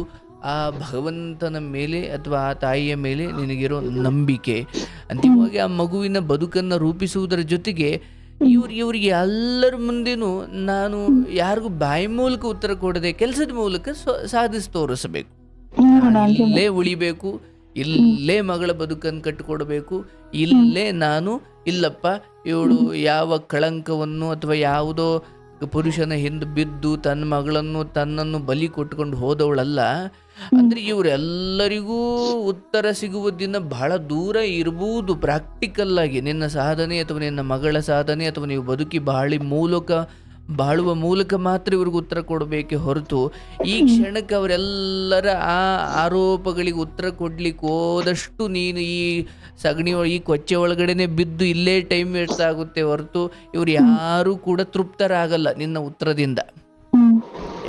ಆ ಭಗವಂತನ ಮೇಲೆ ಅಥವಾ ಆ ತಾಯಿಯ ಮೇಲೆ ನಿನಗಿರೋ ನಂಬಿಕೆ. ಅಂತಿಮವಾಗಿ ಆ ಮಗುವಿನ ಬದುಕನ್ನು ರೂಪಿಸುವುದರ ಜೊತೆಗೆ ಇವ್ರಿಗೆ ಎಲ್ಲರ ಮುಂದೆನೂ ನಾನು ಯಾರಿಗೂ ಬಾಯಿ ಮೂಲಕ ಉತ್ತರ ಕೊಡದೆ ಕೆಲಸದ ಮೂಲಕ ಸಾಧಿಸಿ ತೋರಿಸಬೇಕು. ಇಲ್ಲೇ ಉಳಿಬೇಕು, ಇಲ್ಲೇ ಮಗಳ ಬದುಕನ್ನು ಕಟ್ಟಿಕೊಡ್ಬೇಕು, ಇಲ್ಲೇ ನಾನು ಇಲ್ಲಪ್ಪ ಇವಳು ಯಾವ ಕಳಂಕವನ್ನು ಅಥವಾ ಯಾವುದೋ ಪುರುಷನ ಹಿಂದೆ ಬಿದ್ದು ತನ್ನ ಮಗಳನ್ನು ತನ್ನನ್ನು ಬಲಿ ಕೊಟ್ಕೊಂಡು ಹೋದವಳಲ್ಲ. ಅಂದ್ರೆ ಇವರೆಲ್ಲರಿಗೂ ಉತ್ತರ ಸಿಗುವ ದಿನ ಬಹಳ ದೂರ ಇರ್ಬೋದು. ಪ್ರಾಕ್ಟಿಕಲ್ ಆಗಿ ನಿನ್ನ ಸಾಧನೆ ಅಥವಾ ನಿನ್ನ ಮಗಳ ಸಾಧನೆ ಅಥವಾ ನೀವು ಬದುಕಿ ಬಾಳಿ ಮೂಲಕ ಬಾಳುವ ಮೂಲಕ ಮಾತ್ರ ಇವ್ರಿಗೆ ಉತ್ತರ ಕೊಡಬೇಕೆ ಹೊರತು ಈ ಕ್ಷಣಕ್ಕೆ ಅವರೆಲ್ಲರ ಆ ಆರೋಪಗಳಿಗೆ ಉತ್ತರ ಕೊಡ್ಲಿಕ್ಕೆ ಹೋದಷ್ಟು ನೀನು ಈ ಸಗಣಿ ಈ ಕೊಚ್ಚೆ ಒಳಗಡೆನೆ ಬಿದ್ದು ಇಲ್ಲೇ ಟೈಮ್ ವೇಸ್ಟ್ ಆಗುತ್ತೆ ಹೊರತು ಇವ್ರು ಯಾರೂ ಕೂಡ ತೃಪ್ತರಾಗಲ್ಲ ನಿನ್ನ ಉತ್ತರದಿಂದ.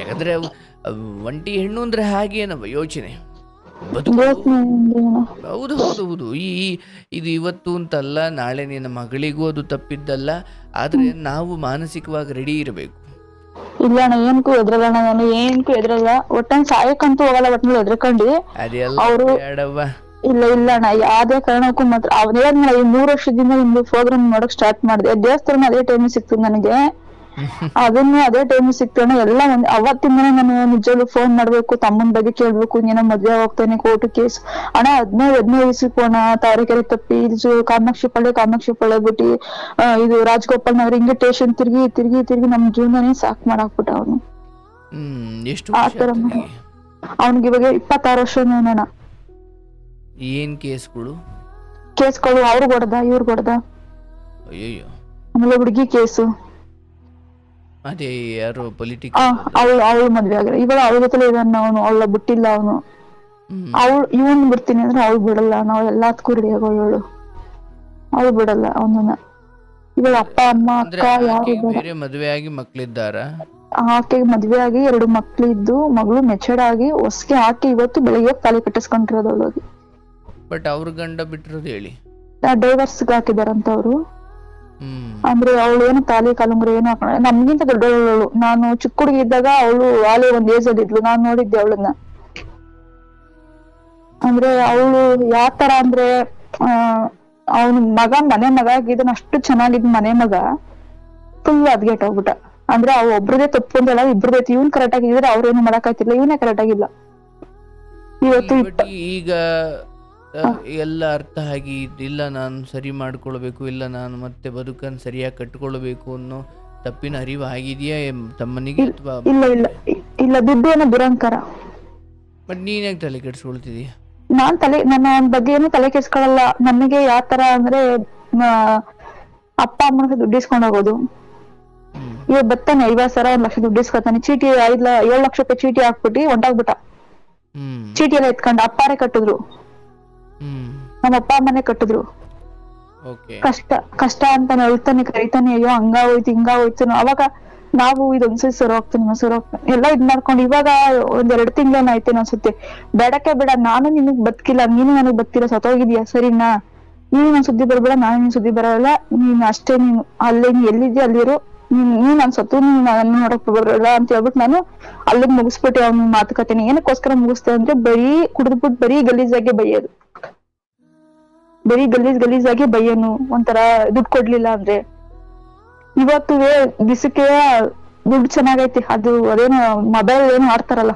ಯಾಕಂದ್ರೆ ಒಂಟಿ ಹೆಣ್ಣು ಅಂದ್ರೆ ಹಾಗೇನವ ಯೋಚನೆ ಬದುಕು. ಹೌದು ಹೌದು ಹೌದು. ಇದು ಇವತ್ತು ಅಂತಲ್ಲ, ನಾಳೆ ನಿನ್ನ ಮಗಳಿಗೂ ಅದು ತಪ್ಪಿದ್ದಲ್ಲ. ಆದ್ರೆ ನಾವು ಮಾನಸಿಕವಾಗಿ ರೆಡಿ ಇರಬೇಕು. ಇಲ್ಲ ಅಣ್ಣ, ಏನ್ಕು ಎದ್ರಲ್ಲ ಅಣ್ಣ, ನಾನು ಏನ್ಕು ಎದ್ರಲ್ಲ. ಒಟ್ಟನ್ ಸಾಯಕ್ಕಂತೂ ಹೋಗಲ್ಲ, ಒಟ್ಟಿನಲ್ಲಿ ಎದ್ರಕಂಡು ಅದೆಲ್ಲ ಬೇಡವ್ವ. ಇಲ್ಲ ಇಲ್ಲ ಅಣ್ಣ, ಯಾವ್ದೇ ಕಾರಣಕ್ಕೂ ಮಾತ್ರ ಅವನೇ ಈ 3 ವರ್ಷದಿಂದ ನಿಮ್ದು ಪ್ರೋಗ್ರಾಮ್ ನೋಡಕ್ ಸ್ಟಾರ್ಟ್ ಮಾಡಿದೆ. ದೇವಸ್ಥಾನ ಅದೇ ಟೈಮ್ ಸಿಕ್ತು ನನಗೆ, ಅದನ್ನು ಅದೇ ಟೈಮ್ ಸಿಕ್ತಾನ ಎಲ್ಲ. ಅವತ್ತಿಂದನೇ ನಾನು ನಿಜವಾಗ್ಲೂ ಫೋನ್ ಮಾಡ್ಬೇಕು, ತಮ್ಮನ ಬಗ್ಗೆ ಕೇಳ್ಬೇಕು, ಏನೋ ಮದ್ವೆ ಹೋಗ್ತಾನೆ, ಕೋರ್ಟ್ ಕೇಸ್. ಅಣ್ಣ 15 ವಯಸ್ಸಿಗೆ ತಾವರೆಕೆರೆ ತಪ್ಪಿ ಇದು ಕಾಮಾಕ್ಷಿ ಪಳ್ಳೆ ಬಿಟ್ಟು ಇದು ರಾಜಗೋಪಾಲ್ ನಗರ ಹಿಂಗೆ ಟೇಷನ್ ತಿರ್ಗಿ ತಿರ್ಗಿ ತಿರ್ಗಿ ನಮ್ ಜೀವನನೇ ಸಾಕ್ ಮಾಡಾಕ್ಬಿಟ್ಟ ಅವನು. ಆತರ ಅವ್ನಿಗೆ ಇವಾಗ 26 ವರ್ಷ. ಏನ್ ಕೇಸ್ಗಳು ಅವ್ರು ಕೊಡ್ದ ಇವ್ರು ಕೊಡ್ದ. ಅಯ್ಯೋ, ಆಮೇಲೆ ಹುಡುಗಿ ಕೇಸು, ಅದೇ ಯಾರು ಪೊಲಿಟಿಕ್ಸ್ ಅವಳು ಮದ್ವೆ ಆಗಿರ. ಇವಾಗ ಅವಳ ಜೊತೆ ಇದಾನ ಅವನು, ಅವಳ ಬಿಟ್ಟಿಲ್ಲ ಅವನು. ಇವನ್ ಬಿಡ್ತೀನಿ ಅಂದ್ರೆ ಅವಳು ಬಿಡಲ್ಲ. ನಾವು ಎಲ್ಲದಕ್ಕೂ ರೆಡಿ ಆಗೋಳು, ಅವಳು ಬಿಡಲ್ಲ ಅವನನ್ನ. ಇವಾಗ ಅಪ್ಪ ಅಮ್ಮ ಅಕ್ಕ ಯಾರು ಬೇರೆ ಮದ್ವೆ ಆಗಿ ಮಕ್ಳಿದ್ದಾರ? ಆಕೆಗೆ ಮದ್ವೆ ಆಗಿ 2 ಮಕ್ಳು ಇದ್ದು, ಮಗಳು ಮೆಚೂರ್ಡ್ ಆಗಿ ಹೊಸ್ಗೆ ಹಾಕಿ ಇವತ್ತು ಬೆಳಿಗ್ಗೆ ತಾಲಿ ಕಟ್ಟಿಸ್ಕೊಂಡಿರೋದು ಅವಳಿಗೆ. ಬಟ್ ಅವ್ರ ಗಂಡ ಬಿಟ್ಟಿರೋದು ಹೇಳಿ, ಡೈವರ್ಸ್ ಹಾಕಿದಾರಂತ ಅವ್ರು. ಅಂದ್ರೆ ಅವಳು ಏನು ತಾಲಿ ಕಾಲುಂಗ್ರ ಏನು ಹಾಕೋಣ, ನಮ್ಗಿಂತ ದೊಡ್ಡವಳು. ನಾನು ಚಿಕ್ಕ ಹುಡುಗಿ ಇದ್ದಾಗ ಅವಳು ಆಲೆ ಒಂದ್ ಏಜ್ ಅಲ್ಲಿ ಇದ್ಲು, ನಾನ್ ನೋಡಿದ್ದೆ ಅವಳನ್ನ. ಅಂದ್ರೆ ಅವಳು ಯಾವ ತರ ಅಂದ್ರೆ ಅವನ ಮನೆ ಮಗ ಆಗಿದ್ದಾನ, ಅಷ್ಟು ಚೆನ್ನಾಗಿದ್ ಮನೆ ಮಗ ಫುಲ್ ಅದ್ಗೆಟ್ ಹೋಗ್ಬಿಟ್ಟ. ಅಂದ್ರೆ ಅವ್ ಒಬ್ರದೇ ತಪ್ಪು ಅಂತಲ್ಲ, ಇಬ್ರದೈತಿ. ಇವ್ನ್ ಕರೆಕ್ಟ್ ಆಗಿದ್ರೆ ಅವ್ರೇನು ಮಾಡಕ್ ಆಯ್ತಿಲ್ಲ, ಇವನೇ ಕರೆಕ್ಟ್ ಆಗಿಲ್ಲ. ಇವತ್ತು ಈಗ ಎಲ್ಲ ಅರ್ಥ ಆಗಿ ಇಲ್ಲ ನಾನು ಸರಿ ಮಾಡ್ಕೊಳ್ಬೇಕು, ಇಲ್ಲ ನಾನು ಮತ್ತೆ ಬದುಕನ್ನು ಸರಿಯಾಗಿ ಕಟ್ಕೊಳ್ಬೇಕು ಅನ್ನೋ ತಪ್ಪಿನ ಅರಿವು ಆಗಿದೆಯಾ ತಮ್ಮನಿಗೆ? ಇಲ್ಲ ಇಲ್ಲ ಇಲ್ಲ, ದುಡ್ಡು ಏನೋ ದುರಂಕಾರ. ಬಟ್ ನೀನ್ ಯಾಕೆ ತಲೆ ಕೆಡ್ಸ್ಕೊಳ್ತಿದೀಯ? ನನ್ನ ಬಗ್ಗೆ ಏನು ತಲೆ ಕೆಡ್ಸ್ಕೊಳಲ್ಲ. ನನಗೆ ಯಾವ ತರ ಅಂದ್ರೆ ಅಪ್ಪ ಅಮ್ಮನಿಗೆ ದುಡ್ಡು ಇಸ್ಕೊಂಡ್ ಹೋಗೋದು. ಇವಾಗ ಬರ್ತಾನೆ 50,000 1 ಲಕ್ಷ ದುಡ್ಡು ಇಸ್ಕೊತಾನೆ. ಚೀಟಿ 7 ಲಕ್ಷ ರೂಪಾಯಿ ಚೀಟಿ ಹಾಕ್ಬಿಟ್ಟು ಹೊಂಟೋಗ್ಬಿಟ್ಟ. ಚೀಟಿ ಎಲ್ಲ ಎತ್ಕೊಂಡ ಅಪ್ಪಾರೆ ಕಟ್ಟಿದ್ರು, ನಮ್ಮ ಅಪ್ಪ ಅಮ್ಮನೆ ಕಟ್ಟಿದ್ರು. ಕಷ್ಟ ಅಂತ ಹೇಳ್ತಾನೆ, ಕರಿತಾನೆ, ಅಯ್ಯೋ ಹಂಗಾಗೋಯ್ತು ಹಿಂಗಾಗೋಯ್ತು. ಅವಾಗ ನಾವು ಇದೊಂದ್ಸರಿ ಸರಿ ಹೋಗ್ತಾನೆ ಎಲ್ಲ ಇದ್ ಮಾಡ್ಕೊಂಡು. ಇವಾಗ 1-2 ತಿಂಗಳೇನಾಯ್ತೇನೋ ಅನ್ಸುತ್ತೆ. ಬೇಡಕ್ಕೆ ಬೇಡ, ನಾನು ನಿನಗ್ ಬದುಕಿಲ್ಲ, ನೀನು ನನಗ್ ಬದುಕಿಲ್ಲ, ಸತ್ತೋಗಿದ್ಯಾ ಸರಿನಾ? ನೀನು ನನ್ ಸುದ್ದಿ ಬರ್ಬೇಡ, ನಾನು ನಿನ್ ಸುದ್ದಿ ಬರಲ್ಲ. ನೀನ್ ಅಷ್ಟೇ, ನೀನು ಅಲ್ಲೇ ನೀ ಎಲ್ಲಿದ್ಯಾ ಅಲ್ಲಿರು. ನೀನ್ ನನ್ ಸತ್ತು ನೀನ್ ನನ್ನ ನೋಡಕ್ ಬರಲ್ಲ ಅಂತ ಹೇಳ್ಬಿಟ್ಟು ನಾನು ಅಲ್ಲಿಗ್ ಮುಗಿಸ್ಬಿಟ್ಟೆ ಅವ್ನ ಮಾತುಕತೆನ. ಏನಕ್ಕೋಸ್ಕರ ಮುಗಿಸ್ತೆ ಅಂದ್ರೆ ಬರೀ ಕುಡಿದ್ಬಿಟ್ಟು ಬರೀ ಗಲೀಜಾಗೆ ಬೈಯೋದು, ಬರೀ ಗಲೀಜಾಗಿ ಬೈಯೋನು. ಒಂಥರ ದುಡ್ಡು ಕೊಡ್ಲಿಲ್ಲ ಅಂದ್ರೆ. ಇವತ್ತು ದಿಸಕ್ಕೆ ದುಡ್ಡು ಚೆನ್ನಾಗೈತಿ, ಅದೇನು ಮೊಬೈಲ್ ಏನು ಆಡ್ತಾರಲ್ಲ,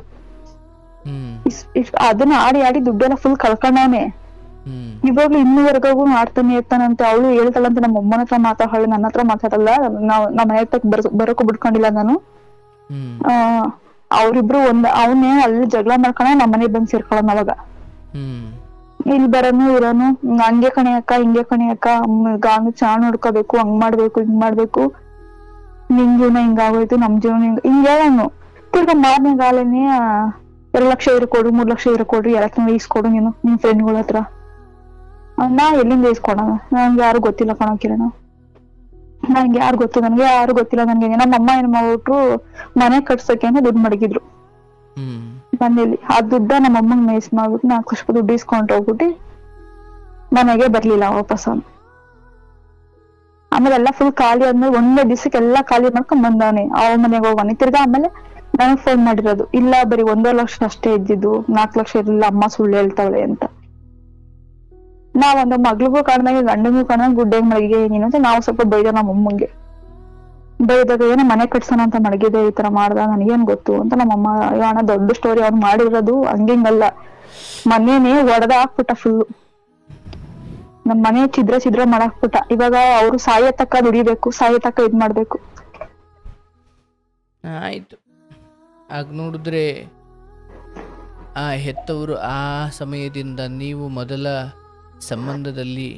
ಅದನ್ನ ಆಡಿ ದುಡ್ಡೆಲ್ಲ ಫುಲ್ ಕಳ್ಕೊಂಡವನೆ. ಇವಾಗ್ಲೂ ಇನ್ನೂವರೆಗೂ ಆಡ್ತಾನೆ ಇರ್ತಾನಂತೆ. ಅವಳು ಹೇಳ್ತಾಳಂತೆ, ನಮ್ಮ ಅಮ್ಮನ ಹತ್ರ ಮಾತಾಡಲ್ಲ, ನನ್ನ ಹತ್ರ ಮಾತಾಡಲ್ಲ, ನಮ್ಮ ಮನೆ ಹತ್ರ ಬರೋಕು ಬಿಡ್ಕೊಂಡಿಲ್ಲ ನಾನು. ಅವ್ರಿಬ್ರು ಅವನೇ ಅಲ್ಲಿ ಜಗಳ ಮಾಡ್ಕೊಂಡ ನಮ್ಮ ಮನೆಗ್ ಬಂದ್ ಸೇರ್ಕೊಳ್ಳೋಣ. ಅವಾಗ ಇಲ್ಲಿ ಬರೋನು ಇರೋನು, ಹಂಗೆ ಕಣೆ ಅಕ್ಕ ಹಿಂಗೆ ಕಣೆ ಅಕ್ಕ, ಗಾನು ಚೆನ್ನಾಗ್ ನೋಡ್ಕೋಬೇಕು, ಹಂಗ್ ಮಾಡ್ಬೇಕು ಹಿಂಗ್ ಮಾಡ್ಬೇಕು, ನಿನ್ ಜೀವನ ಹಿಂಗಾಗೋಯ್ತು, ನಮ್ ಜೀವನ ಹಿಂಗ ಹೇಳೋನು. ತಿರ್ಗಾ ಮಾರನೇ ಗಾಲನೇ 2 ಲಕ್ಷ ಇರ್ಕೊಡು, 3 ಲಕ್ಷ ಇರ್ಕೊಡು, 2 ಲಕ್ಷ ಇಸ್ಕೊಡು ನೀನು ನಿನ್ ಫ್ರೆಂಡ್ಗಳ ಹತ್ರ. ನಾ ಎಲ್ಲಿಂದ ಇಸ್ಕೊಡೋಣ? ನನ್ಗೆ ಯಾರು ಗೊತ್ತಿಲ್ಲ ಕಣೋ ಕಿರಣ, ನನ್ಗೆ ಯಾರು ಗೊತ್ತಿಲ್ಲ. ನನ್ಗೆ ನಮ್ಮ ಅಮ್ಮ ಏನ್ ಮಾಡ್ಬಿಟ್ರು, ಮನೆ ಕಟ್ಸಕ್ಕೆ ಅಂತ ದುಡ್ಡು ಮಡಗಿದ್ರು ಮನೇಲಿ. ಆ ದುಡ್ಡ ನಮ್ಮ ಅಮ್ಮಂಗ್ ಮೇಸ್ ಮಾಡ್ಬಿಟ್ಟು 4 ಲಕ್ಷ ದುಡ್ಡು ಇಸ್ಕೊಂಡ್ ಹೋಗ್ಬಿಟ್ಟು ಮನೆಗೆ ಬರ್ಲಿಲ್ಲ ವಾಪಸ್ ಅವ್ನು. ಆಮೇಲೆ ಎಲ್ಲ ಫುಲ್ ಖಾಲಿ ಆದ್ಮೇಲೆ 1 ದಿವಸಕ್ಕೆ ಎಲ್ಲಾ ಖಾಲಿ ಮಾಡ್ಕೊಂಡ್ ಬಂದವನಿ, ಅವ ಮನೆಗೆ ಹೋಗೋನಿ. ತಿರ್ಗಾ ಆಮೇಲೆ ನನಗ್ ಫೋನ್ ಮಾಡಿರೋದು, ಇಲ್ಲ ಬರೀ 1.5 ಲಕ್ಷ ಅಷ್ಟೇ ಇದ್ದಿದ್ದು, 4 ಲಕ್ಷ ಇರ್ಲಿಲ್ಲ, ಅಮ್ಮ ಸುಳ್ಳು ಹೇಳ್ತಾವಳೆ ಅಂತ. ನಾವೊಂದು ಮಗಳಿಗೂ ಕಾಣ್ದಂಗೆ ಗಂಡನಿಗೂ ಕಾಣ್ದಂಗೆ ಗುಡ್ಡೆ ಮಡಗಿದೆ ನೀನು ಅಂತ ನಾವು ಸ್ವಲ್ಪ ಬೈದ. ನಮ್ಮ ಅಮ್ಮಂಗೆ ಬೈದಾಗ ಏನೋ ಮನೆ ಕಟ್ಸೋಣ ಅಂತ ಮಡಗಿದೆ, ಈ ತರ ಮಾಡ್ದ, ನನಗೇನ್ ಗೊತ್ತು ಅಂತ ನಮ್ಮಮ್ಮ. ಅಣ್ಣ ದೊಡ್ಡ ಸ್ಟೋರಿ, ಅವ್ನು ಮಾಡಿರೋದು ಹಂಗಿಂಗಲ್ಲ, ಮನೇನೆ ಒಡೆದ ಹಾಕ್ಬಿಟ್ಟ ಫುಲ್ಲು. ನಮ್ ಮನೆ ಛಿದ್ರ ಮಾಡಾಕ್ಬಿಟ್ಟ. ಇವಾಗ ಅವ್ರು ಸಾಯತಕ್ಕ ದುಡಿಬೇಕು, ಸಾಯತಕ್ಕ ಇದ್ ಮಾಡ್ಬೇಕು. ಆಯ್ತು. ಆಗ ನೋಡಿದ್ರೆ ಆ ಹೆತ್ತವರು ಆ ಸಮಯದಿಂದ ನೀವು ಮೊದಲ ಸಂಬಂಧದಲ್ಲಿ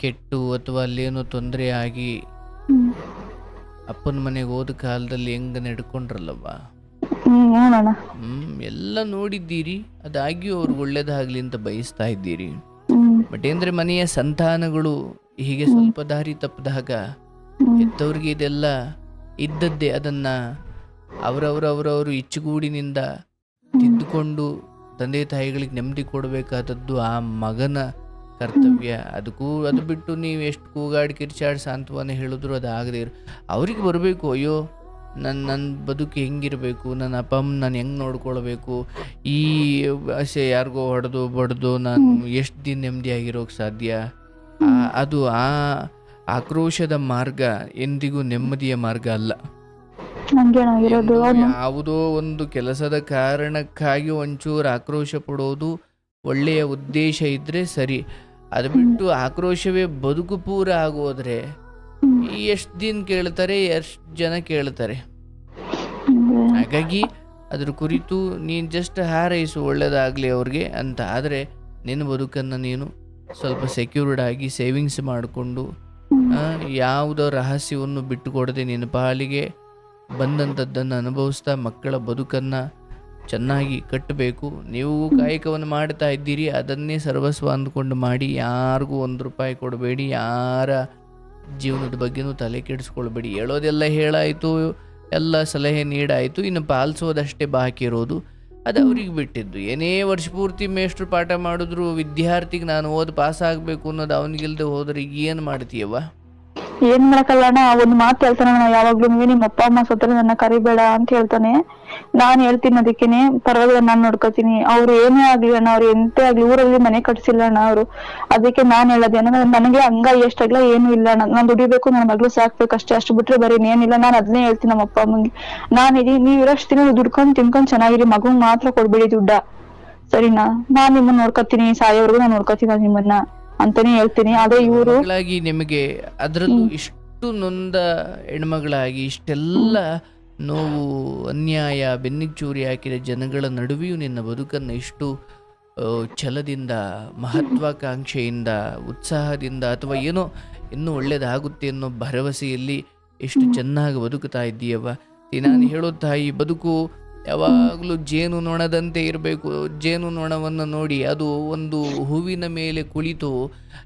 ಕೆಟ್ಟು ಅಥವಾ ಅಲ್ಲೇನೋ ತೊಂದರೆ ಆಗಿ ಅಪ್ಪನ ಮನೆಗೆ ಹೋದ ಕಾಲದಲ್ಲಿ ಹೆಂಗ ನಡ್ಕೊಂಡ್ರಲ್ಲವ್ವ. ಅಣ್ಣ. ಎಲ್ಲ ನೋಡಿದ್ದೀರಿ. ಅದಾಗಿಯೂ ಅವ್ರಿಗೆ ಒಳ್ಳೇದಾಗ್ಲಿ ಅಂತ ಬಯಸ್ತಾ ಇದ್ದೀರಿ. ಬಟ್ ಅಂದ್ರೆ ಮನೆಯ ಸಂತಾನಗಳು ಹೀಗೆ ಸ್ವಲ್ಪ ದಾರಿ ತಪ್ಪಿದಾಗ ಹೆತ್ತವ್ರಿಗೆ ಇದೆಲ್ಲ ಇದ್ದದ್ದೇ, ಅದನ್ನ ಅವರವರು ಇಚ್ಚುಗೂಡಿನಿಂದ ತಿದ್ದುಕೊಂಡು ತಂದೆ ತಾಯಿಗಳಿಗೆ ನೆಮ್ಮದಿ ಕೊಡಬೇಕಾದದ್ದು ಆ ಮಗನ ಕರ್ತವ್ಯ. ಅದು ಬಿಟ್ಟು ನೀವು ಎಷ್ಟು ಕೂಗಾಡಿ ಕಿರ್ಚಾಡಿ ಸಾಂತ್ವನ ಹೇಳಿದ್ರು ಅದು ಆಗದೆ ಅವ್ರಿಗೆ ಬರಬೇಕು, ಅಯ್ಯೋ ನನ್ನ ಬದುಕು ಹೆಂಗಿರಬೇಕು, ನನ್ನ ಅಪ್ಪ ಅಮ್ಮ ನಾನು ಹೆಂಗೆ ನೋಡ್ಕೊಳ್ಬೇಕು, ಈ ಆಸೆ ಯಾರಿಗೋ ಹೊಡೆದು ಬಡ್ದು ನಾನು ಎಷ್ಟು ದಿನ ನೆಮ್ಮದಿಯಾಗಿರೋಕೆ ಸಾಧ್ಯ. ಅದು ಆ ಆಕ್ರೋಶದ ಮಾರ್ಗ ಎಂದಿಗೂ ನೆಮ್ಮದಿಯ ಮಾರ್ಗ ಅಲ್ಲ. ಯಾವುದೋ ಒಂದು ಕೆಲಸದ ಕಾರಣಕ್ಕಾಗಿ ಒಂಚೂರು ಆಕ್ರೋಶ ಪಡೋದು ಒಳ್ಳೆಯ ಉದ್ದೇಶ ಇದ್ರೆ ಸರಿ. ಅದು ಬಿಟ್ಟು ಆಕ್ರೋಶವೇ ಬದುಕು ಪೂರ ಆಗೋದ್ರೆ ಎಷ್ಟು ದಿನ ಕೇಳ್ತಾರೆ, ಎಷ್ಟು ಜನ ಕೇಳ್ತಾರೆ. ಹಾಗಾಗಿ ಅದ್ರ ಕುರಿತು ನೀನು ಜಸ್ಟ್ ಹಾರೈಸು ಒಳ್ಳೇದಾಗಲಿ ಅವ್ರಿಗೆ ಅಂತ. ಆದರೆ ನಿನ್ನ ಬದುಕನ್ನು ನೀನು ಸ್ವಲ್ಪ ಸೆಕ್ಯೂರ್ಡ್ ಆಗಿ ಸೇವಿಂಗ್ಸ್ ಮಾಡಿಕೊಂಡು ಯಾವುದೋ ರಹಸ್ಯವನ್ನು ಬಿಟ್ಟುಕೊಡದೆ ನಿನ್ನ ಪಾಲಿಗೆ ಬಂದಂಥದ್ದನ್ನು ಅನುಭವಿಸ್ತಾ ಮಕ್ಕಳ ಬದುಕನ್ನು ಚೆನ್ನಾಗಿ ಕಟ್ಟಬೇಕು. ನೀವು ಕಾಯಕವನ್ನು ಮಾಡ್ತಾ ಇದ್ದೀರಿ, ಅದನ್ನೇ ಸರ್ವಸ್ವ ಅಂದ್ಕೊಂಡು ಮಾಡಿ. ಯಾರಿಗೂ ₹1 ಕೊಡಬೇಡಿ, ಯಾರ ಜೀವನದ ಬಗ್ಗೆನೂ ತಲೆ ಕೆಡಿಸ್ಕೊಳ್ಬೇಡಿ. ಹೇಳೋದೆಲ್ಲ ಹೇಳಾಯಿತು, ಎಲ್ಲ ಸಲಹೆ ನೀಡಾಯಿತು, ಇನ್ನು ಪಾಲಿಸೋದಷ್ಟೇ ಬಾಕಿ ಇರೋದು. ಅದು ಅವ್ರಿಗೆ ಬಿಟ್ಟಿದ್ದು. ಏನೇ ವರ್ಷ ಪೂರ್ತಿ ಮೇಷ್ಟ್ರು ಪಾಠ ಮಾಡಿದ್ರು ವಿದ್ಯಾರ್ಥಿಗೆ ನಾನು ಪಾಸ್ ಆಗಬೇಕು ಅನ್ನೋದು ಅವನಿಗಿಲ್ದೆ ಹೋದ್ರೆ ಏನು ಮಾಡ್ತೀಯವ್ವ? ಏನ್ ಮಾಡಕ್ಕಲ್ಲ ಅಣ್ಣ. ಒಂದ್ ಮಾತು ಹೇಳ್ತಾನೆ ಯಾವಾಗ್ಲೂ, ನಿಮ್ಮ ಅಪ್ಪ ಅಮ್ಮ ಸತ್ರ ನನ್ನ ಕರಿಬೇಡ ಅಂತ ಹೇಳ್ತಾನೆ. ನಾನ್ ಹೇಳ್ತೀನಿ ಅದಕ್ಕೇನೆ, ಪರವಾಗಿಲ್ಲ ನಾನ್ ನೋಡ್ಕೋತೀನಿ, ಅವ್ರು ಏನೇ ಆಗ್ಲಿ ಅಣ್ಣ, ಅವ್ರು ಎಂತೆ ಆಗ್ಲಿ, ಊರಲ್ಲಿ ಮನೆ ಕಟ್ಸಿಲ್ಲ ಅಣ್ಣ ಅವ್ರು. ಅದಕ್ಕೆ ನಾನ್ ಹೇಳೋದೇನ, ನನಗೆ ಹಂಗ ಎಷ್ಟಾಗ್ಲ ಏನು ಇಲ್ಲ ಅಣ್ಣ, ನಾನ್ ದುಡಿಬೇಕು, ನನ್ನ ಮಗಳು ಸಾಕ್ಬೇಕು ಅಷ್ಟೇ, ಅಷ್ಟು ಬಿಟ್ರೆ ಬರೀ ಏನಿಲ್ಲ. ನಾನ್ ಅದನ್ನೇ ಹೇಳ್ತೀನಿ ನಮ್ಮ ಅಪ್ಪ ಅಮ್ಮಂಗೆ. ನೀವ್ ಇರೋಷ್ಟು ದಿನ ದುಡ್ಕೊಂಡ್ ತಿನ್ಕೊಂಡ್ ಚೆನ್ನಾಗಿರಿ, ಮಗಂಗ್ ಮಾತ್ರ ಕೊಡ್ಬೇಡಿ ದುಡ್ಡ, ಸರಿನಾ? ನಾನ್ ನಿಮ್ಮನ್ನ ನೋಡ್ಕೋತೀನಿ, ಸಾಯೋವರೆಗೂ ನಾನ್ ನೋಡ್ಕೋತೀನಿ ನಿಮ್ಮನ್ನ ಅಂತಾನೆ ಹೇಳ್ತೀನಿ. ಅದೇ ಇವರು ನಿಮಗೆ ಅದರಲ್ಲೂ ಇಷ್ಟು ನೊಂದ ಹೆಣ್ಮಗಳಾಗಿ ಇಷ್ಟೆಲ್ಲ ನೋವು, ಅನ್ಯಾಯ, ಬೆನ್ನಿಚೂರಿ ಹಾಕಿದ ಜನಗಳ ನಡುವೆಯೂ ನಿನ್ನ ಬದುಕನ್ನು ಇಷ್ಟು ಛಲದಿಂದ, ಮಹತ್ವಾಕಾಂಕ್ಷೆಯಿಂದ, ಉತ್ಸಾಹದಿಂದ, ಅಥವಾ ಏನೋ ಇನ್ನೂ ಒಳ್ಳೇದಾಗುತ್ತೆ ಅನ್ನೋ ಭರವಸೆಯಲ್ಲಿ ಎಷ್ಟು ಚೆನ್ನಾಗಿ ಬದುಕುತ್ತಾ ಇದ್ದೀಯವ್ವ. ನಾನು ಹೇಳೋ ತಾಯಿ, ಬದುಕು ಯಾವಾಗಲೂ ಜೇನು ನೊಣದಂತೆ ಇರಬೇಕು. ಜೇನು ನೊಣವನ್ನು ನೋಡಿ ಅದು ಒಂದು ಹೂವಿನ ಮೇಲೆ ಕುಳಿತು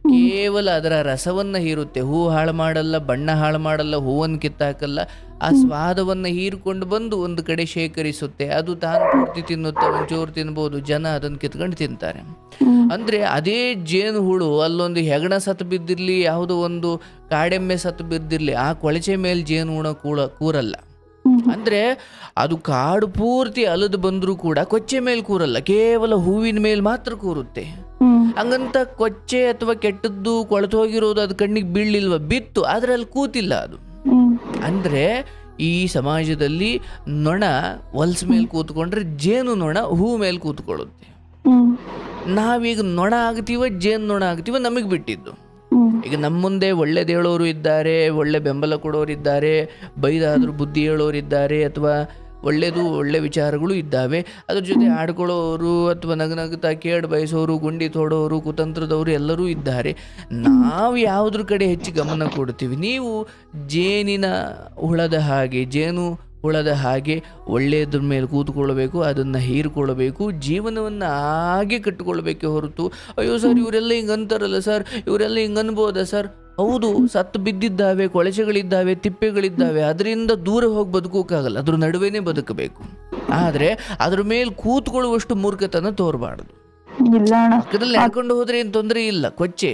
ಕೇವಲ ಅದರ ರಸವನ್ನು ಹೀರುತ್ತೆ. ಹೂ ಹಾಳು ಮಾಡಲ್ಲ, ಬಣ್ಣ ಹಾಳು ಮಾಡಲ್ಲ, ಹೂವನ್ನು ಕಿತ್ತಾಕಲ್ಲ. ಆ ಸ್ವಾದವನ್ನು ಹೀರ್ಕೊಂಡು ಬಂದು ಒಂದು ಕಡೆ ಶೇಖರಿಸುತ್ತೆ. ಅದು ತಾನು ಪೂರ್ತಿ ತಿನ್ನುತ್ತೆ, ಒಂಚೂರು ತಿನ್ಬೋದು, ಜನ ಅದನ್ನು ಕಿತ್ಕೊಂಡು ತಿಂತಾರೆ. ಅಂದರೆ ಅದೇ ಜೇನು ಹುಳು ಅಲ್ಲೊಂದು ಹೆಗಣ ಸತ್ತು ಬಿದ್ದಿರಲಿ, ಯಾವುದೋ ಒಂದು ಕಾಡೆಮ್ಮೆ ಸತ್ತು ಬಿದ್ದಿರಲಿ, ಆ ಕೊಳಚೆ ಮೇಲೆ ಜೇನು ಹುಳ ಕೂರಲ್ಲ. ಅಂದ್ರೆ ಅದು ಕಾಡು ಪೂರ್ತಿ ಅಲದು ಬಂದ್ರೂ ಕೂಡ ಕೊಚ್ಚೆ ಮೇಲೆ ಕೂರಲ್ಲ, ಕೇವಲ ಹೂವಿನ ಮೇಲೆ ಮಾತ್ರ ಕೂರುತ್ತೆ. ಹಂಗಂತ ಕೊಚ್ಚೆ ಅಥವಾ ಕೆಟ್ಟದ್ದು ಕೊಳೆತು ಹೋಗಿರೋದು ಅದು ಕಣ್ಣಿಗೆ ಬೀಳಲಿಲ್ವ, ಬಿತ್ತು, ಆದ್ರೆ ಅಲ್ಲಿ ಕೂತಿಲ್ಲ ಅದು. ಅಂದ್ರೆ ಈ ಸಮಾಜದಲ್ಲಿ ನೊಣ ಹೊಲ್ಸ್ ಮೇಲೆ ಕೂತ್ಕೊಂಡ್ರೆ ಜೇನು ನೊಣ ಹೂ ಮೇಲೆ ಕೂತ್ಕೊಳ್ಳುತ್ತೆ. ನಾವೀಗ ನೊಣ ಆಗ್ತೀವ, ಜೇನು ನೊಣ ಆಗ್ತೀವ, ನಮಗೆ ಬಿಟ್ಟಿದ್ದು. ಈಗ ನಮ್ಮ ಮುಂದೆ ಒಳ್ಳೇದು ಹೇಳೋರು ಇದ್ದಾರೆ, ಒಳ್ಳೆ ಬೆಂಬಲ ಕೊಡೋರು ಇದ್ದಾರೆ, ಬೈದಾದ್ರೂ ಬುದ್ಧಿ ಹೇಳೋರು ಇದ್ದಾರೆ, ಅಥವಾ ಒಳ್ಳೆ ವಿಚಾರಗಳು ಇದ್ದಾವೆ. ಅದ್ರ ಜೊತೆ ಆಡ್ಕೊಳ್ಳೋರು ಅಥವಾ ನಗನಗ್ತಾ ಕೇಡ್ ಬಯಸೋರು, ಗುಂಡಿ ತೋಡೋರು, ಕುತಂತ್ರದವರು ಎಲ್ಲರೂ ಇದ್ದಾರೆ. ನಾವು ಯಾವುದ್ರ ಕಡೆ ಹೆಚ್ಚು ಗಮನ ಕೊಡ್ತೀವಿ? ನೀವು ಜೇನಿನ ಹುಳದ ಹಾಗೆ ಒಳ್ಳೆಯದ್ರ ಮೇಲೆ ಕೂತ್ಕೊಳ್ಬೇಕು, ಅದನ್ನು ಹೀರ್ಕೊಳ್ಬೇಕು, ಜೀವನವನ್ನು ಹಾಗೆ ಕಟ್ಟಿಕೊಳ್ಬೇಕೆ ಹೊರತು ಅಯ್ಯೋ ಸರ್ ಇವರೆಲ್ಲ ಹಿಂಗೆ ಅಂತಾರಲ್ಲ ಸರ್, ಇವರೆಲ್ಲ ಹಿಂಗೆ ಅನ್ಬೋದಾ ಸರ್? ಹೌದು, ಸತ್ತು ಬಿದ್ದಿದ್ದಾವೆ, ಕೊಳಚೆಗಳಿದ್ದಾವೆ, ತಿಪ್ಪೆಗಳಿದ್ದಾವೆ, ಅದರಿಂದ ದೂರ ಹೋಗಿ ಬದುಕೋಕ್ಕಾಗಲ್ಲ, ಅದ್ರ ನಡುವೆನೇ ಬದುಕಬೇಕು. ಆದರೆ ಅದ್ರ ಮೇಲೆ ಕೂತ್ಕೊಳ್ಳುವಷ್ಟು ಮೂರ್ಖತನ ತೋರಬಾರ್ದು. ಪಕ್ಕದಲ್ಲಿ ನಡ್ಕೊಂಡು ಹೋದ್ರೆ ಏನು ತೊಂದರೆ ಇಲ್ಲ. ಕೊಚ್ಚೆ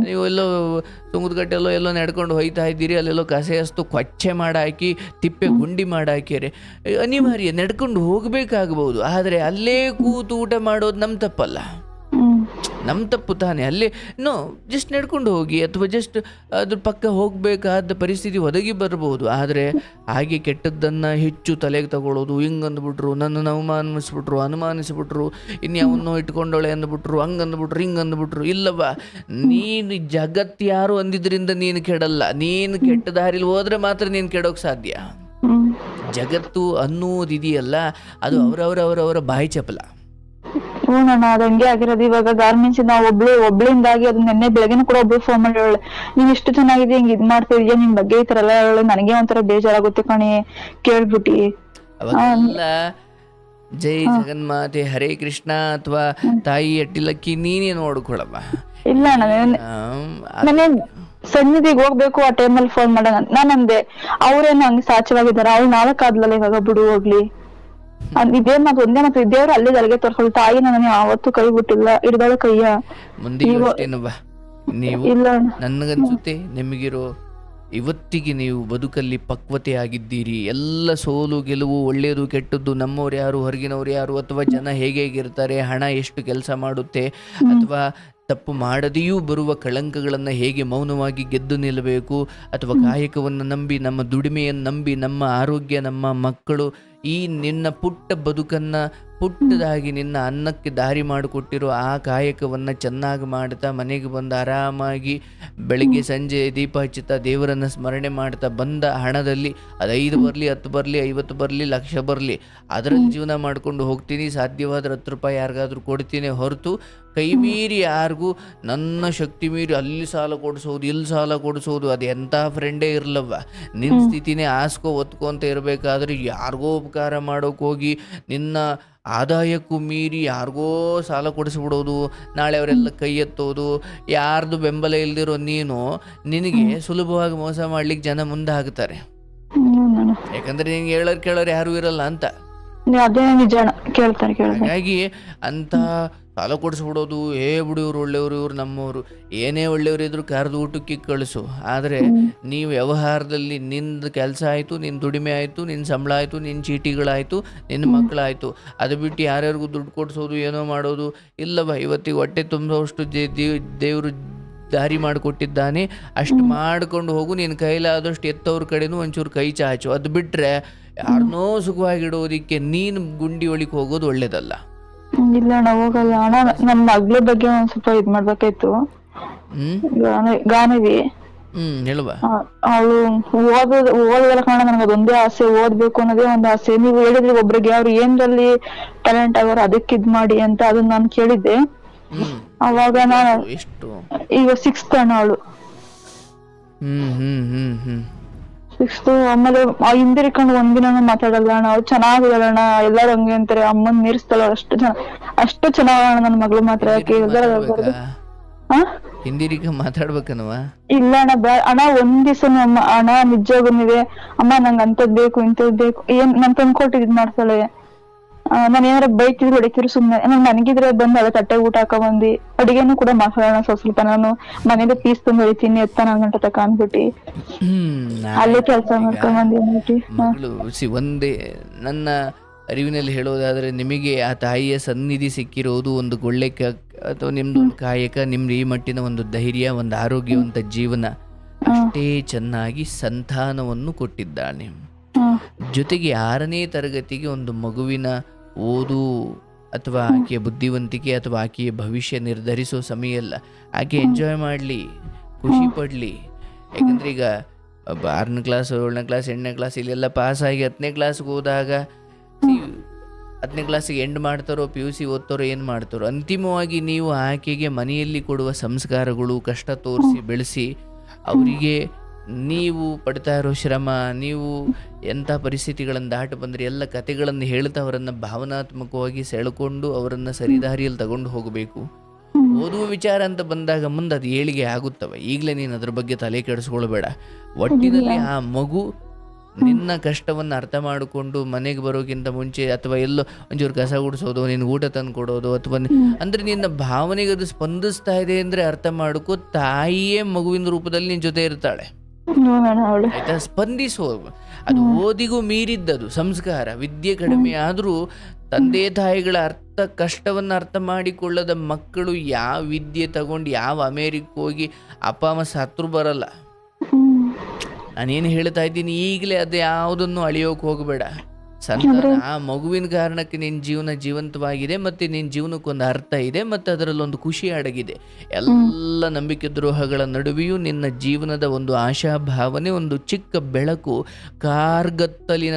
ನೀವು ಎಲ್ಲೋ ತುಂಗದಗಟ್ಟೆಲ್ಲೋ ಎಲ್ಲೋ ನಡ್ಕೊಂಡು ಹೋಯ್ತಾ ಇದ್ದೀರಿ, ಅಲ್ಲೆಲ್ಲೋ ಕಸೆ ಹಸ್ತು ಕೊಚ್ಚೆ ಮಾಡಾಕಿ, ತಿಪ್ಪೆ ಗುಂಡಿ ಮಾಡಾಕ್ಯಾರೆ, ಅನಿವಾರ್ಯ ನಡ್ಕೊಂಡು ಹೋಗ್ಬೇಕಾಗಬಹುದು. ಆದರೆ ಅಲ್ಲೇ ಕೂತು ಊಟ ಮಾಡೋದು ನಮ್ಮ ತಪ್ಪಲ್ಲ, ನಮ್ಮ ತಪ್ಪು ತಾನೆ. ಅಲ್ಲೇ ಜಸ್ಟ್ ನಡ್ಕೊಂಡು ಹೋಗಿ, ಅಥವಾ ಜಸ್ಟ್ ಅದ್ರ ಪಕ್ಕ ಹೋಗಬೇಕಾದ ಪರಿಸ್ಥಿತಿ ಒದಗಿ ಬರ್ಬೋದು. ಆದರೆ ಹಾಗೆ ಕೆಟ್ಟದ್ದನ್ನು ಹೆಚ್ಚು ತಲೆಗೆ ತಗೊಳ್ಳೋದು, ಹಿಂಗೆ ಅಂದ್ಬಿಟ್ರು, ನನ್ನನ್ನು ಅನುಮಾನಿಸ್ಬಿಟ್ರು, ಇನ್ಯಾವನ್ನೋ ಇಟ್ಕೊಂಡೋಳೆ ಅಂದ್ಬಿಟ್ರು, ಹಂಗಂದ್ಬಿಟ್ರು, ಹಿಂಗೆ ಅಂದ್ಬಿಟ್ರು. ಇಲ್ಲವಾ, ನೀನು ಜಗತ್ತು ಯಾರು ಅಂದಿದ್ರಿಂದ ನೀನು ಕೆಡಲ್ಲ. ನೀನು ಕೆಟ್ಟ ದಾರಿಲಿ ಹೋದ್ರೆ ಮಾತ್ರ ನೀನು ಕೆಡೋಕೆ ಸಾಧ್ಯ. ಜಗತ್ತು ಅನ್ನೋದಿದೆಯಲ್ಲ, ಅದು ಅವರವರ ಬಾಯಿ ಚಪಲ. ಹ್ಞೂ ಅಣ್ಣ, ಅದ್ ಹಂಗೆ ಆಗಿರೋದು. ಇವಾಗ ಗಾರ್ಮೆಂಟ್ಸ್ ನಾವು ಒಬ್ಳಿಂದಾಗಿ ಅದು ನೆನ್ನೆ ಬೆಳಗ್ಗೆನೂ ಕೂಡ ಒಬ್ಳು ಫೋನ್ ಮಾಡಿ ಹೇಳಿ, ನೀನ್ ಇಷ್ಟು ಚೆನ್ನಾಗಿದೆ, ಹಿಂಗ್ ಇದ್ ಮಾಡ್ತಿದ್ಯಾ, ನಿನ್ ಬಗ್ಗೆ ಈ ತರ ಎಲ್ಲ ಹೇಳಿ ನನಗೆ ಒಂಥರ ಬೇಜಾರಾಗುತ್ತೆ ಕಣೆ ಕೇಳ್ಬಿಟ್ಟಿ. ಅವಾಗೆಲ್ಲ ಜೈ ಜಗನ್ಮಾತೆ ಹರೇ ಕೃಷ್ಣ ಅಥವಾ ತಾಯಿ ಅಟ್ಟಿಲಕ್ಕಿ ನೀನೇ ನೋಡ್ಕೊಳಮ್ಮ. ಇಲ್ಲ ಅಣ್ಣ, ನಾನೇ ಸನ್ನಿಧಿಗೆ ಹೋಗ್ಬೇಕು ಆ ಟೈಮಲ್ಲಿ ಫೋನ್ ಮಾಡೋಣ. ನಾನಂದೆ ಅವ್ರೇನು ಹಂಗೆ ಸಾಚವಾಗಿದಾರ, ಅವ್ಳು 4 ಆದ್ಲಲ್ಲ ಇವಾಗ, ಬಿಡು ಹೋಗ್ಲಿ. ಇದೇ ಮಾತು, ಒಂದೇ ಮಾತು, ದೇವ್ರು ಅಲ್ಲೇ ಅಲ್ಲಿಗೆ ತೋರ್ಸಲ್. ತಾಯಿ ನಾನು ಯಾವತ್ತೂ ಕೈ ಬಿಟ್ಟಿಲ್ಲ, ಹಿಡ್ದಾಳ ಕೈಯ. ಮುಂದೆ ನೀವು ಇಲ್ಲ ನನಗನ್ಸುತ್ತೆ ನಿಮಗಿರೋ ಇವತ್ತಿಗೆ ನೀವು ಬದುಕಲ್ಲಿ ಪಕ್ವತೆ ಆಗಿದ್ದೀರಿ. ಎಲ್ಲ ಸೋಲು ಗೆಲುವು, ಒಳ್ಳೆಯದು ಕೆಟ್ಟದ್ದು, ನಮ್ಮವ್ರು ಯಾರು ಹೊರಗಿನವ್ರು ಯಾರು, ಅಥವಾ ಜನ ಹೇಗಿರ್ತಾರೆ, ಹಣ ಎಷ್ಟು ಕೆಲಸ ಮಾಡುತ್ತೆ, ಅಥವಾ ತಪ್ಪು ಮಾಡದೆಯೂ ಬರುವ ಕಳಂಕಗಳನ್ನು ಹೇಗೆ ಮೌನವಾಗಿ ಗೆದ್ದು ನಿಲ್ಲಬೇಕು, ಅಥವಾ ಕಾಯಕವನ್ನು ನಂಬಿ, ನಮ್ಮ ದುಡಿಮೆಯನ್ನು ನಂಬಿ, ನಮ್ಮ ಆರೋಗ್ಯ, ನಮ್ಮ ಮಕ್ಕಳು, ಈ ನಿನ್ನ ಪುಟ್ಟ ಬದುಕನ್ನು, ಪುಟ್ಟದಾಗಿ ನಿನ್ನ ಅನ್ನಕ್ಕೆ ದಾರಿ ಮಾಡಿಕೊಟ್ಟಿರೋ ಆ ಕಾಯಕವನ್ನು ಚೆನ್ನಾಗಿ ಮಾಡ್ತಾ ಮನೆಗೆ ಬಂದು ಆರಾಮಾಗಿ ಬೆಳಗ್ಗೆ ಸಂಜೆ ದೀಪ ಹಚ್ಚುತ್ತಾ ದೇವರನ್ನು ಸ್ಮರಣೆ ಮಾಡ್ತಾ ಬಂದ ಹಣದಲ್ಲಿ ಅದು 5 ಬರಲಿ, 10 ಬರಲಿ, 50 ಬರಲಿ, ಲಕ್ಷ ಬರಲಿ, ಅದರಲ್ಲಿ ಜೀವನ ಮಾಡ್ಕೊಂಡು ಹೋಗ್ತೀನಿ. ಸಾಧ್ಯವಾದ್ರೆ 10 ರೂಪಾಯಿ ಯಾರಿಗಾದ್ರೂ ಕೊಡ್ತೀನಿ ಹೊರತು ಕೈ ಮೀರಿ ಯಾರಿಗೂ ನನ್ನ ಶಕ್ತಿ ಮೀರಿ ಅಲ್ಲಿ ಸಾಲ ಕೊಡಿಸೋದು, ಇಲ್ಲಿ ಸಾಲ ಕೊಡಿಸೋದು, ಅದು ಎಂಥ ಫ್ರೆಂಡೇ ಇರಲವ್ವ. ನಿನ್ನ ಸ್ಥಿತಿನೇ ಆಸ್ಕೋ ಒತ್ಕೊ ಅಂತ ಇರಬೇಕಾದ್ರೆ ಯಾರಿಗೋ ಉಪಕಾರ ಮಾಡೋಕೆ ಹೋಗಿ ನಿನ್ನ ಆದಾಯಕ್ಕೂ ಮೀರಿ ಯಾರಿಗೋ ಸಾಲ ಕೊಡಿಸ್ಬಿಡೋದು, ನಾಳೆ ಅವರೆಲ್ಲ ಕೈ ಎತ್ತೋದು, ಯಾರ್ದು ಬೆಂಬಲ ಇಲ್ದಿರೋ ನೀನು ನಿನಗೆ ಸುಲಭವಾಗಿ ಮೋಸ ಮಾಡ್ಲಿಕ್ಕೆ ಜನ ಮುಂದೆ ಹಾಕ್ತಾರೆ. ಯಾಕಂದ್ರೆ ನಿನ್ಗೆ ಕೇಳೋರು ಯಾರು ಇರಲ್ಲ ಅಂತ. ಅದೇ ನಿಜ, ಕೇಳ್ತಾರೆ. ಹಾಗಾಗಿ ಅಂತ ಸಾಲ ಕೊಡಿಸ್ಬಿಡೋದು, ಬಿಡು ಇವ್ರು ಒಳ್ಳೆಯವರು, ಇವ್ರು ನಮ್ಮವರು, ಏನೇ ಒಳ್ಳೆಯವರು ಇದ್ರು ಕರೆದು ಊಟಕ್ಕೆ ಕಳಿಸು. ಆದರೆ ನೀವು ವ್ಯವಹಾರದಲ್ಲಿ ನಿಂದು ಕೆಲಸ ಆಯಿತು, ನಿನ್ನ ದುಡಿಮೆ ಆಯಿತು, ನಿನ್ನ ಸಂಬಳ ಆಯಿತು, ನಿನ್ನ ಚೀಟಿಗಳಾಯಿತು, ನಿನ್ನ ಮಕ್ಕಳಾಯಿತು, ಅದು ಬಿಟ್ಟು ಯಾರ್ಯಾರಿಗೂ ದುಡ್ಡು ಕೊಡಿಸೋದು, ಏನೋ ಮಾಡೋದು ಇಲ್ಲವ. ಇವತ್ತಿಗೆ ಹೊಟ್ಟೆ ತುಂಬೋಷ್ಟು ದೇವರು ದಾರಿ ಮಾಡಿಕೊಟ್ಟಿದ್ದಾನೆ, ಅಷ್ಟು ಮಾಡ್ಕೊಂಡು ಹೋಗು. ನಿನ್ನ ಕೈಲಾದಷ್ಟು ಎತ್ತವ್ರ ಕಡೆನೂ ಒಂಚೂರು ಕೈ ಚಾಚು. ಅದು ಬಿಟ್ಟರೆ ಯಾರನ್ನೋ ಸುಖವಾಗಿಡೋದಕ್ಕೆ ನೀನು ಗುಂಡಿ ಒಳಿಗೆ ಹೋಗೋದು ಒಳ್ಳೇದಲ್ಲ. ಇಲ್ಲ ಅಣ್ಣ, ಹೋಗಲ್ಲ ಅಣ್ಣ. ನನ್ನ ಮಗಳ ಬಗ್ಗೆ ಒಂದ್ ಸ್ವಲ್ಪ ಇದ್ ಮಾಡ್ಬೇಕಾಯ್ತು. ಗಾನವಿ ಹೇಳುವ, ಅವಳು ಓದೋದಲ್ಲ ಕಾರಣ, ನನಗೆ ಅದೊಂದೇ ಆಸೆ, ಓದ್ಬೇಕು ಅನ್ನೋದೇ ಒಂದು ಆಸೆ. ನೀವು ಹೇಳಿದ್ರಿ ಒಬ್ರಿಗೆ ಅವ್ರು ಏನ್ರಲ್ಲಿ ಟ್ಯಾಲೆಂಟ್ ಆಗೋರು ಅದಕ್ಕೆ ಇದ್ ಮಾಡಿ ಅಂತ, ಅದನ್ನ ನಾನು ಕೇಳಿದ್ದೆ. ಅವಾಗ ನಾನು ಈಗ 6th ಅಣ್ಣ, ಅವಳು 6th. ಆಮೇಲೆ ಹಿಂದಿರ್ಕೊಂಡು ಒಂದಿನ ಮಾತಾಡಲ್ಲ ಅಣ್ಣ, ಅವ್ಳು ಚೆನ್ನಾಗಿದಲ್ಲ ಅಣ್ಣ, ಎಲ್ಲಾರು ಹಂಗೆ ಅಂತಾರೆ, ಅಮ್ಮನ್ ಮೀರಿಸ್ತಾಳ, ಅಷ್ಟು ಚೆನ್ನಾಗಣ್ಣ ನನ್ನ ಮಗಳು ಮಾತ್ರ. ಹಿಂದಿರಿಕ ಮಾತಾಡ್ಬೇಕನ್ನವ ಇಲ್ಲ ಅಣ್ಣ, ಅಣ್ಣ ಒಂದ್ ದಿವ್ಸ ಅಣ್ಣ ನಿಜವಾಗುನಿವೆ, ಅಮ್ಮ ನಂಗೆ ಅಂತದ್ ಬೇಕು ಇಂಥದ್ ಬೇಕು ಏನ್ ನನ್ ತಂದ್ಕೊಟ್ಟು ಇದ್ ಮಾಡ್ತಾಳೆ. ನಾನು ಏನಾರ ಬೈತಿದ್ರು ಹೊಡಿತಿದ್ರು ಸುಮ್ನೆ, ನನಗಿದ್ರೆ ಬಂದು ಅದ ತಟ್ಟೆ ಊಟ ಹಾಕ ಬಂದಿ, ಅಡಿಗೆನು ಕೂಡ ಮಾಡ್ಕೊಳ್ಳೋಣ ಸ್ವಲ್ಪ. ನಾನು ಮನೇಲಿ ಪೀಸ್ ತಂದು ಹೊಡಿತೀನಿ ಎತ್ತ 4 ಗಂಟೆ ತಕ ಅನ್ಬಿಟ್ಟಿ ಅಲ್ಲೇ ಕೆಲಸ ಮಾಡ್ಕೊಂಡ್ ಬಂದಿ. ಒಂದೇ ನನ್ನ ಅರಿವಿನಲ್ಲಿ ಹೇಳೋದಾದ್ರೆ, ನಿಮಗೆ ಆ ತಾಯಿಯ ಸನ್ನಿಧಿ ಸಿಕ್ಕಿರೋದು ಒಂದು ಒಳ್ಳೆ ಅಥವಾ ನಿಮ್ದು ಒಂದು ಕಾಯಕ, ನಿಮ್ದು ಈ ಮಟ್ಟಿನ ಒಂದು ಧೈರ್ಯ, ಒಂದು ಆರೋಗ್ಯವಂತ ಜೀವನ, ಅಷ್ಟೇ ಚೆನ್ನಾಗಿ ಸಂತಾನವನ್ನು ಕೊಟ್ಟಿದ್ದಾನೆ. ಜೊತೆಗೆ 6ನೇ ತರಗತಿಗೆ ಒಂದು ಮಗುವಿನ ಓದು ಅಥವಾ ಆಕೆಯ ಬುದ್ಧಿವಂತಿಕೆ ಅಥವಾ ಆಕೆಯ ಭವಿಷ್ಯ ನಿರ್ಧರಿಸೋ ಸಮಯ ಅಲ್ಲ. ಆಕೆ ಎಂಜಾಯ್ ಮಾಡಲಿ, ಖುಷಿ ಪಡಲಿ. ಯಾಕಂದ್ರೆ ಈಗ 6ನೇ ಕ್ಲಾಸ್, 7ನೇ ಕ್ಲಾಸ್, 8ನೇ ಕ್ಲಾಸ್ ಇಲ್ಲೆಲ್ಲ ಪಾಸಾಗಿ 10ನೇ ಕ್ಲಾಸ್ಗೆ ಹೋದಾಗ 10ನೇ ಕ್ಲಾಸಿಗೆ ಎಂಡ್ ಮಾಡ್ತಾರೋ, PUC ಓದ್ತಾರೋ, ಏನು ಮಾಡ್ತಾರೋ, ಅಂತಿಮವಾಗಿ ನೀವು ಆಕೆಗೆ ಮನೆಯಲ್ಲಿ ಕೊಡುವ ಸಂಸ್ಕಾರಗಳು, ಕಷ್ಟ ತೋರಿಸಿ ಬೆಳೆಸಿ ಅವರಿಗೆ ನೀವು ಪಡ್ತಾ ಇರೋ ಶ್ರಮ, ನೀವು ಎಂಥ ಪರಿಸ್ಥಿತಿಗಳನ್ನು ದಾಟಿ ಬಂದರೆ ಎಲ್ಲ ಕತೆಗಳನ್ನು ಹೇಳ್ತಾ ಅವರನ್ನು ಭಾವನಾತ್ಮಕವಾಗಿ ಸೆಳೆಕೊಂಡು ಅವರನ್ನು ಸರಿದಾರಿಯಲ್ಲಿ ತಗೊಂಡು ಹೋಗಬೇಕು. ಓದುವ ವಿಚಾರ ಅಂತ ಬಂದಾಗ ಮುಂದೆ ಅದು ಏಳಿಗೆ ಆಗುತ್ತವೆ. ಈಗಲೇ ನೀನು ಅದ್ರ ಬಗ್ಗೆ ತಲೆ ಕೆಡಿಸ್ಕೊಳ್ಬೇಡ. ಒಟ್ಟಿನಲ್ಲಿ ಆ ಮಗು ನಿನ್ನ ಕಷ್ಟವನ್ನು ಅರ್ಥ ಮಾಡಿಕೊಂಡು ಮನೆಗೆ ಬರೋಕ್ಕಿಂತ ಮುಂಚೆ ಅಥವಾ ಎಲ್ಲೋ ಒಂಚೂರು ಕಸ ಗುಡಿಸೋದು, ನಿನ್ನ ಊಟ ತಂದು ಕೊಡೋದು, ಅಥವಾ ಅಂದರೆ ನಿನ್ನ ಭಾವನೆಗೆ ಅದು ಸ್ಪಂದಿಸ್ತಾ ಇದೆ ಅಂದರೆ ಅರ್ಥ ಮಾಡ್ಕೋ, ತಾಯಿಯೇ ಮಗುವಿನ ರೂಪದಲ್ಲಿ ನಿನ್ನ ಜೊತೆ ಇರ್ತಾಳೆ. ಆಯ್ತಾ? ಸ್ಪಂದಿಸೋ. ಅದು ಓದಿಗೂ ಮೀರಿದ್ದದು ಸಂಸ್ಕಾರ. ವಿದ್ಯೆ ಕಡಿಮೆ ಆದರೂ ತಂದೆ ತಾಯಿಗಳ ಕಷ್ಟವನ್ನು ಅರ್ಥ ಮಾಡಿಕೊಳ್ಳದ ಮಕ್ಕಳು ಯಾವ ವಿದ್ಯೆ ತಗೊಂಡು ಯಾವ ಅಮೇರಿಕಕ್ಕೆ ಹೋಗಿ ಅಪ್ಪ ಅಮ್ಮ ಸತ್ರು ಬರಲ್ಲ. ನಾನೇನು ಹೇಳ್ತಾ ಇದ್ದೀನಿ, ಈಗಲೇ ಅದು ಯಾವುದನ್ನು ಅಳಿಯೋಕೆ ಹೋಗಬೇಡ. ಸಂತಾನ ಆ ಮಗುವಿನ ಕಾರಣಕ್ಕೆ ನಿನ್ನ ಜೀವನ ಜೀವಂತವಾಗಿದೆ, ಮತ್ತು ನಿನ್ನ ಜೀವನಕ್ಕೊಂದು ಅರ್ಥ ಇದೆ, ಮತ್ತು ಅದರಲ್ಲೊಂದು ಖುಷಿ ಅಡಗಿದೆ. ಎಲ್ಲ ನಂಬಿಕೆ ದ್ರೋಹಗಳ ನಡುವೆಯೂ ನಿನ್ನ ಜೀವನದ ಒಂದು ಆಶಾಭಾವನೆ, ಒಂದು ಚಿಕ್ಕ ಬೆಳಕು, ಕಗ್ಗತ್ತಲಿನ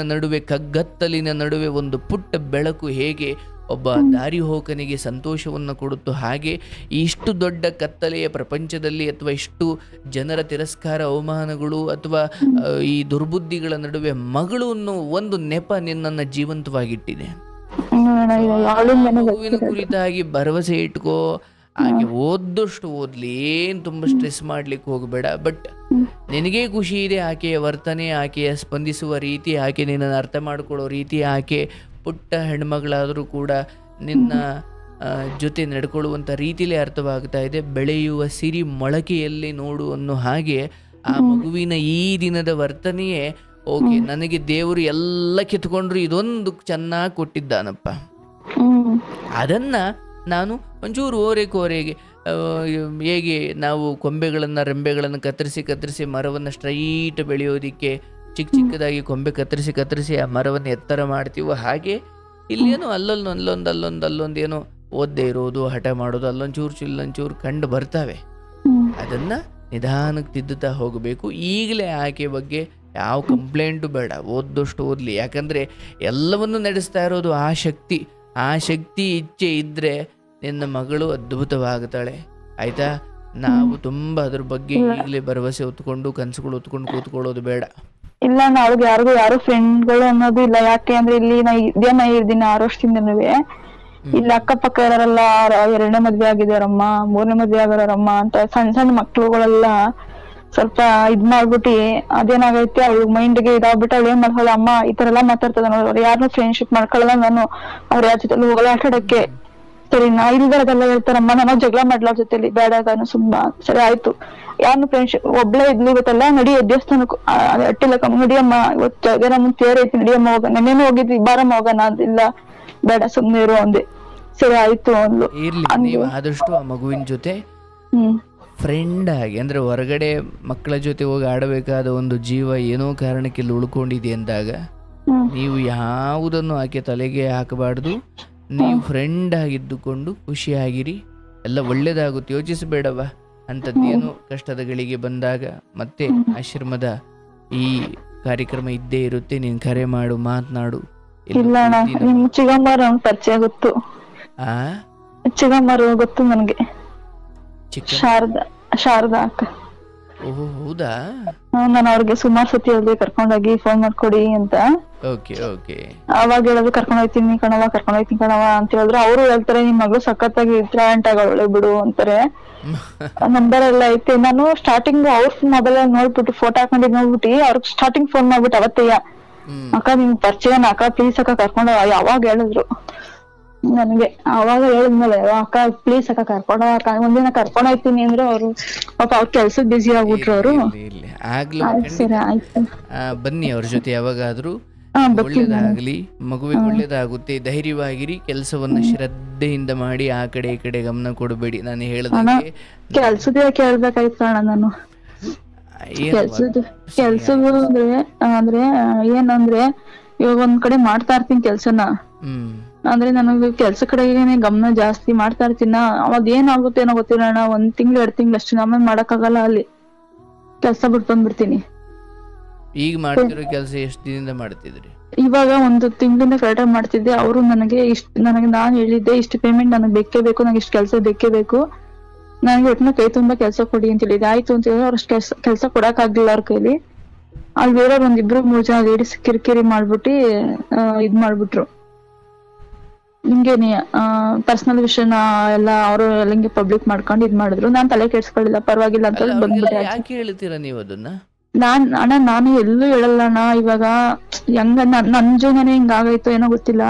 ನಡುವೆ ಒಂದು ಪುಟ್ಟ ಬೆಳಕು ಹೇಗೆ ಒಬ್ಬ ದಾರಿ ಹೋಕನಿಗೆ ಸಂತೋಷವನ್ನು ಕೊಡುತ್ತೋ ಹಾಗೆ ಇಷ್ಟು ದೊಡ್ಡ ಕತ್ತಲೆಯ ಪ್ರಪಂಚದಲ್ಲಿ ಅಥವಾ ಇಷ್ಟು ಜನರ ತಿರಸ್ಕಾರ ಅವಮಾನಗಳು ಅಥವಾ ಈ ದುರ್ಬುದ್ಧಿಗಳ ನಡುವೆ ಮಗಳು ಅನ್ನೋ ಒಂದು ನೆಪ ನಿನ್ನನ್ನು ಜೀವಂತವಾಗಿಟ್ಟಿದೆ. ಮಗುವಿನ ಕುರಿತಾಗಿ ಭರವಸೆ ಇಟ್ಕೋ. ಆಕೆ ಓದಷ್ಟು ಓದ್ಲಿ, ಏನು ತುಂಬ ಸ್ಟ್ರೆಸ್ ಮಾಡ್ಲಿಕ್ಕೆ ಹೋಗಬೇಡ. ಬಟ್ ನಿನಗೇ ಖುಷಿ ಇದೆ ಆಕೆಯ ವರ್ತನೆ, ಆಕೆಯ ಸ್ಪಂದಿಸುವ ರೀತಿ, ಆಕೆ ನಿನ್ನನ್ನು ಅರ್ಥ ಮಾಡ್ಕೊಳ್ಳೋ ರೀತಿ, ಆಕೆ ಪುಟ್ಟ ಹೆಣ್ಮಗಳಾದರೂ ಕೂಡ ನಿನ್ನ ಜೊತೆ ನಡ್ಕೊಳ್ಳುವಂಥ ರೀತಿಲೇ ಅರ್ಥವಾಗ್ತಾ ಇದೆ. ಬೆಳೆಯುವ ಸಿರಿ ಮೊಳಕೆಯಲ್ಲಿ ನೋಡು ಅನ್ನೋ ಹಾಗೆ ಆ ಮಗುವಿನ ಈ ದಿನದ ವರ್ತನೆಯೇ ಓಕೆ, ನನಗೆ ದೇವರು ಎಲ್ಲ ಕಿತ್ಕೊಂಡ್ರು ಇದೊಂದು ಚೆನ್ನಾಗಿ ಕೊಟ್ಟಿದ್ದಾನಪ್ಪ, ಅದನ್ನು ನಾನು ಒಂಚೂರು ಓರೆಗೆ ಹೇಗೆ ನಾವು ಕೊಂಬೆಗಳನ್ನು ರೆಂಬೆಗಳನ್ನು ಕತ್ತರಿಸಿ ಮರವನ್ನು ಸ್ಟ್ರೈಟ್ ಬೆಳೆಯೋದಕ್ಕೆ ಚಿಕ್ಕದಾಗಿ ಕೊಂಬೆ ಕತ್ತರಿಸಿ ಆ ಮರವನ್ನು ಎತ್ತರ ಮಾಡ್ತೀವೋ ಹಾಗೆ ಇಲ್ಲೇನೋ ಅಲ್ಲೊಂದು ಏನೋ ಓದದೇ ಇರೋದು, ಹಠ ಮಾಡೋದು, ಅಲ್ಲೊಂಚೂರು ಕಂಡು ಬರ್ತವೆ. ಅದನ್ನು ನಿಧಾನಕ್ಕೆ ತಿದ್ದುತ್ತಾ ಹೋಗಬೇಕು. ಈಗಲೇ ಆಕೆ ಬಗ್ಗೆ ಯಾವ ಕಂಪ್ಲೇಂಟು ಬೇಡ, ಓದಷ್ಟು ಓದಲಿ. ಯಾಕಂದರೆ ಎಲ್ಲವನ್ನು ನಡೆಸ್ತಾ ಇರೋದು ಆ ಶಕ್ತಿ ಇಚ್ಛೆ ಇದ್ದರೆ ನಿನ್ನ ಮಗಳು ಅದ್ಭುತವಾಗುತ್ತಾಳೆ. ಆಯಿತಾ? ನಾವು ತುಂಬ ಅದ್ರ ಬಗ್ಗೆ ಈಗಲೇ ಭರವಸೆ ಹೊತ್ಕೊಂಡು ಕನಸುಗಳು ಹೊತ್ಕೊಂಡು ಕೂತ್ಕೊಳ್ಳೋದು ಬೇಡ. ಇಲ್ಲ, ಅವ್ರಿಗೆ ಯಾರು ಫ್ರೆಂಡ್ಗಳು ಅನ್ನೋದು ಇಲ್ಲ. ಯಾಕೆ ಅಂದ್ರೆ ಇಲ್ಲಿ ನಾ ಇರ್ತೀನಿ 6 ವರ್ಷದಿಂದನೂ ಇಲ್ಲಿ ಅಕ್ಕಪಕ್ಕ ಇರೋರೆಲ್ಲ 2ನೇ ಮದ್ವೆ ಆಗಿದಾರಮ್ಮ, 3ನೇ ಮದ್ವೆ ಆಗಿದಾರಮ್ಮ ಅಂತ ಸಣ್ಣ ಮಕ್ಳುಗಳೆಲ್ಲ ಸ್ವಲ್ಪ ಇದ್ ಮಾಡ್ಬಿಟ್ಟು ಅದೇನಾಗೈತಿ ಅವ್ಳ ಮೈಂಡ್ಗೆ ಇದಾಗ್ಬಿಟ್ಟು ಅವ್ಳು ಏನ್ ಮಾಡ್ಕೊಳ್ಳ, ಅಮ್ಮ ಈ ತರ ಎಲ್ಲಾ ಮಾತಾಡ್ತದ ನೋಡಿ, ಯಾರನ್ನೂ ಫ್ರೆಂಡ್ಶಿಪ್ ಮಾಡ್ಕೊಳ್ಳಲ್ಲ ನಾನು, ಅವ್ರ ಯಾರ ಜೊತೆ ಹೋಗಲ್ಲ ಆಟ ಆಡಕ್ಕೆ. ಸರಿ, ನಾ ಇಲ್ದರದೆಲ್ಲ ಹೇಳ್ತಾರಮ್ಮ, ನಾನು ಜಗಳ ಮಾಡ್ಲ ಅವ್ರ ಜೊತೆಲಿ, ಬೇಡ ನಾನು ಸುಮ್ಮಾ. ಸರಿ ಆಯ್ತು, ಯಾರನ್ನು ಫ್ರೆಂಡ್ಶಿಪ್ ಒಬ್ಳೆ ಇದ್ಲು ಇವತ್ತೆಲ್ಲ ನಡಿ ದೇವಸ್ಥಾನಕ್ಕೆ ಅಟ್ಟಿಲಕ್ಕ ನಡಿಯಮ್ಮ, ಇವತ್ತು ಜಗರಮ್ಮ ತೇರ್ ಐತಿ ನಡಿಯಮ್ಮ ಹೋಗ, ನೆನ್ನೆನೂ ಹೋಗಿದ್ವಿ ಬಾರಮ್ಮ ಹೋಗೋಣ ಅಂದಿಲ್ಲ, ಬೇಡ ಸುಮ್ನೆ ಇರು ಅಂದೆ. ಸರಿ ಆಯ್ತು ಅಂದ್ಲು. ನೀವು ಆದಷ್ಟು ಆ ಮಗುವಿನ ಜೊತೆ ಫ್ರೆಂಡ್ ಆಗಿ, ಅಂದ್ರೆ ಹೊರಗಡೆ ಮಕ್ಕಳ ಜೊತೆ ಹೋಗಿ ಆಡಬೇಕಾದ ಒಂದು ಜೀವ ಏನೋ ಕಾರಣಕ್ಕೆ ಇಲ್ಲಿ ಉಳ್ಕೊಂಡಿದೆ ಅಂದಾಗ ನೀವು ಯಾವುದನ್ನು ಆಕೆ ತಲೆಗೆ ಹಾಕಬಾರ್ದು. ನೀವು ಫ್ರೆಂಡ್ ಆಗಿದ್ದುಕೊಂಡು ಖುಷಿಯಾಗಿರಿ, ಎಲ್ಲ ಒಳ್ಳೇದಾಗುತ್ತೆ. ಯೋಚಿಸಬೇಡವ ಅಂಥದ್ದೇನು ಕಷ್ಟದ ಗಳಿಗೆ ಬಂದಾಗ ಮತ್ತೆ ಆಶ್ರಮದ ಈ ಕಾರ್ಯಕ್ರಮ ಇದ್ದೇ ಇರುತ್ತೆ. ನೀನು ಕರೆ ಮಾಡು, ಮಾತನಾಡು. ಇಲ್ಲ ನಿಮ್ ಚಿಗಮ್ಮರ ಪರಿಚಯ ಗೊತ್ತು, ಚಿಗಮ್ಮರು ಗೊತ್ತು ನನಗೆ, ಶಾರದಾ ಅಕ್ಕ. ಓಹೋ, ಹೌದಾ? ನಾನು ಅವ್ರಿಗೆ ಸುಮಾರು ಸತಿ ಹೇಳಿದೆ ಕರ್ಕೊಂಡೋಗಿ ಫೋನ್ ಮಾಡ್ಕೊಡಿ ಅಂತ. ಅವಾಗ ಹೇಳೋದು ಕರ್ಕೊಂಡ್ ಹೋಗ್ತೀನಿ ಕಣವ ಅಂತ ಹೇಳಿದ್ರು. ಅವರು ಹೇಳ್ತಾರೆ ನಿಮ್ ಮಗಳು ಸಖತ್ತಾಗಿ ಟ್ಯಾಲೆಂಟ್ ಆಗೋಳೆ ಬಿಡು ಅಂತಾರೆ. ನಂಬರ್ ಎಲ್ಲ ಐತೆ. ನಾನು ಸ್ಟಾರ್ಟಿಂಗ್ ಅವ್ರ ಮೊಬೈಲ್ ನೋಡ್ಬಿಟ್ಟು ಫೋಟೋ ಹಾಕೊಂಡಿದ್ ನೋಡ್ಬಿಟ್ಟು ಅವ್ರಿಗೆ ಸ್ಟಾರ್ಟಿಂಗ್ ಫೋನ್ ಮಾಡ್ಬಿಟ್ಟು ಅವತ್ತಯ್ಯ, ಅಕ್ಕ ನಿಮ್ಗೆ ಪರಿಚಯ ಅಕ್ಕ ಪ್ಲೀಸ್ ಅಕ್ಕ ಕರ್ಕೊಂಡ, ಯಾವಾಗ ಹೇಳಿದ್ರು ನನ್ಗೆ. ಅವಾಗ ಹೇಳಿದ್ಮೇಲೆ ಅಕ್ಕ ಪ್ಲೀಸ್ ಅಕ್ಕ ಒಂದಿನ ಕರ್ಕೊಂಡ್ ಹೋಗ್ತೀನಿ ಅಂದ್ರೆ ಅವ್ರು ಪಾಪ ಅವ್ರ ಕೆಲ್ಸಕ್ ಬಿಸಿ ಆಗ್ಬಿಟ್ರು ಅವರು. ಸರಿ ಆಯ್ತು, ಬನ್ನಿ ಅವ್ರ ಜೊತೆ ಯಾವಾಗಾದ್ರೂ. ಒಳ್ಳೇದಾಗ್ಲಿ, ಮಗುವಿಗೆ ಒಳ್ಳೇದಾಗುತ್ತೆ. ಧೈರ್ಯವಾಗಿರಿ, ಕೆಲಸವನ್ನ ಶ್ರದ್ಧೆಯಿಂದ ಮಾಡಿ, ಆ ಕಡೆ ಈ ಕಡೆ ಗಮನ ಕೊಡಬೇಡಿ. ನಾನು ಹೇಳಿದಂಗೆ ಕೆಲ್ಸದ ಕೇಳ್ಬೇಕಾಯ್ತು ಅಣ್ಣ. ನಾನು ಕೆಲ್ಸದ ಅಂದ್ರೆ ಏನಂದ್ರೆ ಇವಾಗ ಒಂದ್ ಕಡೆ ಮಾಡ್ತಾ ಇರ್ತೀನಿ ಕೆಲ್ಸನ, ಅಂದ್ರೆ ನನಗೆ ಕೆಲ್ಸ ಕಡೆಗೇನೆ ಗಮನ ಜಾಸ್ತಿ ಮಾಡ್ತಾ ಇರ್ತೀನ. ಅವಾಗ ಏನಾಗುತ್ತೆ ಏನೋ ಗೊತ್ತಿಲ್ಲ ಅಣ್ಣ, 1 ತಿಂಗಳು 2 ತಿಂಗಳು ಅಷ್ಟೇ, ಆಮೇಲೆ ಮಾಡಕ್ಕಾಗಲ್ಲ, ಅಲ್ಲಿ ಕೆಲ್ಸ ಬಿಟ್ಟು ಬಂದ್ಬಿಡ್ತೀನಿ. ಈಗ ಮಾಡ್ತಿರೋ ಕೆಲಸ ಎಷ್ಟು ದಿನದಿಂದ ಮಾಡ್ತಿದ್ರಿ? ಇವಾಗ 1 ತಿಂಗಳಿಂದ ಕರೆಕ್ಟಾಗಿ ಮಾಡ್ತಿದ್ದೆ. ಅವರು ನನಗೆ ನಾನು ಹೇಳಿದ್ದೆ ಇಷ್ಟು ಪೇಮೆಂಟ್ ನನಗೆ ಬೇಕೇ ಬೇಕು, ನಂಗೆ ಇಷ್ಟು ಕೆಲಸ ಬೇಕೇ ಬೇಕು, ನನಗೆ ಒಟ್ಟಿನ ಕೈ ತುಂಬಾ ಕೆಲಸ ಕೊಡಿ ಅಂತ ಹೇಳಿದೆ. ಆಯ್ತು ಅಂತ ಹೇಳಿದ್ರೆ ಅವ್ರ ಕೆಲಸ ಕೊಡಕ್ ಆಗ್ಲಿಲ್ಲ ಅವ್ರ ಕೈಲಿ. ಅಲ್ಲಿ ಬೇರೆ 1-2-3 ಜನ ಲೇಡೀಸ್ ಕಿರಿಕಿರಿ ಮಾಡ್ಬಿಟ್ಟು ಇದ್ ಮಾಡ್ಬಿಟ್ರು. ಹಿಂಗೇನೆ ಪರ್ಸನಲ್ ವಿಷಯನ ಎಲ್ಲ ಅವರು ಎಲ್ಲ ಹಿಂಗೆ ಪಬ್ಲಿಕ್ ಮಾಡ್ಕೊಂಡು ಇದ್ ಮಾಡಿದ್ರು. ನಾನ್ ತಲೆ ಕೆಡ್ಸ್ಕೊಳ್ಳಿಲ್ಲ, ಪರವಾಗಿಲ್ಲ ಅಂತ ಬಂದ್ಬಿಟ್ಟೆ. ಯಾಕೆ ಹೇಳ್ತೀರಾ ನೀವು ಅದನ್ನ? ನಾನು ಎಲ್ಲೂ ಹೇಳಲ್ಲ ಅಣ್ಣ. ಇವಾಗ ಹೆಂಗ ನನ್ ಜೀವನನೇ ಹಿಂಗಾಗೈತೋ ಏನೋ ಗೊತ್ತಿಲ್ಲ,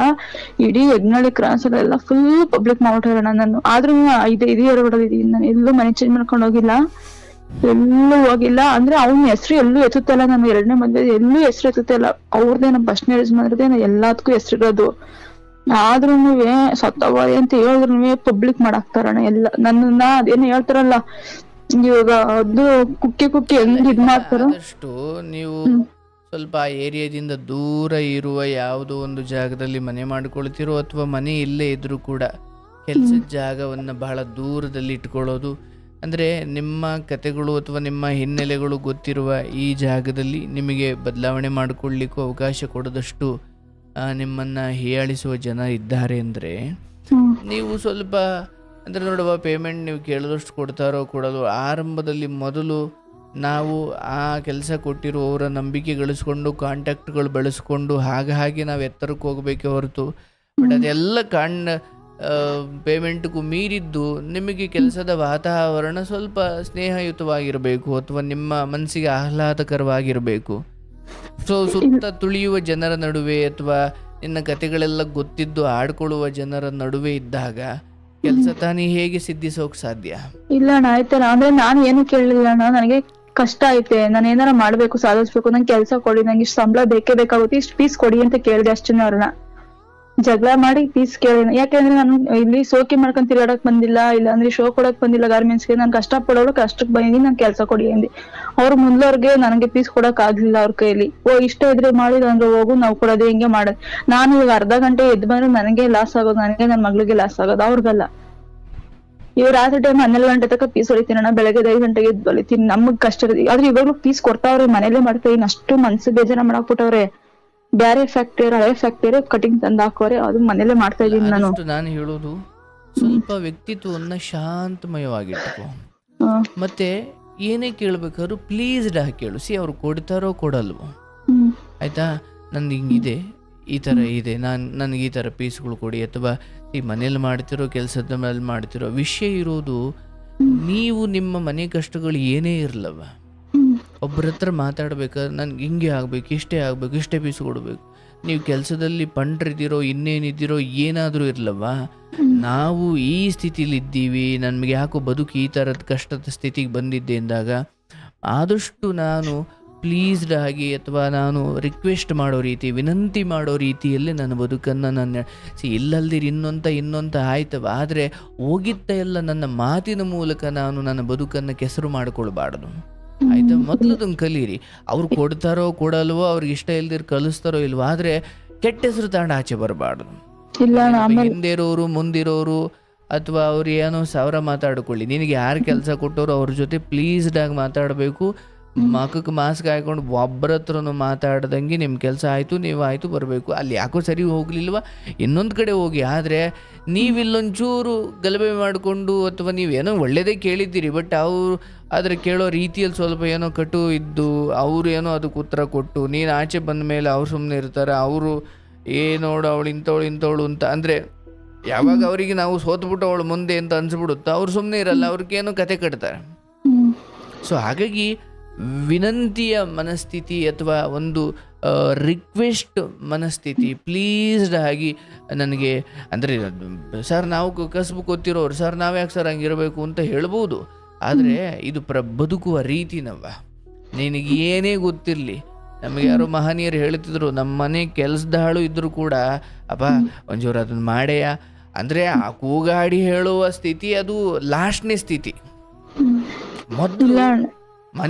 ಇಡೀ ಯಜ್ಞಳ್ಳಿ ಕ್ರಾಸ್ ಎಲ್ಲ ಫುಲ್ ಪಬ್ಲಿಕ್ ಮಾಡ್ಬಿಟ್ಟಾರಣ್ಣ. ನಾನು ಆದ್ರೂ ಇದೇ ಹೊರಗಡೆ ನಾನು ಎಲ್ಲೂ ಮನೆ ಚೇಂಜ್ ಮಾಡ್ಕೊಂಡು ಹೋಗಿಲ್ಲ, ಎಲ್ಲೂ ಹೋಗಿಲ್ಲ. ಅಂದ್ರೆ ಅವ್ನ ಹೆಸರು ಎಲ್ಲೂ ಎತ್ತುತ್ತಲ್ಲ, ನಾನು 2ನೇ ಮದ್ವೆ ಎಲ್ಲೂ ಹೆಸರು ಎತ್ತುತ್ತಿಲ್ಲ. ಅವ್ರದ್ದೇನ ಬಸ್ ಮ್ಯಾರೇಜ್ ಮಾಡಿದ್ರೆ ಎಲ್ಲದಕ್ಕೂ ಹೆಸರಿರೋದು. ಆದ್ರೂನು ಸತ್ತವ ಅಂತ ಹೇಳಿದ್ರು ಪಬ್ಲಿಕ್ ಮಾಡಾಕ್ತಾರಣ್ಣ ಎಲ್ಲ ನನ್ನನ್ನ. ಅದೇನು ಹೇಳ್ತಾರಲ್ಲ ಇವಾಗ ಅದು ಕುಕ್ಕಿ ಹೆಂಗ್ ಇದ್ ಮಾಡ್ತಾರ. ಆದಷ್ಟು ನೀವು ಸ್ವಲ್ಪ ಆ ಏರಿಯಾದಿಂದ ದೂರ ಇರುವ ಯಾವುದೋ ಒಂದು ಜಾಗದಲ್ಲಿ ಮನೆ ಮಾಡ್ಕೊಳ್ತಿರೋ, ಅಥವಾ ಮನೆ ಇಲ್ಲೇ ಇದ್ರೂ ಕೂಡ ಕೆಲಸದ ಜಾಗವನ್ನ ಬಹಳ ದೂರದಲ್ಲಿ ಇಟ್ಕೊಳ್ಳೋದು. ಅಂದ್ರೆ ನಿಮ್ಮ ಕತೆಗಳು ಅಥವಾ ನಿಮ್ಮ ಹಿನ್ನೆಲೆಗಳು ಗೊತ್ತಿರುವ ಈ ಜಾಗದಲ್ಲಿ ನಿಮಗೆ ಬದಲಾವಣೆ ಮಾಡಿಕೊಳ್ಳಿಕ್ಕೂ ಅವಕಾಶ ಕೊಡದಷ್ಟು ನಿಮ್ಮನ್ನು ಹೀಯಾಳಿಸುವ ಜನ ಇದ್ದಾರೆ ಅಂದರೆ ನೀವು ಸ್ವಲ್ಪ ಅಂದರೆ ನೋಡುವ ಪೇಮೆಂಟ್ ನೀವು ಕೇಳಿದಷ್ಟು ಕೊಡ್ತಾರೋ ಕೊಡಲು ಆರಂಭದಲ್ಲಿ ಮೊದಲು ನಾವು ಆ ಕೆಲಸ ಕೊಟ್ಟಿರುವವರ ನಂಬಿಕೆ ಗಳಿಸ್ಕೊಂಡು ಕಾಂಟ್ಯಾಕ್ಟ್ಗಳು ಬೆಳೆಸ್ಕೊಂಡು ಹಾಗೆ ನಾವು ಎತ್ತರಕ್ಕೆ ಹೋಗಬೇಕೇ ಹೊರತು ಬಟ್ ಅದೆಲ್ಲ ಪೇಮೆಂಟ್ಗೂ ಮೀರಿದ್ದು ನಿಮಗೆ ಕೆಲಸದ ವಾತಾವರಣ ಸ್ವಲ್ಪ ಸ್ನೇಹಯುತವಾಗಿರಬೇಕು ಅಥವಾ ನಿಮ್ಮ ಮನಸ್ಸಿಗೆ ಆಹ್ಲಾದಕರವಾಗಿರಬೇಕು. ಸೊ ಸುತ್ತ ತುಳಿಯುವ ಜನರ ನಡುವೆ ಅಥವಾ ನಿನ್ನ ಕತೆಗಳೆಲ್ಲ ಗೊತ್ತಿದ್ದು ಆಡ್ಕೊಳ್ಳುವ ಜನರ ನಡುವೆ ಇದ್ದಾಗ ಕೆಲಸ ತಾನೇ ಹೇಗೆ ಸಿದ್ಧಿಸೋಕ್ ಸಾಧ್ಯ? ಇಲ್ಲ ಅಣ್ಣ ಆಯ್ತಲ್ಲ, ಅಂದ್ರೆ ನಾನು ಏನು ಕೇಳಲಿಲ್ಲ ಅಣ್ಣ, ನನಗೆ ಕಷ್ಟ ಐತೆ, ನಾನು ಏನಾರ ಮಾಡ್ಬೇಕು, ಸಾಧಿಸ್ಬೇಕು, ನಂಗೆ ಕೆಲಸ ಕೊಡಿ, ನಂಗೆ ಇಷ್ಟು ಸಂಬಳ ಬೇಕೇ ಬೇಕಾಗುತ್ತೆ, ಇಷ್ಟು ಫೀಸ್ ಕೊಡಿ ಅಂತ ಕೇಳಿದೆ ಅಷ್ಟೇ. ಅವ್ರನ್ನ ಜಗಳ ಮಾಡಿ ಫೀಸ್ ಕೇಳಿದ. ಯಾಕಂದ್ರೆ ನಾನು ಇಲ್ಲಿ ಸೋಕಿ ಮಾಡ್ಕೊಂಡ್ ತಿರ್ಗಾಡಕ್ ಬಂದಿಲ್ಲ, ಇಲ್ಲ ಅಂದ್ರೆ ಶೋ ಕೊಡಕ್ ಬಂದಿಲ್ಲ ಗಾರ್ಮೆಂಟ್ಸ್ಗೆ. ನಾನು ಕಷ್ಟ ಪಡೋಳು ಕಷ್ಟಕ್ಕೆ ಬಂದಿದ್ದೀನಿ, ನನ್ ಕೆಲಸ ಕೊಡಿ ಅಂದಿ. ಅವ್ರ ಮುಂದೋರ್ಗೆ ನನಗೆ ಫೀಸ್ ಕೊಡಕ್ ಆಗ್ಲಿಲ್ಲ ಅವ್ರ ಕೈಲಿ. ಇಷ್ಟ ಇದ್ರೆ ಮಾಡಿದ ಅಂದ್ರೆ ಹೋಗು, ನಾವು ಕೊಡೋದು ಹಿಂಗೆ ಮಾಡೋದು. ನಾನು ಇವಾಗ ಅರ್ಧ ಗಂಟೆ ಎದ್ದು ಬಂದ್ರೆ ನನಗೆ ಲಾಸ್ ಆಗೋದು, ನನಗೆ ನನ್ ಮಗಳಿಗೆ ಲಾಸ್ ಆಗೋದು, ಅವ್ರಿಗಲ್ಲ. ಇವ್ರು ರಾತ್ರಿ ಟೈಮ್ 12 ಗಂಟೆ ತನಕ ಫೀಸ್ ಹೊಡಿತೀನಿ ಅಣ್ಣ, ಬೆಳಗ್ಗೆ 5 ಗಂಟೆಗೆ ಎದ್ದು ಹೊಲಿತೀನಿ. ನಮಗ್ ಕಷ್ಟ ಇರುತ್ತೆ, ಆದ್ರೆ ಇವಾಗ್ಲೂ ಫೀಸ್ ಕೊಡ್ತಾವ್ರೆ, ಮನೇಲೆ ಮಾಡ್ತಾ ಇದೀನಿ. ಅಷ್ಟು ಮನ್ಸು ಬೇಜಾರ ಮಾಡಾಕ್ಬಿಟ್ಟವ್ರೆ. ಬ್ಯಾರೆ ಫ್ಯಾಕ್ಟರಿ ಹಳೆ ಫ್ಯಾಕ್ಟರಿ ಕಟಿಂಗ್ ತಂದು ಹಾಕೋರೆ, ಅದು ಮನೇಲೆ ಮಾಡ್ತಾ ಇದೀನಿ ನಾನು. ನಾನು ಹೇಳೋದು ಸ್ವಲ್ಪ ವ್ಯಕ್ತಿತ್ವವನ್ನ ಶಾಂತಮಯವಾಗಿಟ್ಕೋ. ಮತ್ತೆ ಏನೇ ಕೇಳ್ಬೇಕಾದ್ರು ಪ್ಲೀಸ್ಡ್ ಆಗಿ ಕೇಳು. ಅವ್ರು ಕೊಡ್ತಾರೋ ಕೊಡಲ್ವೋ, ಆಯ್ತಾ, ನಂದು ಹಿಂಗಿದೆ, ಈ ಥರ ಇದೆ, ನನಗೆ ಈ ಥರ ಪೀಸ್ಗಳು ಕೊಡಿ, ಅಥವಾ ಈ ಮನೇಲಿ ಮಾಡ್ತಿರೋ ಕೆಲಸದ ಮೇಲೆ ಮಾಡ್ತಿರೋ ವಿಷಯ ಇರೋದು ನೀವು ನಿಮ್ಮ ಮನೆ ಕಷ್ಟಗಳು ಏನೇ ಇರಲವ, ಒಬ್ಬರ ಹತ್ರ ಮಾತಾಡ್ಬೇಕಾದ್ರೆ ನನ್ಗೆ ಹಿಂಗೆ ಆಗ್ಬೇಕು, ಇಷ್ಟೇ ಆಗ್ಬೇಕು, ಇಷ್ಟೇ ಪೀಸ್ ಕೊಡ್ಬೇಕು. ನೀವು ಕೆಲಸದಲ್ಲಿ ಪಂಡ್ರಿದ್ದೀರೋ ಇನ್ನೇನಿದ್ದೀರೋ ಏನಾದರೂ ಇರಲವ, ನಾವು ಈ ಸ್ಥಿತಿಲಿ ಇದ್ದೀವಿ, ನಮಗೆ ಯಾಕೋ ಬದುಕು ಈ ಥರದ ಕಷ್ಟದ ಸ್ಥಿತಿಗೆ ಬಂದಿದ್ದೆ ಅಂದಾಗ ಆದಷ್ಟು ನಾನು ಪ್ಲೀಸ್ಡ್ ಆಗಿ ಅಥವಾ ನಾನು ರಿಕ್ವೆಸ್ಟ್ ಮಾಡೋ ರೀತಿ, ವಿನಂತಿ ಮಾಡೋ ರೀತಿಯಲ್ಲಿ ನನ್ನ ಬದುಕನ್ನು ನಾನು ಇಲ್ಲಲ್ದಿರಿ ಇನ್ನೊಂತ ಆಯ್ತವ. ಆದರೆ ಹೋಗಿತ್ತ ಎಲ್ಲ ನನ್ನ ಮಾತಿನ ಮೂಲಕ ನಾನು ನನ್ನ ಬದುಕನ್ನು ಕೆಸರು ಮಾಡಿಕೊಳ್ಬಾರ್ದು, ಆಯ್ತಾ. ಮೊದಲದನ್ನು ಕಲೀರಿ. ಅವ್ರು ಕೊಡ್ತಾರೋ ಕೊಡಲ್ವೋ, ಅವ್ರಿಗೆ ಇಷ್ಟ ಇಲ್ದಿರ್ ಕಲಿಸ್ತಾರೋ ಇಲ್ವೋ, ಆದರೆ ಕೆಟ್ಟ ಹೆಸರು ತಾಂಡ ಆಚೆ ಬರಬಾರ್ದು. ಹಿಂದೆ ಇರೋರು ಮುಂದಿರೋರು ಅಥವಾ ಅವ್ರು ಏನೋ ಸಾವಿರ ಮಾತಾಡ್ಕೊಳ್ಳಿ, ನಿನಗೆ ಯಾರು ಕೆಲಸ ಕೊಟ್ಟವರು ಅವ್ರ ಜೊತೆ ಪ್ಲೀಸ್ಡ್ ಆಗಿ ಮಾತಾಡಬೇಕು. ಮಖಕ್ಕೆ ಮಾಸ್ಕ್ ಹಾಕೊಂಡು ಒಬ್ಬರ ಹತ್ರನೂ ಮಾತಾಡ್ದಂಗೆ ನಿಮ್ಮ ಕೆಲಸ ಆಯಿತು, ನೀವು ಆಯಿತು ಬರಬೇಕು. ಅಲ್ಲಿ ಯಾಕೋ ಸರಿ ಹೋಗ್ಲಿಲ್ವ ಇನ್ನೊಂದು ಕಡೆ ಹೋಗಿ. ಆದರೆ ನೀವಿಲ್ಲೊಂಚೂರು ಗಲಭೆ ಮಾಡಿಕೊಂಡು ಅಥವಾ ನೀವೇನೋ ಒಳ್ಳೆಯದೇ ಕೇಳಿದ್ದೀರಿ, ಬಟ್ ಅವರು ಆದರೆ ಕೇಳೋ ರೀತಿಯಲ್ಲಿ ಸ್ವಲ್ಪ ಏನೋ ಕಟು ಇದ್ದು ಅವರು ಏನೋ ಅದಕ್ಕೆ ಉತ್ತರ ಕೊಟ್ಟು ನೀನು ಆಚೆ ಬಂದ ಮೇಲೆ ಅವ್ರು ಸುಮ್ಮನೆ ಇರ್ತಾರೆ. ಅವರು ನೋಡು ಅವಳು ಇಂಥವಳು ಅಂತ ಅಂದರೆ ಯಾವಾಗ ಅವರಿಗೆ ನಾವು ಸೋತ್ಬಿಟ್ಟು ಅವಳು ಮುಂದೆ ಅಂತ ಅನ್ಸ್ಬಿಡುತ್ತೋ ಅವ್ರು ಸುಮ್ಮನೆ ಇರಲ್ಲ, ಅವ್ರಿಗೇನೋ ಕತೆ ಕಟ್ತಾರೆ. ಸೊ ಹಾಗಾಗಿ ವಿನಂತಿಯ ಮನಸ್ಥಿತಿ ಅಥವಾ ಒಂದು ರಿಕ್ವೆಸ್ಟ್ ಮನಸ್ಥಿತಿ, ಪ್ಲೀಸ್ಡ್ ಆಗಿ ನನಗೆ ಅಂದರೆ ಸರ್ ನಾವು ಕಸಬು ಗೊತ್ತಿರೋರು, ಸರ್ ನಾವ್ಯಾಕೆ ಸರ್ ಹಂಗಿರಬೇಕು ಅಂತ ಹೇಳ್ಬೋದು. ಆದರೆ ಇದು ಬದುಕುವ ರೀತಿನವ. ನಿನಗೆ ಏನೇ ಗೊತ್ತಿರಲಿ, ನಮಗೆ ಯಾರೋ ಮಹನೀಯರು ಹೇಳ್ತಿದ್ರು, ನಮ್ಮ ಮನೆ ಕೆಲಸದ ಹಾಳು ಇದ್ದರೂ ಕೂಡ ಅಪ್ಪ ಒಂಚೂರು ಅದನ್ನು ಮಾಡ್ಯಾ ಅಂದರೆ ಆ ಕೂಗಾಡಿ ಹೇಳುವ ಸ್ಥಿತಿ ಅದು ಲಾಸ್ಟ್ನೇ ಸ್ಥಿತಿ. ಮೊದಲು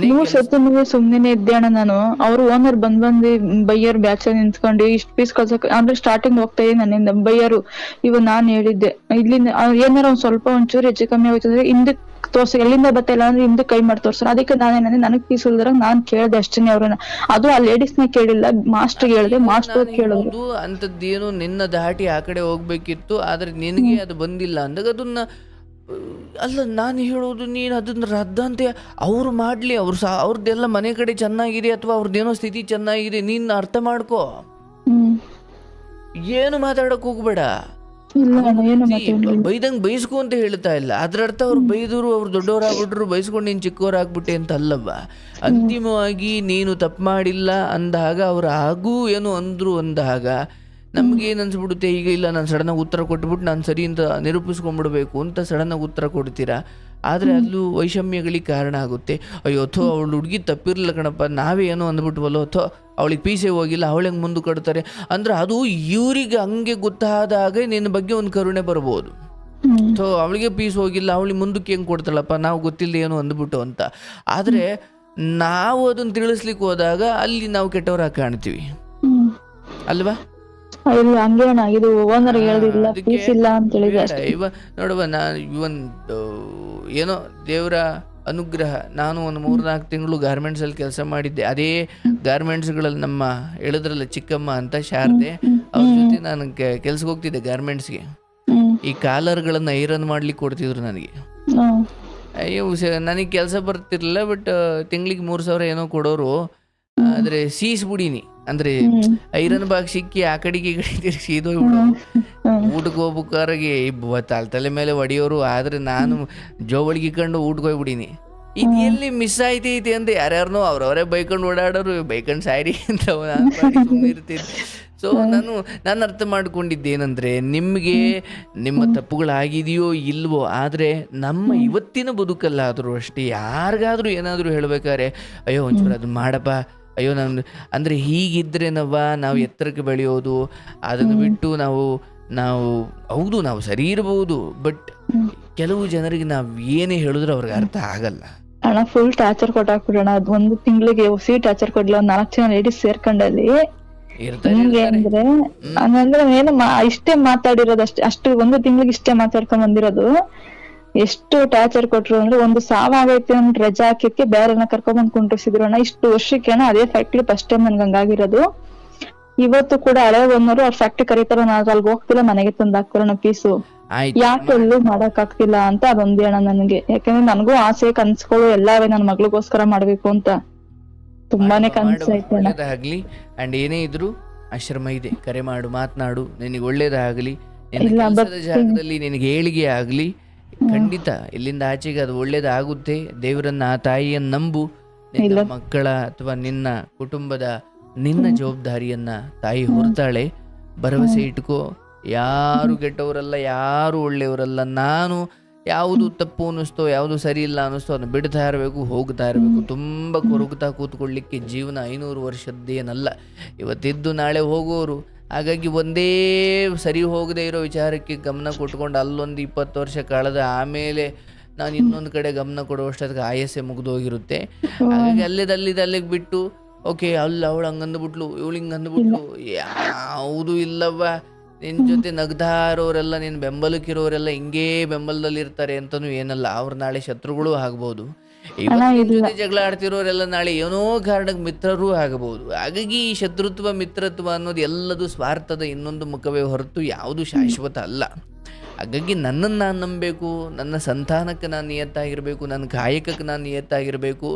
ಸುಮ್ನೆ ಇದ್ದೆ ಅಣ್ಣ ನಾನು. ಅವ್ರು ಓನರ್ ಬಂದು ಬೈಯರ್ ಬ್ಯಾಚ್ ನಿಂತ್ಕೊಂಡು ಇಷ್ಟ ಪೀಸ್ ಕಳ್ಸಕ್ ಅಂದ್ರೆ ಸ್ಟಾರ್ಟಿಂಗ್ ಹೋಗ್ತಾ ಇದ್ದೀನಿ ನನ್ನಿಂದ ಬೈಯರು. ಇವ ನಾನ್ ಹೇಳಿದ್ದೆ ಇಲ್ಲಿಂದ ಏನಾರ ಒಂದ್ ಸ್ವಲ್ಪ ಒಂಚೂರು ಹೆಚ್ಚು ಕಮ್ಮಿ ಹೋಯ್ತಂದ್ರೆ ಹಿಂದಕ್ ತೋರ್ಸ, ಎಲ್ಲಿಂದ ಬತ್ತಿಲ್ಲ ಅಂದ್ರೆ ಹಿಂದೆ ಕೈ ಮಾಡಿ ತೋರ್ಸ. ಅದಕ್ಕೆ ನಾನೇನಂದ್ರೆ ನನಗ್ ಪೀಸ್ ಇಲ್ದಾಗ ನಾನ್ ಕೇಳ್ದೆ ಅಷ್ಟೇನೆ ಅವ್ರನ್ನ. ಅದು ಆ ಲೇಡೀಸ್ನ ಕೇಳಿಲ್ಲ, ಮಾಸ್ಟರ್ ಹೇಳಿದೆ, ಮಾಸ್ಟರ್ ಕೇಳಿದ್ರು. ಅಂತದ್ದೇನು ನಿನ್ನ ದಾಟಿ ಆ ಕಡೆ ಹೋಗ್ಬೇಕಿತ್ತು, ಆದ್ರೆ ನಿನಗೆ ಅದು ಬಂದಿಲ್ಲ ಅಂದಾಗ ಅದನ್ನ ಅಲ್ಲ ನಾನು ಹೇಳೋದು, ನೀನು ಅದನ್ನ ರದ್ದಂತೆ ಅವ್ರು ಮಾಡ್ಲಿ, ಅವ್ರದ್ದೆಲ್ಲ ಮನೆ ಕಡೆ ಚೆನ್ನಾಗಿದೆ ಅಥವಾ ಅವ್ರದ್ದೇನೋ ಸ್ಥಿತಿ ಚೆನ್ನಾಗಿದೆ, ನೀನ್ ಅರ್ಥ ಮಾಡ್ಕೋ. ಏನು ಮಾತಾಡಕ್ ಹೋಗ್ಬೇಡ. ಬೈದಂಗ್ ಬೈಸ್ಕೊ ಅಂತ ಹೇಳ್ತಾ ಇಲ್ಲ, ಅದ್ರ ಅರ್ಥ ಅವ್ರು ಬೈದರು ಅವ್ರು ದೊಡ್ಡವರಾಗ್ಬಿಟ್ರು, ಬೈಸ್ಕೊಂಡು ನೀನು ಚಿಕ್ಕವರಾಗ್ಬಿಟ್ಟೆ ಅಂತ ಅಲ್ಲವ. ಅಂತಿಮವಾಗಿ ನೀನು ತಪ್ಪು ಮಾಡಿಲ್ಲ ಅಂದಾಗ ಅವ್ರು ಹಾಗೂ ಏನು ಅಂದ್ರು ಅಂದಾಗ ನಮ್ಗೇನು ಅನ್ಸ್ಬಿಡುತ್ತೆ, ಈಗ ಇಲ್ಲ ನಾನು ಸಡನ್ನಾಗಿ ಉತ್ತರ ಕೊಟ್ಬಿಟ್ಟು ನಾನು ಸರಿ ಅಂತ ನಿರೂಪಿಸ್ಕೊಂಡ್ಬಿಡ್ಬೇಕು ಅಂತ ಸಡನ್ನಾಗಿ ಉತ್ತರ ಕೊಡ್ತೀರಾ. ಆದರೆ ಅಲ್ಲೂ ವೈಷಮ್ಯಗಳಿಗೆ ಕಾರಣ ಆಗುತ್ತೆ. ಅಯ್ಯೋ ಥೋ ಅವಳು ಹುಡುಗಿ ತಪ್ಪಿರಲಿಲ್ಲ ಕಣಪ್ಪ, ನಾವೇ ಏನೋ ಅಂದ್ಬಿಟ್ವಲ್ಲೋ, ಥೋ ಅವಳಿಗೆ ಪೀಸೇ ಹೋಗಿಲ್ಲ, ಅವಳಿಗೆ ಮುಂದೆ ಕಟ್ತಾರೆ ಅಂದ್ರೆ ಅದು ಇವ್ರಿಗೆ ಹಂಗೆ ಗೊತ್ತಾದಾಗ ನಿನ್ನ ಬಗ್ಗೆ ಒಂದು ಕರುಣೆ ಬರ್ಬೋದು. ಥೋ ಅವಳಿಗೆ ಪೀಸ್ ಹೋಗಿಲ್ಲ, ಅವಳಿಗೆ ಮುಂದಕ್ಕೆ ಹೆಂಗೆ ಕೊಡ್ತಾಳಪ್ಪ, ನಾವು ಗೊತ್ತಿಲ್ಲ ಏನು ಅಂದ್ಬಿಟ್ಟು ಅಂತ. ಆದರೆ ನಾವು ಅದನ್ನು ತಿಳಿಸ್ಲಿಕ್ಕೆ ಹೋದಾಗ ಅಲ್ಲಿ ನಾವು ಕೆಟ್ಟವರಾಗಿ ಕಾಣ್ತೀವಿ ಅಲ್ವಾ? ನೋಡುವ ಇವನ್ ಏನೋ ದೇವರ ಅನುಗ್ರಹ. ನಾನು ಒಂದು 3-4 ತಿಂಗಳು ಗಾರ್ಮೆಂಟ್ಸಲ್ಲಿ ಕೆಲಸ ಮಾಡಿದ್ದೆ. ಅದೇ ಗಾರ್ಮೆಂಟ್ಸ್ಗಳಲ್ಲಿ ನಮ್ಮ ಹೇಳಿದ್ರಲ್ಲ ಚಿಕ್ಕಮ್ಮ ಅಂತ ಶಾರದೆ, ಅವ್ರ ಜೊತೆ ನಾನು ಕೆಲ್ಸಕ್ಕೆ ಹೋಗ್ತಿದ್ದೆ ಗಾರ್ಮೆಂಟ್ಸ್ಗೆ. ಈ ಕಾಲರ್ಗಳನ್ನು ಐರನ್ ಮಾಡ್ಲಿಕ್ಕೆ ಕೊಡ್ತಿದ್ರು ನನಗೆ. ಅಯ್ಯೋ ನನಗೆ ಕೆಲಸ ಬರ್ತಿರ್ಲಿಲ್ಲ, ಬಟ್ ತಿಂಗಳಿಗೆ 3,000 ಏನೋ ಕೊಡೋರು. ಆದರೆ ಸೀಸ್ಬಿಡೀನಿ, ಅಂದರೆ ಐರನ್ ಬಾಗ್ ಸಿಕ್ಕಿ ಆ ಕಡೆಗೆ ಈ ಕಡೆ ತಿರ್ಗಿ ಇದೋಗ್ಬಿಡು. ಊಟಕ್ಕೆ ಹೋಗ್ಬೇಕಾರಿಗೆ ತಲೆ ಮೇಲೆ ಹೊಡೆಯೋರು. ಆದರೆ ನಾನು ಜೋಬಳಿಗೆ ಕಂಡು ಊಟಕ್ಕೆ ಹೋಗ್ಬಿಡೀನಿ. ಇದು ಎಲ್ಲಿ ಮಿಸ್ ಆಯ್ತೈತಿ ಅಂತ ಯಾರ್ಯಾರನೋ ಅವ್ರವರೇ ಬೈಕೊಂಡು ಓಡಾಡೋರು, ಬೈಕೊಂಡು ಸಾಯ್ರಿ ಅಂತ ನಾನು ಸುಮ್ಮನೆ ಇರ್ತಿದ್ದೆ. ಸೊ ನಾನು ಅರ್ಥ ಮಾಡ್ಕೊಂಡಿದ್ದೇನೆಂದರೆ, ನಿಮಗೆ ನಿಮ್ಮ ತಪ್ಪುಗಳಾಗಿದೆಯೋ ಇಲ್ವೋ, ಆದರೆ ನಮ್ಮ ಇವತ್ತಿನ ಬದುಕಲ್ಲಾದರೂ ಅಷ್ಟೇ ಯಾರಿಗಾದರೂ ಏನಾದರೂ ಹೇಳಬೇಕಾದ್ರೆ ಅಯ್ಯೋ ಒಂಚೂರು ಅದನ್ನ ಮಾಡಪ್ಪ, ಅಯ್ಯೋ ನಾನು ಅಂದರೆ ಹೀಗಿದ್ರೆ ನಾವು ಎತ್ತರಕ್ಕೆ ಬೆಳೆಯೋದು. ಅದನ್ನು ಬಿಟ್ಟು ನಾವು ಹೌದು ನಾವು ಸರಿ ಇರಬಹುದು, ಬಟ್ ಕೆಲವು ಜನರಿಗೆ ನಾವು ಏನೇ ಹೇಳಿದ್ರು ಅವ್ರಿಗೆ ಅರ್ಥ ಆಗಲ್ಲ. ಅಣ್ಣ ಫುಲ್ ಟಾರ್ಚರ್ ಕೊಟ್ಟಾಕ್ಬಿಡೋಣ. ಅದು 1 ತಿಂಗಳಿಗೆ ಹೊಸಿ ಟಾರ್ಚರ್ ಕೊಡ್ಲಿಲ್ಲ. 1 4 ಜನ ಲೇಡೀಸ್ ಸೇರ್ಕೊಂಡಲ್ಲಿ ಹಿಂಗೆ ಅಂದ್ರೆ ಹಂಗಂದ್ರೆ ಏನು ಇಷ್ಟೇ ಮಾತಾಡಿರೋದು ಅಷ್ಟು 1 ತಿಂಗಳಿಗೆ ಇಷ್ಟೇ ಮಾತಾಡ್ಕೊಂಡ್ ಬಂದಿರೋದು. ಎಷ್ಟು ಟಾರ್ಚರ್ ಕೊಟ್ರು ಅಂದ್ರೆ, ಒಂದು ಸಾವಾಗೈತೆ ಅಂತ ರಜಾ ಹಾಕಿದ್ಕೆ ಬೇರೆನ ಕರ್ಕೊಂಡ್ ಕುಂಡ್ರಿಸಿದ್ರು ಅಣ್ಣ. ಇಷ್ಟು ವರ್ಷಕ್ಕೆ ಅದೇ ಫ್ಯಾಕ್ಟ್ರಿ ಫಸ್ಟ್ ಟೈಮ್ ನನ್ಗೆ ಹಂಗಾಗಿರೋದು. ಇವತ್ತು ಕೂಡ ಹಳೆ ಬಂದವರು ಅವ್ರ ಫ್ಯಾಕ್ಟ್ರಿ ಕರೀತಾರ, ನಾನು ಅಲ್ಲಿಗೆ ಹೋಗ್ತಿಲ್ಲ, ಮನೆಗೆ ತಂದು ಹಾಕ್ತಾರಣ್ಣ ಪೀಸು. ಯಾಕೆ ಎಲ್ಲೂ ಮಾಡಕ್ ಆಗ್ತಿಲ್ಲ ಅಂತ ಅದೊಂದೇ ಅಣ್ಣ ನನಗೆ. ಯಾಕಂದ್ರೆ ನನಗೂ ಆಸೆ ಕನ್ಸ್ಗಳು ಎಲ್ಲಾವೆ ನನ್ನ ಮಗಳಿಗೋಸ್ಕರ ಮಾಡ್ಬೇಕು ಅಂತ ತುಂಬಾನೇ ಕನ್ಸೈತೆ. ಒಳ್ಳೇದಾಗ್ಲಿ. ಅಂಡ್ ಏನೇ ಇದ್ರು ಆಶ್ರಮ ಇದೆ, ಕರೆ ಮಾಡು, ಮಾತನಾಡು, ನಿನಗೆ ಒಳ್ಳೇದಾಗ್ಲಿ. ಕೆಲಸದ ಜಾಗದಲ್ಲಿ ನಿನಗೆ ಏಳಿಗೆ ಆಗ್ಲಿ. ಖಂಡಿತ ಇಲ್ಲಿಂದ ಆಚೆಗೆ ಅದು ಒಳ್ಳೇದಾಗುತ್ತೆ. ದೇವರನ್ನ, ಆ ತಾಯಿಯನ್ನ ನಂಬು. ನಿನ್ನ ಮಕ್ಕಳ ಅಥವಾ ನಿನ್ನ ಕುಟುಂಬದ ನಿನ್ನ ಜವಾಬ್ದಾರಿಯನ್ನ ತಾಯಿ ಹೊರ್ತಾಳೆ. ಭರವಸೆ ಇಟ್ಕೋ. ಯಾರು ಕೆಟ್ಟವರಲ್ಲ, ಯಾರು ಒಳ್ಳೆಯವರಲ್ಲ. ನಾನು ಯಾವುದು ತಪ್ಪು ಅನ್ನಿಸ್ತೋ, ಯಾವುದು ಸರಿ ಇಲ್ಲ ಅನ್ನಿಸ್ತೋ ಅದನ್ನು ಬಿಡ್ತಾ ಇರಬೇಕು, ಹೋಗ್ತಾ ಇರಬೇಕು. ತುಂಬ ಕೊರಗ್ತಾ ಕೂತ್ಕೊಳ್ಳಿಕ್ಕೆ ಜೀವನ 500 ವರ್ಷದ್ದೇನಲ್ಲ. ಇವತ್ತಿದ್ದು ನಾಳೆ ಹೋಗೋರು. ಹಾಗಾಗಿ ಒಂದೇ ಸರಿ ಹೋಗದೆ ಇರೋ ವಿಚಾರಕ್ಕೆ ಗಮನ ಕೊಟ್ಕೊಂಡು ಅಲ್ಲೊಂದು 20 ವರ್ಷ ಕಳೆದ ಆಮೇಲೆ ನಾನು ಇನ್ನೊಂದು ಕಡೆ ಗಮನ ಕೊಡುವಷ್ಟೊತ್ತಿಗೆ ಆಯಸ್ಸೆ ಮುಗಿದೋಗಿರುತ್ತೆ. ಹಾಗಾಗಿ ಅಲ್ಲಿಗೆ ಬಿಟ್ಟು ಓಕೆ ಅವಳು ಹಂಗಂದ್ಬಿಟ್ಲು, ಇವಳು ಹಿಂಗೆ ಅಂದ್ಬಿಟ್ಲು, ಯಾವುದು ಇಲ್ಲವ್ವ. ನಿನ್ನ ಜೊತೆ ನಗ್ತಾ ಇರೋರೆಲ್ಲ, ನಿನ್ನ ಬೆಂಬಲಕ್ಕಿರೋರೆಲ್ಲ ಹಿಂಗೇ ಬೆಂಬಲದಲ್ಲಿರ್ತಾರೆ ಅಂತನೂ ಏನಲ್ಲ. ಅವ್ರು ನಾಳೆ ಶತ್ರುಗಳು ಆಗ್ಬೋದು. ಇವತ್ತು ನಿನ್ನ ಜೊತೆ ಜಗಳ ಆಡ್ತಿರೋರೆಲ್ಲ ನಾಳೆ ಏನೋ ಕಾರಣಕ್ಕೆ ಮಿತ್ರರೂ ಆಗಬಹುದು. ಹಾಗಾಗಿ ಈ ಶತ್ರುತ್ವ ಮಿತ್ರತ್ವ ಅನ್ನೋದು ಎಲ್ಲದು ಸ್ವಾರ್ಥದ ಇನ್ನೊಂದು ಮುಖವೇ ಹೊರತು ಯಾವುದು ಶಾಶ್ವತ ಅಲ್ಲ. ಹಾಗಾಗಿ ನನ್ನನ್ನು ನಾನು ನಂಬಬೇಕು, ನನ್ನ ಸಂತಾನಕ್ಕೆ ನಾನು ನಿಯತ್ತಾಗಿರಬೇಕು, ನನ್ನ ಕಾಯಕಕ್ಕೆ ನಾನು ನಿಯತ್ತಾಗಿರಬೇಕು.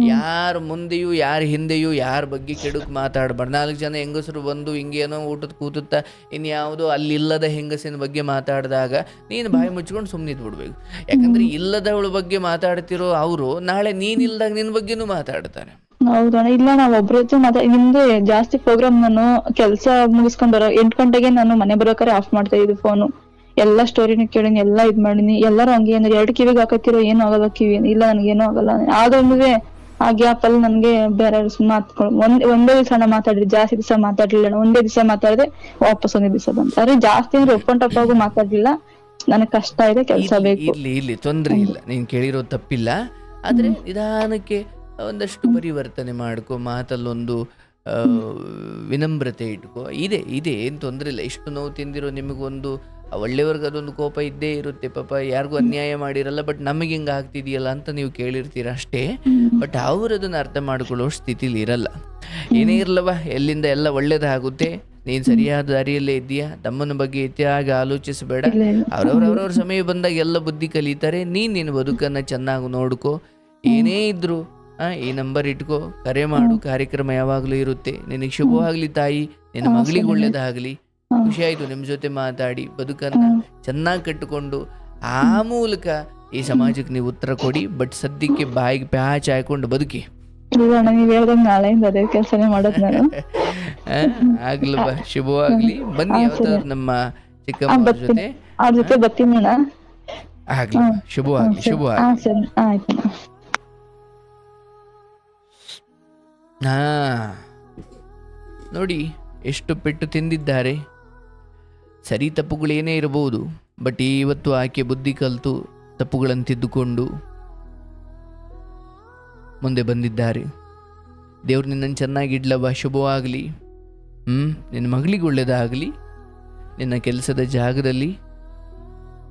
ಯಾರ ಮುಂದೆಯೂ ಯಾರ ಹಿಂದೆಯೂ ಯಾರ ಬಗ್ಗೆ ಕೆಡುಕು ಮಾತಾಡಬಾರ್ದು. 4 ಜನ ಹೆಂಗಸರು ಬಂದು ಹಿಂಗೇನೋ ಊಟದ ಕೂತುತ್ತಾ ಇನ್ಯಾವುದೋ ಅಲ್ಲಿಲ್ಲದ ಹೆಂಗಸಿನ ಬಗ್ಗೆ ಮಾತಾಡಿದಾಗ ನೀನು ಬಾಯಿ ಮುಚ್ಕೊಂಡು ಸುಮ್ಮನಿದ್ದು ಬಿಡ್ಬೇಕು. ಯಾಕಂದ್ರೆ ಇಲ್ಲದವಳ ಬಗ್ಗೆ ಮಾತಾಡ್ತಿರೋ ಅವರು ನಾಳೆ ನೀನಿಲ್ದಾಗ ನಿನ್ನ ಬಗ್ಗೆನೂ ಮಾತಾಡ್ತಾರೆ. ಹೌದಣ್ಣ. ಇಲ್ಲ ನಾವ್ ಒಬ್ರದ್ದು ನಿಮ್ದು ಜಾಸ್ತಿ ಪ್ರೋಗ್ರಾಮ್ ನಾನು ಕೆಲ್ಸ ಮುಗಿಸ್ಕೊಂಡ್ ಬರೋ 8 ಗಂಟೆಗೆ ನಾನು ಮನೆ ಬರೋಕಾರೆ ಆಫ್ ಮಾಡ್ತಾ ಇದ್ದು ಫೋನು. ಎಲ್ಲಾ ಸ್ಟೋರಿನ ಕೇಳಿನಿ, ಎಲ್ಲಾ ಇದ್ ಮಾಡಿನಿ. ಎಲ್ಲರೂ ಹಂಗೆ ಅಂದ್ರೆ 2 ಕಿವಿಗೆ ಹಾಕತ್ತಿರೋ ಏನೂ ಆಗಲ್ಲ ಕಿವಿ. ಇಲ್ಲ ನನ್ಗೇನೂ ಆಗಲ್ಲ. ಆದ್ರೂ ಆ ಗ್ಯಾಪ್ ಅಲ್ಲಿ ನನ್ಗೆ ಬೇರೆ ಮಾತ್ಗಳು ಒಂದೇ ದಿವಸ ಮಾತಾಡ್ರಿ, ಜಾಸ್ತಿ ದಿವಸ ಮಾತಾಡ್ಲಿಲ್ಲ. ಒಂದೇ ದಿವಸ ಮಾತಾಡಿದ್ರೆ ವಾಪಸ್ ಒಂದೇ ದಿವಸ ಬಂತ. ಆದ್ರೆ ಜಾಸ್ತಿ ಅಂದ್ರೆ ಒಪ್ಪಂಟಪ್ಪಾಗೂ ಮಾತಾಡ್ಲಿಲ್ಲ. ನನಗ್ ಕಷ್ಟ ಇದೆ, ಕೆಲ್ಸ ಬೇಕು. ಇಲ್ಲಿ ತೊಂದ್ರೆ ಇಲ್ಲ, ನೀನ್ ಕೇಳಿರೋ ತಪ್ಪಿಲ್ಲ. ಆದ್ರೆ ನಿಧಾನಕ್ಕೆ ಒಂದಷ್ಟು ಪರಿವರ್ತನೆ ಮಾಡ್ಕೊ. ಮಾತಲ್ಲೊಂದು ವಿನಮ್ರತೆ ಇಟ್ಕೋ. ಇದೆ ಏನು ತೊಂದರೆ ಇಲ್ಲ. ಇಷ್ಟು ನೋವು ತಿಂದಿರೋ ನಿಮಗೊಂದು ಒಳ್ಳೆಯವ್ರಿಗೆ ಅದೊಂದು ಕೋಪ ಇದ್ದೇ ಇರುತ್ತೆ. ಪಾಪ ಯಾರಿಗೂ ಅನ್ಯಾಯ ಮಾಡಿರಲ್ಲ, ಬಟ್ ನಮಗೆ ಹಿಂಗೆ ಆಗ್ತಿದೆಯಲ್ಲ ಅಂತ ನೀವು ಕೇಳಿರ್ತೀರ ಅಷ್ಟೇ. ಬಟ್ ಅವ್ರು ಅದನ್ನು ಅರ್ಥ ಮಾಡ್ಕೊಳ್ಳೋ ಸ್ಥಿತಿಲಿ ಇರಲ್ಲ. ಏನೇ ಇರಲವ, ಎಲ್ಲಿಂದ ಎಲ್ಲ ಒಳ್ಳೇದಾಗುತ್ತೆ. ನೀನು ಸರಿಯಾದ ದಾರಿಯಲ್ಲೇ ಇದ್ದೀಯಾ. ತಮ್ಮನ ಬಗ್ಗೆ ಹೆಚ್ಚಾಗಿ ಆಲೋಚಿಸಬೇಡ. ಅವ್ರವ್ರ ಸಮಯ ಬಂದಾಗ ಎಲ್ಲ ಬುದ್ಧಿ ಕಲಿತಾರೆ. ನಿನ್ನ ಬದುಕನ್ನು ಚೆನ್ನಾಗಿ ನೋಡ್ಕೋ. ಏನೇ ಇದ್ರು ಈ ನಂಬರ್ ಇಟ್ಕೋ, ಕರೆ ಮಾಡು. ಕಾರ್ಯಕ್ರಮ ಯಾವಾಗಲೂ ಇರುತ್ತೆ. ನಿನಗೆ ಶುಭವಾಗಲಿ ತಾಯಿ, ನಿನ್ನ ಮಗಳಿಗೆ ಒಳ್ಳೇದಾಗಲಿ. ಖುಷಿ ಆಯ್ತು ನಿಮ್ಮ ಜೊತೆ ಮಾತಾಡಿ. ಬದುಕನ್ನ ಚೆನ್ನಾಗಿ ಕಟ್ಟಿಕೊಂಡು ಆ ಮೂಲಕ ಈ ಸಮಾಜಕ್ಕೆ ನೀವು ಉತ್ತರ ಕೊಡಿ. ಬಟ್ ಸದ್ಯಕ್ಕೆ ಬಾಯಿಗೆ ಪ್ಯಾಚ್ ಹಾಕೊಂಡು ಬದುಕಿ. ಆಗ್ಲವ, ಶುಭವಾಗ್ಲಿ. ಬನ್ನಿ ಯಾವತ್ತಾದ್ರು ನಮ್ಮ ಚಿಕ್ಕಮ್ಮ ಜೊತೆ. ಆಗ್ಲಿ, ಶುಭವಾಗ್ಲಿ. ನೋಡಿ ಎಷ್ಟು ಪೆಟ್ಟು ತಿಂದಿದ್ದಾರೆ. ಸರಿ ತಪ್ಪುಗಳೇನೇ ಇರಬಹುದು, ಬಟ್ ಇವತ್ತು ಆಕೆ ಬುದ್ಧಿ ಕಲಿತು ತಪ್ಪುಗಳನ್ನು ತಿದ್ದುಕೊಂಡು ಮುಂದೆ ಬಂದಿದ್ದಾರೆ. ದೇವ್ರು ನಿನ್ನನ್ನು ಚೆನ್ನಾಗಿಡ್ಲವ, ಶುಭವಾಗಲಿ. ನಿನ್ನ ಮಗಳಿಗೆ ಒಳ್ಳೆಯದಾಗಲಿ. ನಿನ್ನ ಕೆಲಸದ ಜಾಗದಲ್ಲಿ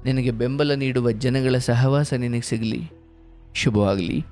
ನಿನಗೆ ಬೆಂಬಲ ನೀಡುವ ಜನಗಳ ಸಹವಾಸ ನಿನಗೆ ಸಿಗಲಿ. ಶುಭವಾಗಲಿ.